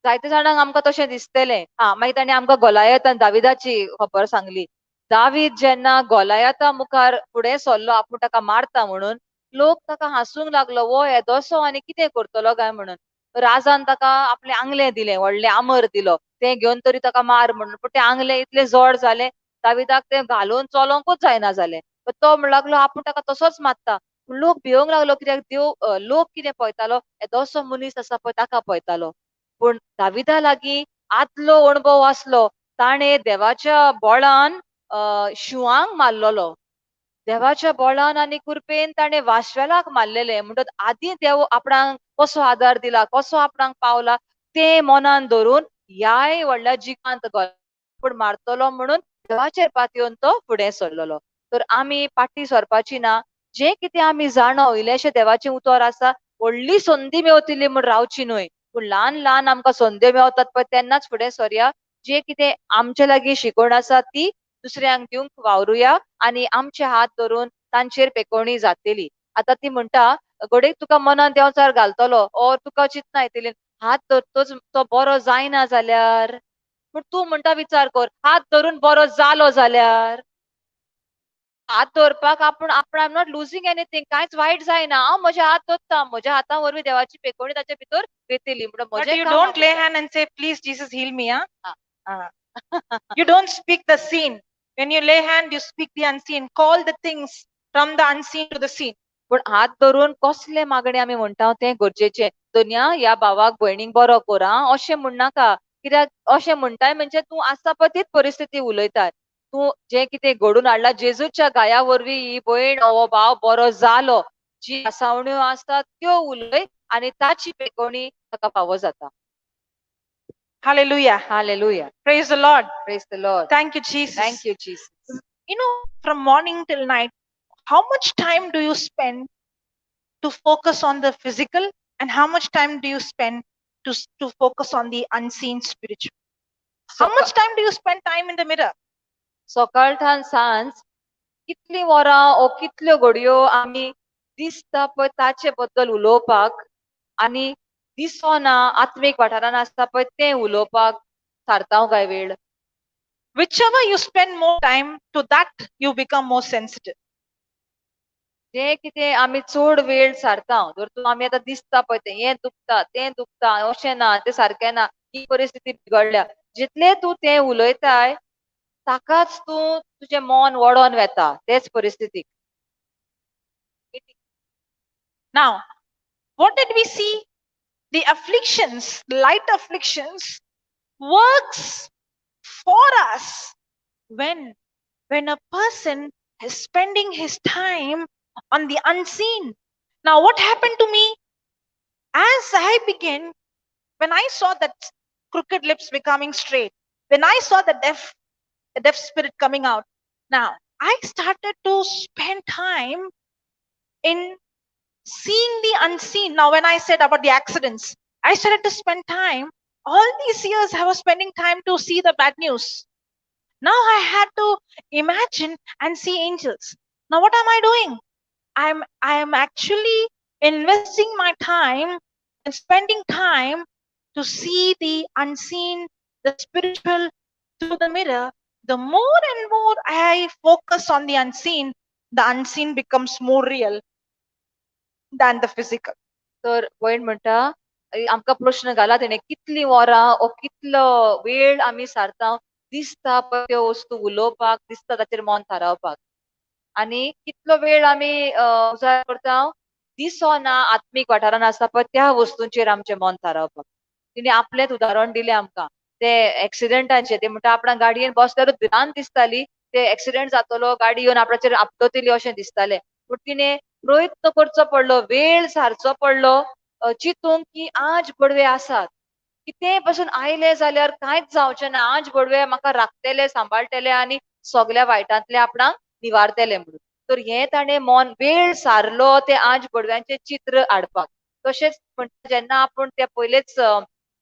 Speaker 2: जायते जाणांक आमकां तशें दिसतलें. मागीर ताणें आमकां गोलायत आनी दाविदाची खबर सांगली. दावीद जेन्ना गोलायता मुखार फुडें सरलो आपूण ताका मारता म्हणून, लोक ताका हांसूंक लागलो, वो येदोसो आनी कितें करतलो काय म्हणून. राजान ताका आपलें आंगलें दिलें, व्हडलें आमर दिलो. तें घेवन तरी ताका मार म्हणून. पूण तें आंगलें इतलें जड जालें, दाविदाक तें घालून चलोंकूच जायना जालें. तो म्हणूंक लागलो आपूण ताका तसोच मारता. पूण लोक भिवंक लागलो कित्याक लोक कितें पळयतालो, येदोसो मनीस आसा पळय ताका पळयतालो. पूण दाविदा लागीं आदलो अणभव आसलो. ताणें देवाच्या बळान शिवांक मारलोलो. देवाच्या बळान आनी कृपेन ताणें वाशवेलाक मारलेलें. म्हणटच आदीं देव आपणाक कसो आदार दिला, कसो आपणाक पावला तें मनान धरून ह्याय व्हडल्या जिगांत आपूण मारतलो म्हणून देवाचेर पातयेवन तो फुडें सरलेलो. तर आमी फाटीं सरपाची ना. जें कितें आमी जाणो इल्लेशें देवाचें उतर आसा, व्हडली संदी मेवतली म्हूण रावची न्हय. पूण ल्हान ल्हान आमकां संद्यो मेवतात पळय तेन्नाच फुडें सरया. जें कितें आमचे लागीं शिकवण आसा ती दुसऱ्यांक दिवंक वावरुया आनी आमचे हात धरून तांचेर पेकोवणी जातली. आतां ती म्हणटा घडये तुका मनान देंवचार घालतलो तुका चिंतना येतली हात धरतोच तो बरो जायना जाल्यार. पूण तूं म्हणटा विचार कर हात धरून बरो जालो जाल्यार. हात धरपाक आपूण I am not losing anything. कांयच वायट जायना. हांव म्हजे हात धरता. म्हज्या हाता वरवीं देवाची पेकोवणी ताचे भितर येतली.
Speaker 1: But
Speaker 2: म्हजें
Speaker 1: you
Speaker 2: काम
Speaker 1: don't
Speaker 2: हांव
Speaker 1: lay
Speaker 2: करतां.
Speaker 1: hand and say, please, Jesus, heal me.
Speaker 2: Ah.
Speaker 1: You don't speak the seen. When you lay hand, you speak the unseen. Call the things from the unseen to the seen.
Speaker 2: पूण हात धरून कसले मागणे आमी म्हणटा तें गरजेचें. धन्या ह्या भावाक भयणीक बरो कर अशें म्हणनाका. कित्याक अशें म्हणटाय म्हणजे तूं आसा पळय तीच परिस्थिती उलयता. तूं जें कितें घडून हाडलां जेजूच्या गाया वरवीं ही भयण हो भाव बरो जालो. जी आसावण्यो आसतात त्यो उलय आनी ताची पेकोवणी ताका फावो जाता.
Speaker 1: Hallelujah.
Speaker 2: Hallelujah.
Speaker 1: Praise the Lord.
Speaker 2: Praise the Lord.
Speaker 1: Thank you, Jesus.
Speaker 2: Thank you, Jesus.
Speaker 1: From morning till night, how much time do you spend to focus on the physical and how much time do you spend to focus on the unseen spiritual? How much time do you spend time in the mirror?
Speaker 2: सकाळठान सांज कितलीं वरां कितल्यो घडयो आमी दिसता पळय ताचे बद्दल उलोवपाक आनी दिसना आत्मीक वाठारान आसता पळय तें उलोवपाक सारताव काय वेळ.
Speaker 1: whichever you spend more time, to that you become more sensitive.
Speaker 2: जे कितें आमी चड वेळ सारता जर तूं आमी आतां दिसता पळय तें दुखता तें दुखता अशें ना तें सारकें ना ही परिस्थिती बिगडल्या जितले तूं तें उलयताय ताकाच तूं तुजें मन वळोन वेता तेच परिस्थितीक.
Speaker 1: Now, what did we see? The afflictions, light afflictions, works for us when a person is spending his time on the unseen. Now, what happened to me? As I began, when I saw that crooked lips becoming straight, when I saw the deaf spirit coming out, now I started to spend time in seeing the unseen. Now, when I said about the accidents, I started to spend time. All these years, I was spending time to see the bad news. Now I had to imagine and see angels. Now, what am I doing? I am actually investing my time and spending time to see the unseen, the spiritual through the mirror. The more and more I focus on the unseen becomes more real than the physical.
Speaker 2: तर वयन म्हणटा आमकां प्रश्न घाला तेणे कितलीं वरां ओ कितलो वेळ आमी सारता दिसता पळय त्यो वस्तू उलोवपाक दिसता ताचेर मन थारावपाक आनी कितलो वेळ आमी उजार करता दिसना आत्मीक वाठारान आसा पळय त्या वस्तूंचेर आमचें मन थारावपाक. तिणें आपलेंच उदाहरण दिलें आमकां ते एक्सिडेंटाचें ते म्हणटा आपणा गाडयेन बसल्यारूच भिरांत दिसताली ते एक्सिडेंट जातलो गाडी येवन आपणाचेर आपटतली अशें दिसतालें पूण तिणें प्रयत्न करचो पडलो वेळ सारचो पडलो चिंतूंक की आज बडवे आसात कितेंय पासून आयले जाल्यार कांयच जावचें ना आज बडवे म्हाका राखतले सांबाळटले आनी सगल्या वायटांतले आपणाक निवारतले म्हणून तर हें ताणें मन वेळ सारलो ते आज बडव्यांचें चित्र हाडपाक. तशेंच म्हणटा जेन्ना आपूण ते पयलेच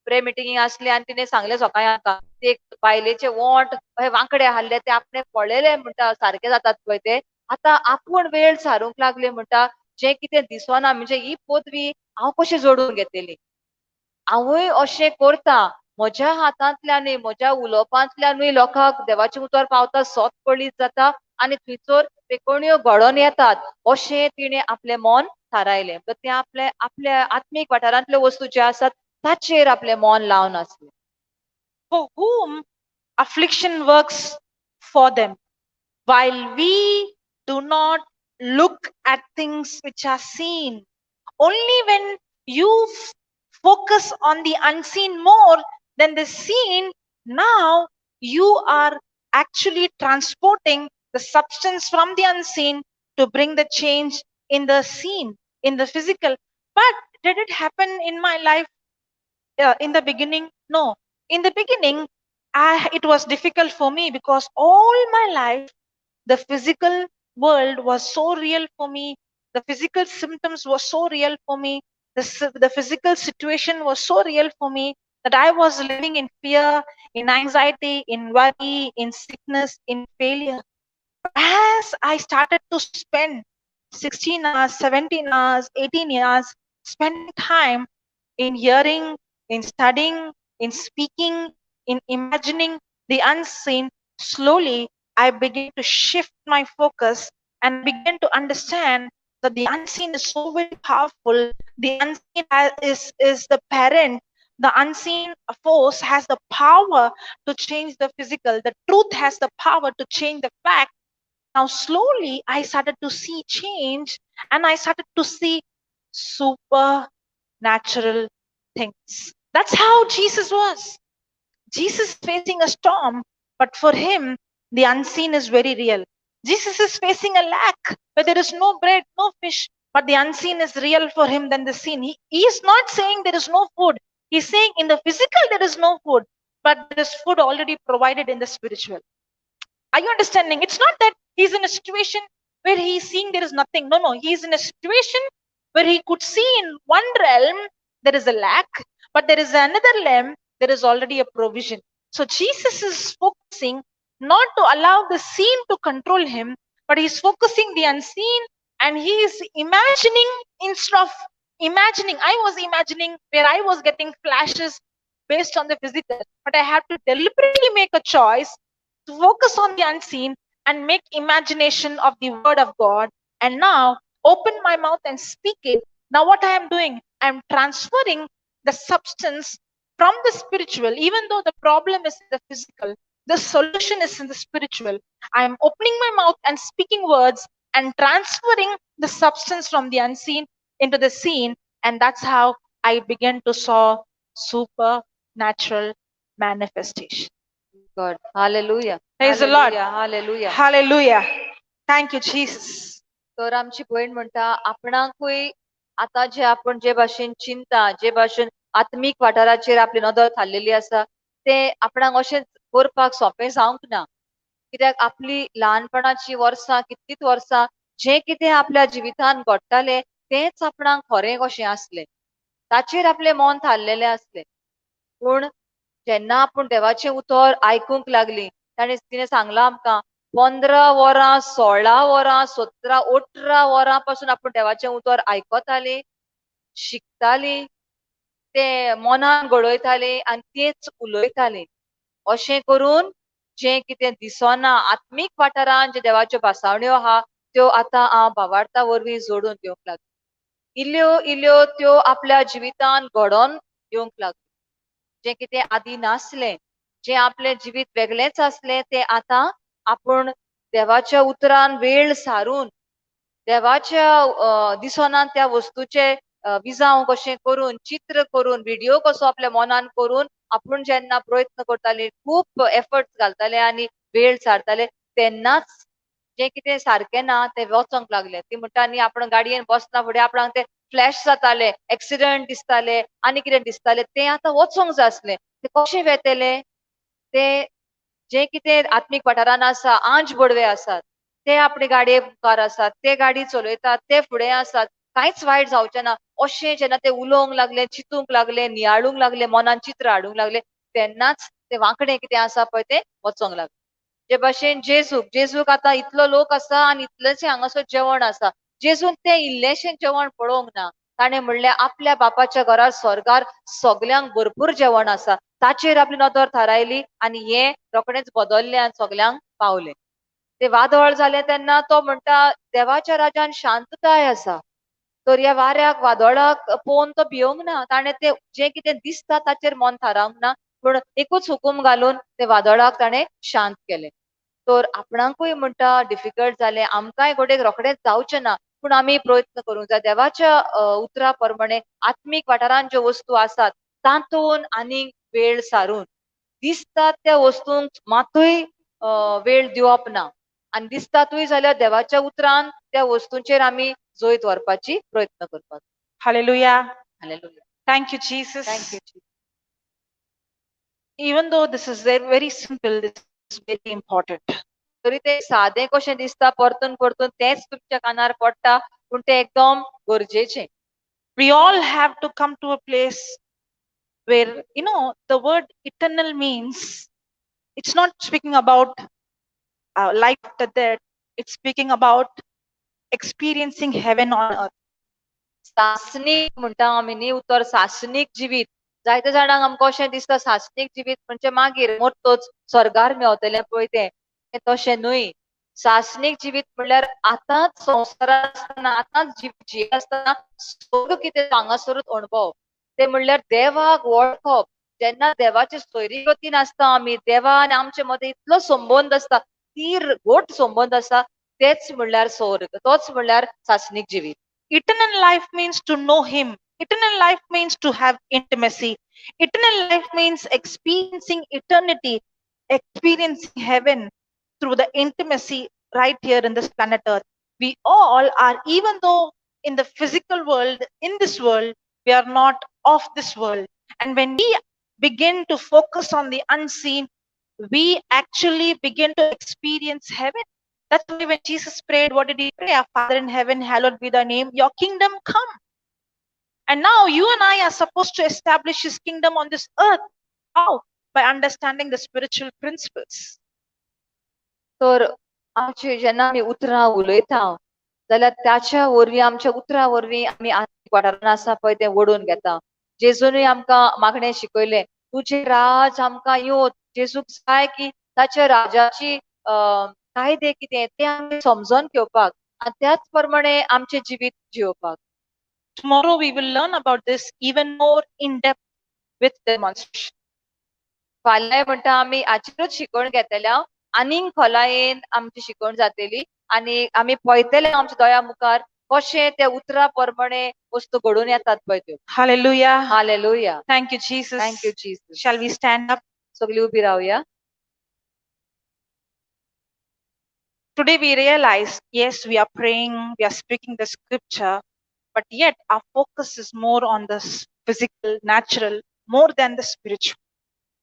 Speaker 2: प्रे मिटिंगी आसले आनी तिणें सांगलें सकाळीं आमकां ते एक बायलेचे वोंट अशे वांकडे आहले ते आपणें पळयले म्हणटा सारके जातात पळय ते आतां आपूण वेळ सारूंक लागले म्हणटा जें कितें दिसना म्हणजे ही पदवी हांव कशी जोडून घेतलेली हांवूय अशें करता म्हज्या हातांतल्यानूय म्हज्या उलोवपांतल्यानूय लोकांक देवाचें उतर पावता सोत पडलीत जाता आनी थंयसर पेकोण्यो घडोवन येतात अशें तिणें आपलें मन थारायलें तर तें आपल्या आत्मीक वाठारांतल्यो वस्तू ज्यो आसात ताचेर आपलें मन लावन आसलें.
Speaker 1: For whom affliction works for them, while we do not look at things which are seen. Only when you focus on the unseen more than the seen, now you are actually transporting the substance from the unseen to bring the change in the seen, in the physical. But did it happen in my life in the beginning? No. In the beginning, it was difficult for me because all my life, the physical world was so real for me. The physical symptoms were so real for me. The physical situation was so real for me that I was living in fear, in anxiety, in worry, in sickness, in failure. As I started to spend 16 hours, 17 hours, 18 years, spending time in hearing, in studying, in speaking, in imagining the unseen, slowly I began to shift my focus and began to understand that the unseen is so very powerful. The unseen is the parent. The unseen force has the power to change the physical. The truth has the power to change the fact. Now, slowly, I started to see change and I started to see supernatural things. That's how Jesus was. Jesus is facing a storm, but for him, the unseen is very real. Jesus is facing a lack where there is no bread, no fish, but the unseen is real for him than the seen. He is not saying there is no food. He's saying in the physical there is no food, but there is food already provided in the spiritual. Are you understanding? It's not that he's in a situation where he's seeing there is nothing. No. He's in a situation where he could see in one realm there is a lack, but there is another realm, there is already a provision. So Jesus is focusing not to allow the seen to control him, but he's focusing the unseen and he is imagining instead of imagining. I was imagining where I was getting flashes based on the physical, but I had to deliberately make a choice to to focus on the unseen and make imagination of the word of God, and now open my mouth and speak it. Now what I am doing, I am transferring the substance from the spiritual. Even though the problem is in the physical, the solution is in the spiritual. I am opening my mouth and speaking words and transferring the substance from the unseen into the seen, and that's how I began to saw supernatural manifestation.
Speaker 2: God. Hallelujah.
Speaker 1: Praise the Lord.
Speaker 2: Hallelujah.
Speaker 1: Hallelujah. Thank you, Jesus.
Speaker 2: तर आमची भयण म्हणटा आपणाकूय आता जे आपण जे भाशेन चिंता, जे भाशेन आत्मीक वाठाराचेर आपली नदर थारलेली आसा ते आपणाक अशें करपाक सोंपें जावंक ना. कित्याक आपली ल्हानपणाची वर्सां कितलींच वर्सां जे कितें आपल्या जिवितान घडटालें तेंच आपणाक खरें कशें आसलें. ताचेर आपलें मन थारलेलें आसलें. पूण जेन्ना आपूण देवाचें उतर आयकूंक लागलीं, तिणें सांगलां आमकां 15 वरां, 16 वरां, 17, 18 वरां पासून आपूण देवाचें उतर आयकतालीं, शिकतालीं, ते मनान घडयतालीं आनी तेंच उलयतालीं. अशें करून जें कितें दिसना आत्मीक वाठारान जे देवाच्यो भासावण्यो आहा त्यो आतां हांव भावार्था वरवीं जोडून दिवंक लागलें. इल्ल्यो इल्ल्यो त्यो आपल्या जिवितान घडोवन येवंक लागल्यो. जें कितें आदीं नासलें, जें आपलें जिवीत वेगळेंच आसलें तें आतां आपूण देवाच्या उतरान वेळ सारून देवाच्या दिसोनान त्या वस्तूचे विजाव कशें करून, चित्र करून, व्हिडिओ कसो आपल्या मनान करून आपूण जेन्ना प्रयत्न करतालीं, खूब एफर्ट्स घालतालें आनी वेळ सारतालें, तेन्नाच जें कितें सारकें ना तें वचोंक लागलें. ती म्हणटा न्ही आपण गाडयेन बसना फुडें आपणाक तें फ्लॅश जाताले, एक्सिडंट दिसताले, आनी कितें दिसतालें तें आतां वचोंक जाय आसलें. तें कशें वेतेलें? तें जें कितें आत्मीक वाठारान आसा, आंज बडवे आसात, ते आपणे गाडये मुखार आसात, ते गाडी चलयतात, ते फुडें आसात, कांयच वायट जावचें ना. अशें जेन्ना ते उलोवंक लागले, चिंतूंक लागले, नियाळूंक लागले, मनान चित्र हाडूंक लागले, तेन्नाच तें वांकडें कितें आसा पळय तें वचोंक लागलें. जे भाशेन जेजूक आतां इतलो लोक आसा आनी इतलेंशें हांगासर जेवण आसा. जेजून तें इल्लेंशें जेवण पळोवंक ना. ताणें म्हणलें आपल्या बापाच्या घरार स्वर्गार सगल्यांक भरपूर जेवण आसा. ताचेर आपली नदर थारायली आनी हें रोखडेंच बदललें आनी सगल्यांक पावलें. तें वादळ जालें तेन्ना तो म्हणटा देवाच्या राज्यान शांतताय आसा. तर ह्या वाऱ्याक वादळाक पळोवन तो भियोंक ना. ताणें तें जें कितें दिसता ताचेर मन थारावंक ना, पूण एकूच हुकूम घालून ते वादळाक ताणें शांत केलें. तर आपणाकूय म्हणटा डिफिकल्ट जालें, आमकांय घोडेक रोखडेंच जावचें ना, पूण आमी प्रयत्न करूंक जाय. देवाच्या उतरा प्रमाणे आत्मीक वाठारान ज्यो वस्तू आसात तातूंत आनीक वेळ सारून दिसतात त्या वस्तूंक मातूय वेळ दिवप ना. आनी दिसतातूय जाल्यार देवाच्या उतरान त्या वस्तूंचेर आमी जैत व्हरपाची प्रयत्न करपाक.
Speaker 1: Hallelujah.
Speaker 2: Hallelujah.
Speaker 1: Thank you, Jesus.
Speaker 2: Thank you.
Speaker 1: Even though this is very simple, this is very important.
Speaker 2: तरी ते सादें कशें दिसता परतून परतून तेच तुमच्या कानार पडटा, पूण तें एकदम गरजेचें.
Speaker 1: We all have to come to a place where, the word eternal means it's not speaking about life after death, it's speaking about experiencing heaven on earth.
Speaker 2: सासनीक म्हणटा आमी न्ही उतर सासनीक जिवीत. जायत्या जाणांक आमकां अशें दिसता सासनीक जिवीत म्हणजे मागीर मरतोच स्वर्गार मेवतलें पळय तें. तशें न्हय. सासनीक जिवीत म्हणल्यार आतांच संवसारांत आसतना, आतांच जियेत आसतना स्वर्ग कितें हांगासरूच अणभव. ते म्हणल्यार देवाक वळखप. जेन्ना देवाचे सोयरीगतीन आसता आमी, देवा आनी आमचे मदें इतलो संबंद आसता, ती घोट संबंद आसा, तेच म्हणल्यार स्वर्ग. तोच म्हणल्यार सासनीक जिवीत.
Speaker 1: Eternal life means to know Him. Eternal life means to have intimacy. Eternal life means experiencing eternity, experiencing heaven through the intimacy right here in this planet Earth. We all are, even though in the physical world, in this world, we are not of this world. And when we begin to focus on the unseen, we actually begin to experience heaven. That's why when Jesus prayed, what did he pray? Our Father in heaven, hallowed be thy name, your kingdom come. And now you and I are supposed to establish his kingdom on this earth. How? By understanding the spiritual principles.
Speaker 2: तर आमची जेन्ना आमी उतरां उलयता जाल्यार त्याच्या वरवीं आमच्या उतरां वरवीं आमी आत्मीक वाठारान आसा पळय तें वडून घेता. जेजूनय आमकां मागणें शिकयलें, तुजें राज आमकां येवं. जेजूक जाय की ताच्या राजाची कायदे कितें ते आमी समजून घेवपाक आनी त्याच प्रमाणे आमचे जिवीत जिवपाक.
Speaker 1: Tomorrow we will learn about this even more in depth with demonstration.
Speaker 2: फाल्यां म्हणटा आमी हाचेरूच शिकवण घेतल्या आनीक खोलायेन आमची शिकवण जातली आनी आमी पळयतले आमच्या दोळ्या मुखार कशें ते उतरा प्रमाणे वस्तू घडून येतात पळय त्यो.
Speaker 1: Hallelujah.
Speaker 2: Hallelujah.
Speaker 1: Thank you, Jesus.
Speaker 2: Thank you Jesus.
Speaker 1: Shall we stand up?
Speaker 2: सगळी उबी रावया.
Speaker 1: Today we realize, yes, we are praying, we are speaking the scripture, but yet our focus is more on the physical, natural, more than the spiritual.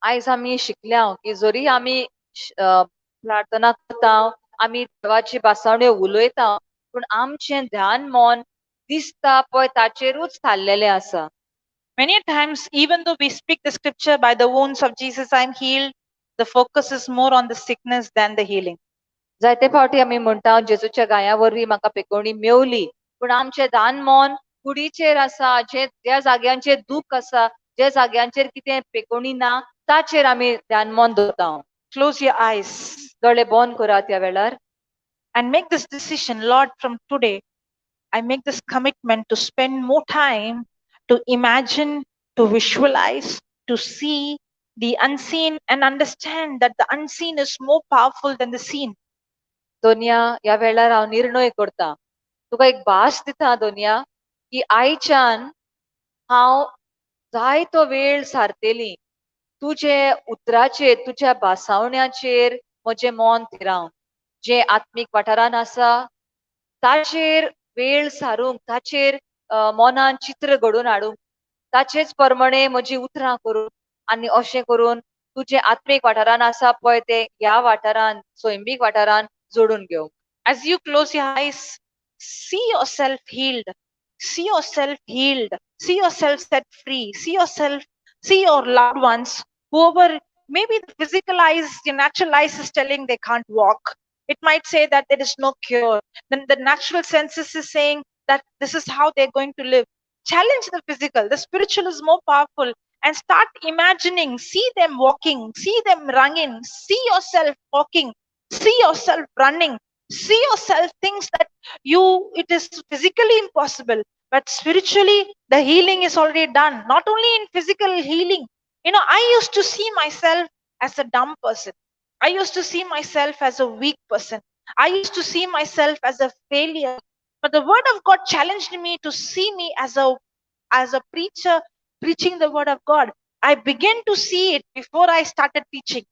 Speaker 2: आयज आमी शिकल्या की जरी आमी प्रार्थना करता आमी देवाची बासावण्यो उलयता पूण आमचें ध्यान मन दिसता पळय ताचेरूच थारलेलें आसा.
Speaker 1: Many times, even though we speak the scripture, by the wounds of Jesus I am healed, the focus is more on the sickness than the healing.
Speaker 2: जायते फावटी आमी म्हणटा जेजूच्या गाया वरवीं म्हाका पेकोवणी मेवली पूण आमचें ध्यान मन कुडीचेर आसा, ज्या जाग्यांचेर दूख आसा, ज्या जाग्यांचेर कितें पेकोवणी ना ताचेर आमी ध्यान मन दवरता.
Speaker 1: Close your eyes
Speaker 2: दोळे बंद करात ह्या वेळार
Speaker 1: and make this decision. Lord, from today, I make this commitment to spend more time to imagine, to visualize, to see the unseen and understand that the unseen is more powerful than the seen.
Speaker 2: Doniya ह्या वेळार हांव निर्णय करता तुका एक भास दिता दोनिया की आयच्यान हांव जायतो वेळ सारतेली तुजे उतराचेर तुज्या भासावण्याचेर म्हजें मन थिरावन जे आत्मीक वाठारान आसा ताचेर वेळ सारूंक ताचेर मनान चित्र घडोवन हाडूंक ताचेच प्रमाणे म्हजी उतरां करून आनी अशें करून तुजे आत्मीक वाठारान आसा पळय ते ह्या वाठारान स्वयंबीक वाठारान जोडून घेवंक.
Speaker 1: As you close your eyes, see yourself healed. See yourself healed. See yourself set free. See your loved ones. Whoever, maybe the physical eyes, the natural eyes is telling they can't walk. It might say that there is no cure. Then the natural senses is saying that this is how they're going to live. Challenge the physical. The spiritual is more powerful. And start imagining, see them walking, see them running, see yourself walking, see yourself running, see yourself things that it is physically impossible, but spiritually the healing is already done. Not only in physical healing, I used to see myself as a dumb person. I used to see myself as a weak person. I used to see myself as a failure, but the word of God challenged me to see me as a preacher preaching the word of God. I began to see it before I started teaching.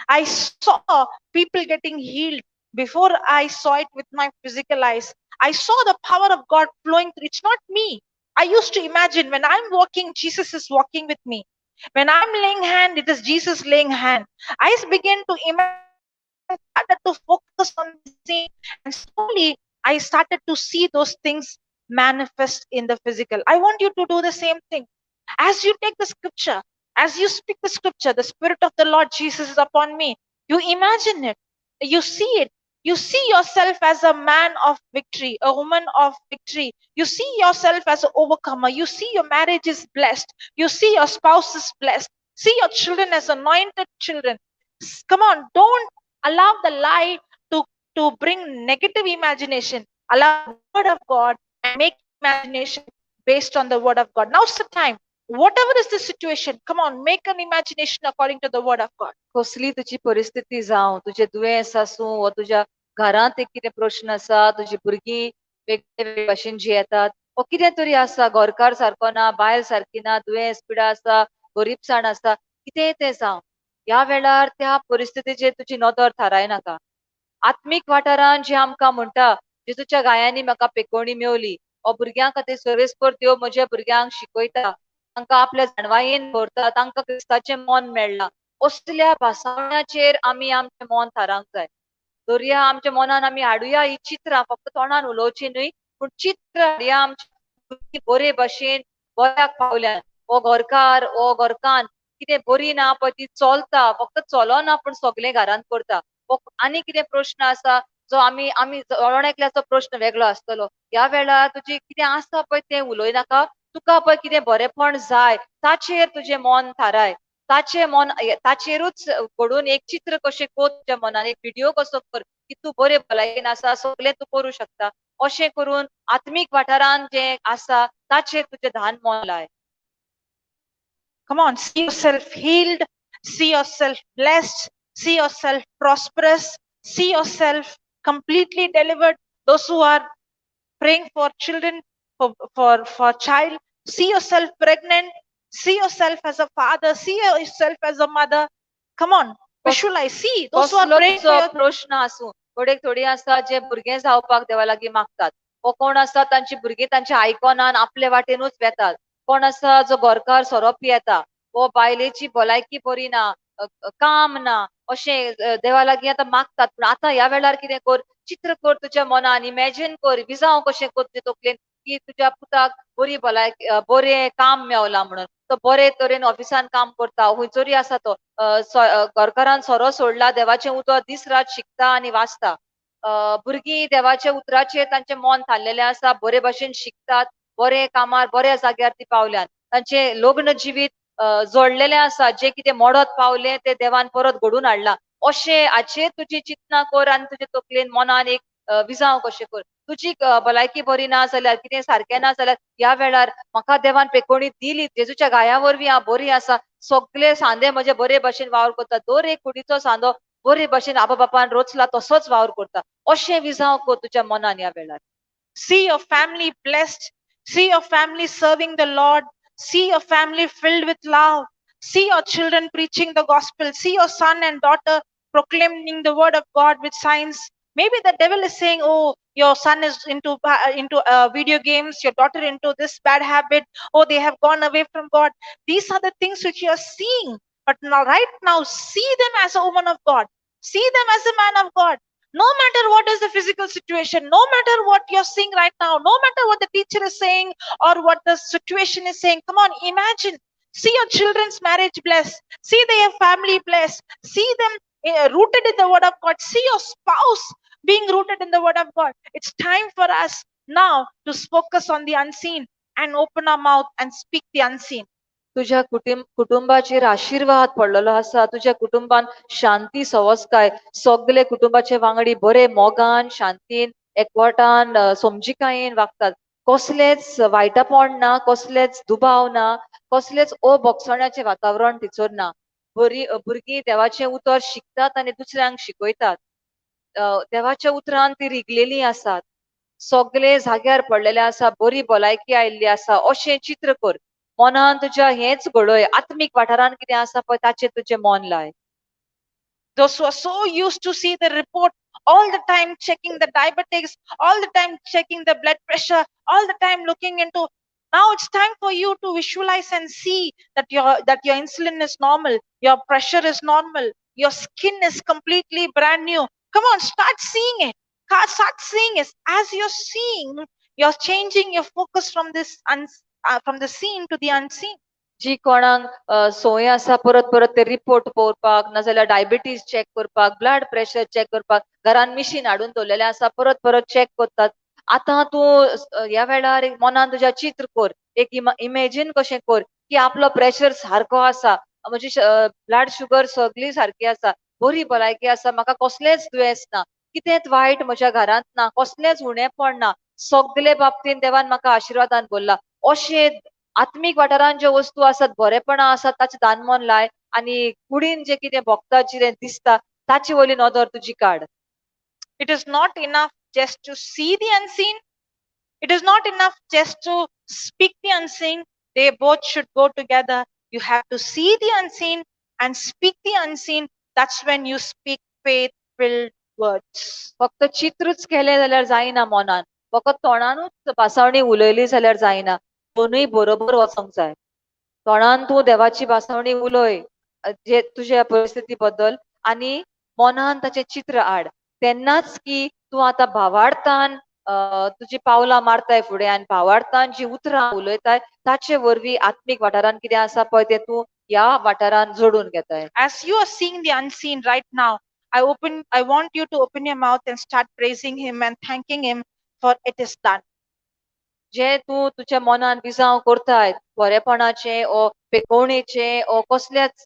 Speaker 1: I saw people getting healed before I saw it with my physical eyes. I saw the power of God flowing through. It's not me. I used to imagine when I'm walking, Jesus is walking with me. When I'm laying hand, it is Jesus laying hand. I began to imagine, started to focus on the scene, and slowly I started to see those things manifest in the physical. I want you to do the same thing. As you take the scripture, as you speak the scripture, the Spirit of the Lord Jesus is upon me. You imagine it. You see it. You see yourself as a man of victory, a woman of victory. You see yourself as an overcomer. You see your marriage is blessed. You see your spouse is blessed. See your children as anointed children. Come on, don't allow the lie to bring negative imagination. Allow the word of God and make imagination based on the word of God. Now's the time. Whatever is the situation, come on, make an imagination according to the word of God.
Speaker 2: कसली तुजी परिस्थिती जावं तुजें दुयेंस आसूं वा तुज्या घरांत एक कितें प्रश्न आसा तुजी भुरगीं वेगवेगळे भाशेन जियेतात वा कितें तरी आसा घरकार सारको ना बायल सारकी ना दुयेंस पिडा आसा गरीबसाण आसा कितेंय तें जावं ह्या वेळार त्या परिस्थितीचेर तुजी नदर थाराय नाका. आत्मीक वाठारान जे आमकां म्हणटा जेजूच्या गायांनी म्हाका पेकोवणी मेवली वा भुरग्यां खातीर सर्वेस्पर देव म्हज्या भुरग्यांक शिकयता तांकां आपल्या जाणवायेन भरता तांकां क्रिस्ताचें मन मेळ्ळां असल्या भासावण्याचेर आमी आमचें मन थारावंक जाय. दर्या आमच्या मनान आमी हाडुया ही चित्रां फक्त तोंडान उलोवची न्हय पूण चित्र हाडया आमच्या बरे भाशेन बऱ्याक पावल्यान हो घरकार हो घरकान कितें बरी ना पळय ती चलता फक्त चलोना पूण सगलें घरांत करता आनी कितें प्रश्न आसा जो आमी एकल्याचो प्रश्न वेगळो आसतलो ह्या वेळार तुजी कितें आसा पळय तें उलय नाका तुका पळय कितें बरेपण जाय ताचेर तुजें मन थाराय ताचे मन ताचेरूच घडून एक चित्र कशें कोर तुज्या मनान, एक व्हिडिओ कसो कर की तूं बरे भलायकेन आसा, सगळें तूं करूं शकता. अशें करून आत्मीक वाठारान जें आसा ताचेर तुजें ध्यान मोन लाय.
Speaker 1: Come on, see yourself healed, see yourself blessed, see yourself prosperous, see yourself completely delivered. Those who are praying for children, for child, see yourself pregnant, see yourself as a father, see yourself as a mother. Come on, visualize, see those who are praying for
Speaker 2: कसलोच
Speaker 1: your
Speaker 2: प्रश्न आसूं, थोडी आसा जे भुरगे जावपाक देवा लागीं मागतात, वो कोण आसा तांची भुरगीं तांचे आयकनान आपले वाटेनूच वेतात. कोण आसा जो घरकार सोरोप येता, वो बायलेची भलायकी बरी ना, काम ना, अशें देवा लागीं आतां मागतात. पूण आतां ह्या वेळार कितें कर, चित्र कर तुज्या मनान, इमॅजिन कर, विजाव कशें कर तुजे तकलेन की तुज्या पुताक बरी भलायकी, बरें काम मेवलां म्हणून. तो बरे तरेन ऑफिसान काम करता, हुंयसरूय आसा तो घरकारान सोरो सोडला, देवाचें उतर दीस रात शिकता आनी वाचता. भुरगीं देवाच्या उतराचेर तांचें मन थारलेलें आसा, बरे भाशेन शिकतात, बरे कामार बऱ्या जाग्यार ती पावल्यात. तांचें लग्न जिवीत जोडलेलें आसा, जें कितें मोडत पावलें तें देवान परत घडोवन हाडलां. अशें हाचेर तुजी चिंतना कर आनी तुजे तकलेन मनान एक विजाव कशें कर. तुजी भलायकी बरी ना जाल्यार, कितें सारकें ना जाल्यार, ह्या वेळार म्हाका देवान पेकोणी दिली, जेजूच्या गाया वरवीं हांव बरी आसा, सगळे सांदे म्हजे बरे भाशेन वावर करता. दर एक कुडीचो सांदो बरे भाशेन आबा बापान रोचला तसोच वावर करता. अशें विजाव कर तुज्या मनान ह्या वेळार.
Speaker 1: see your family blessed, see your family serving the Lord, see your family filled with love, see your children preaching the gospel, see your son and daughter proclaiming the word of God with signs. Maybe the devil is saying, oh, your son is into video games, your daughter into this bad habit, oh, they have gone away from God. These are the things which you are seeing. But now, right now, see them as a woman of God, see them as a man of God. No matter what is the physical situation, no matter what you're seeing right now, no matter what the teacher is saying or what the situation is saying, come on, imagine. See your children's marriage blessed. See their family blessed. See them rooted in the word of God. See your spouse being rooted in the word of God. It's time for us now to focus on the unseen and open our mouth and speak the unseen.
Speaker 2: तुज्या कुटुंबाचेर आशीर्वाद पडलेलो आसा, तुज्या कुटुंबान शांती सवस्काय, सगळे कुटुंबाचे वांगडी बरे मोगान, शांतीन, एकवटान, समजिकायेन वागतात. कसलेच वायटापण ना, कसलेच दुबाव ना, कसलेच अभोगसण्याचें वातावरण थिचोर ना. भुरगीं देवाचें उतर शिकतात आनी दुसऱ्यांक शिकयतात. देवाच्या उतरान ती रिगलेलीं आसात. सगळे जाग्यार पडलेले आसा, बरी भलायकी आयिल्ली आसा, अशें चित्र कर. मनान तुज्या हेच घडय, आत्मीक वाठारान कितें आसा पळय ताचेर तुजें मन लाय.
Speaker 1: Those who are so used to see the report all the time, checking the diabetics, all the time checking the blood pressure, all the time looking into. Now it's time for you to visualize and see that your insulin is normal, your pressure is normal, your skin is completely brand new. Come on, start seeing it. Start seeing it. As you're seeing, you're changing your focus from from the seen to the unseen.
Speaker 2: जी कोणाक सोय आसा परत परत ते report पळोवपाक, नाजाल्यार diabetes check करपाक, blood pressure check करपाक, घरान मिशीन हाडून दवरलेलें आसा, परत परत चेक करतात. आतां तूं ह्या वेळार एक मनान तुज्या चित्र कर, एक इमेजीन कशें कर की आपलो प्रेशर सारको आसा, म्हजी ब्लड शुगर सगळी सारकी आसा, बरी भलायकी आसा, म्हाका कसलेंच दुयेंस ना, कितेंच वायट म्हज्या घरांत ना, कसलेंच उणेंपण ना, सगळे बाबतीन देवान म्हाका आशिर्वादान भरला. अशें आत्मीक वाठारान ज्यो वस्तू आसात, बरेपणां आसात, ताचें दान मन लाय आनी कुडीन जें कितें भोगता, कितें दिसता, ताची वयली नदर तुजी काड.
Speaker 1: It is not enough just to see the unseen. It is not enough just to speak the unseen. They both should go together. You have to see the unseen and speak the unseen. That's when you speak faith-filled words.
Speaker 2: फक्त चित्रच केलें जाल्यार जायना मनान, फकत तोंडानूच भासावणी उलयली जाल्यार जायना, दोनूय बरोबर वचोंक जाय. तोंडान तूं देवाची भासावणी उलय जे तुज्या परिस्थिती बद्दल आनी मनान ताचें चित्र हाड. तेन्नाच की तूं आतां भावार्थान तुजी पावलां मारताय फुडें आनी भावार्थान जी उतरां उलयताय ताचे वरवीं आत्मीक वाठारान कितें आसा पळय तें तूं ह्या वाठारान जोडून घेताय.
Speaker 1: As you are seeing the unseen right now, I want you to open your mouth and start praising him and thanking him for it is done.
Speaker 2: जे तूं तुज्या मनान विजाव करताय बरेपणाचें ओ पेकोवणेचें ओ कसल्याच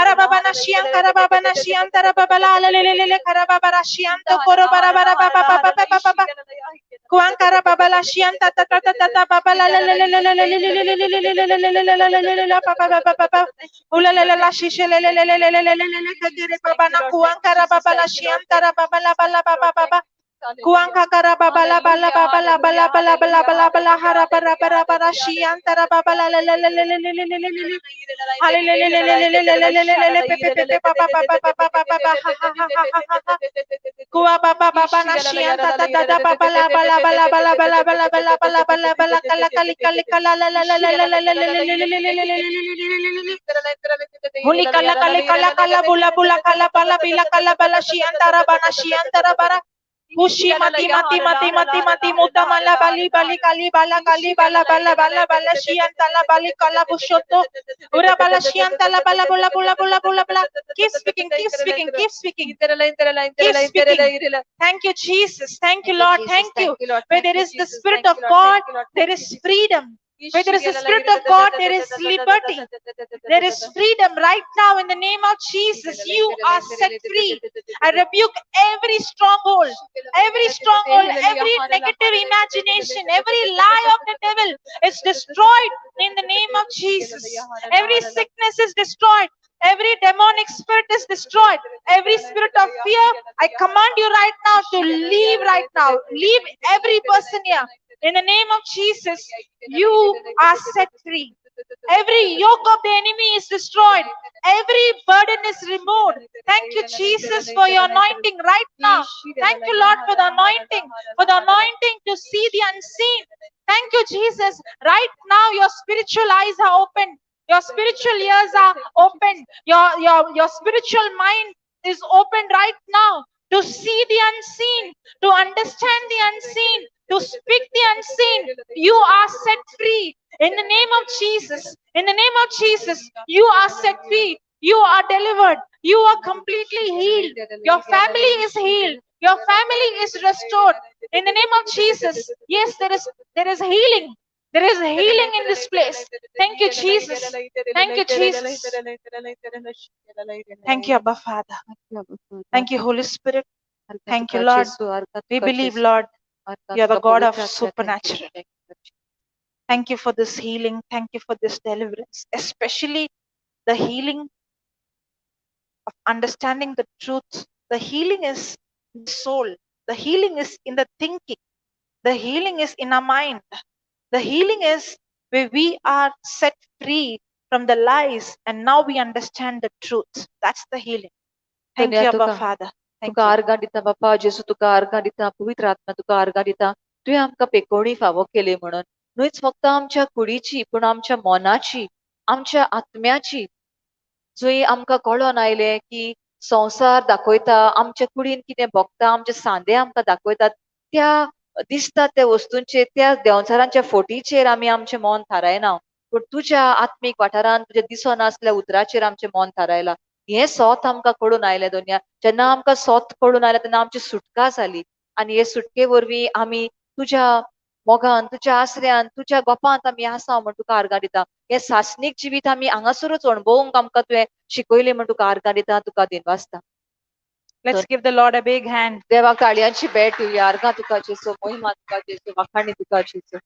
Speaker 1: Arababana shiam karababana shiam tarababala lelelele karababara shiam to korobara baba baba baba kuan karababala shiam tata tata tata babala lelelele baba baba ulalala shishelelelelelelele kagere babana kuan karababala shiam tarababala bala baba baba Kuangka karaba bala bala bala bala bala bala bala bala hara bara bara bara shian tara baba la la la la la la la la la la Hallelujah pepe papa papa papa papa ha ha ha ha ha ha Kua baba baba na shian tata tata baba la bala bala bala bala bala bala bala bala bala kala kali kali kala la la la la la la la la la Huli kala kala kala kala bula bula kala bala bila kala bala shian tara bana shian tara bara Ushi mati mati mati mati mati muta mala bali bali kali bala bala bala bala shian tala bali kala bushoto ura bala shian tala bala bula bula bula bula bula keep speaking keep speaking keep speaking keep speaking thank you Jesus thank you Lord thank you where there is the Spirit of God there is freedom where there is the Spirit of God there is liberty there is freedom right now in the name of Jesus you are set free I rebuke every stronghold every negative imagination, every lie of the devil is destroyed in the name of Jesus. Every sickness is destroyed. Every demonic spirit is destroyed. Every spirit of fear, I command you right now to leave right now. Leave every person here. In the name of Jesus, you are set free. Every yoke of the enemy is destroyed. Every burden is removed. Thank you, Jesus, for your anointing right now. Thank you, Lord, for the anointing to see the unseen. Thank you, Jesus. Right now, your spiritual eyes are open. Your spiritual ears are open. Your spiritual mind is open right now to see the unseen, to understand the unseen, to speak the unseen. You are set free in the name of Jesus. In the name of Jesus, you are set free. You are delivered. You are completely healed. Your family is healed. Your family is restored. In the name of Jesus, yes, there is healing. There is healing in this place. Thank you, Jesus. Thank you, Jesus. Thank you, Abba Father. Thank you, Holy Spirit. Thank you, Lord. We believe, Lord, you are the God of supernatural. Thank you for this healing. Thank you for this deliverance, especially the healing of understanding the truth. The healing is in the soul. The healing is in the thinking. The healing is in our mind. The healing is where we are set free from the lies and now we understand the truth. That's the healing. Thank you, Abba Father. Thank
Speaker 2: तुका
Speaker 1: you.
Speaker 2: आर्गां दिता बापा जेसू तुका आर्गां दिता पवित्र आत्मा तुका आर्गां दिता तुवें आमकां पेकोवणी फावो केली म्हणून न्हूच फक्त आमच्या कुडीची पूण आमच्या मोनाची आमच्या आत्म्याची जंय आमकां कळोन आयलें की संवसार दाखयता आमच्या कुडीन कितें भोगता आमचे सांदे आमकां दाखयतात त्या दिसता त्या वस्तूंचेर त्या देंवचारांच्या फोटीचेर आमी आमचें मोन थारायना पूण तुज्या आत्मीक वाठारांत तुज्या दिसनासल्या उतराचेर आमचें मोन थारायलां हें सोत आमकां कळून आयलें दोनया जेन्ना आमकां सोत कळून आयलें तेन्ना आमची सुटका जाली आनी हे सुटके वरवीं आमी तुज्या मोगान तुज्या आसऱ्यान तुज्या गोपांत आमी आसा म्हण तुका आर्गां दिता हे सासणीक जिवीत आमी हांगासरूच अणभवूंक आमकां तुवें शिकयलें म्हण तुका आर्गां दिता तुका दिनवासता
Speaker 1: Let's give the Lord a big hand.
Speaker 2: देवाक ताळयांची भेट दिवया आर्गां तुका जेसू महिमा तुका जेसू वाखाणी तुका जेसू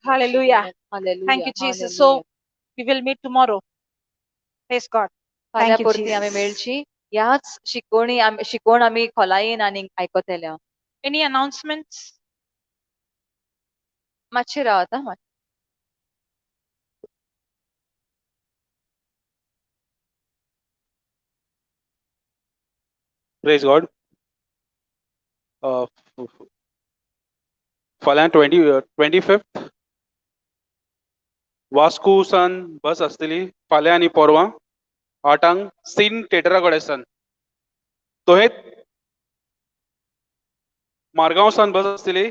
Speaker 1: Hallelujah.
Speaker 2: Hallelujah
Speaker 1: Thank you, Jesus. So we will meet tomorrow. Praise God.
Speaker 2: फाल्यां
Speaker 1: Thank you,
Speaker 2: परती आमी
Speaker 1: Jesus.
Speaker 2: मेळची ह्याच शिकवण आमी खोलायेन आनी आयकतल्या
Speaker 1: Any announcements?
Speaker 2: मातशें रावता मात
Speaker 5: Praise God. फाल्यां 25th वास्को सान बस आसतली फाल्यां आनी परवां 8 सीन थिएटरा कडेसान तोहेत मारगांव सान बस आसतली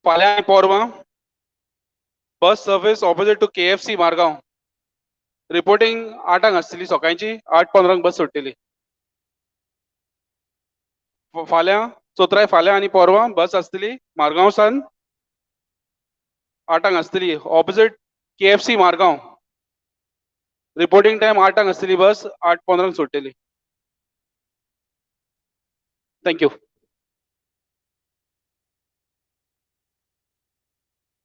Speaker 5: फाल्यां आनी परवां bus service opposite to KFC Margao reporting 8 आसतली सकाळची 8:15 बस सुट्टली फाल्यां चोत्राय फाल्यां आनी परवां बस आसतली मारगांव सान 8 आसतली opposite KFC Margao reporting time 8 आसतली बस 8:15 सुट्टली थँक्यू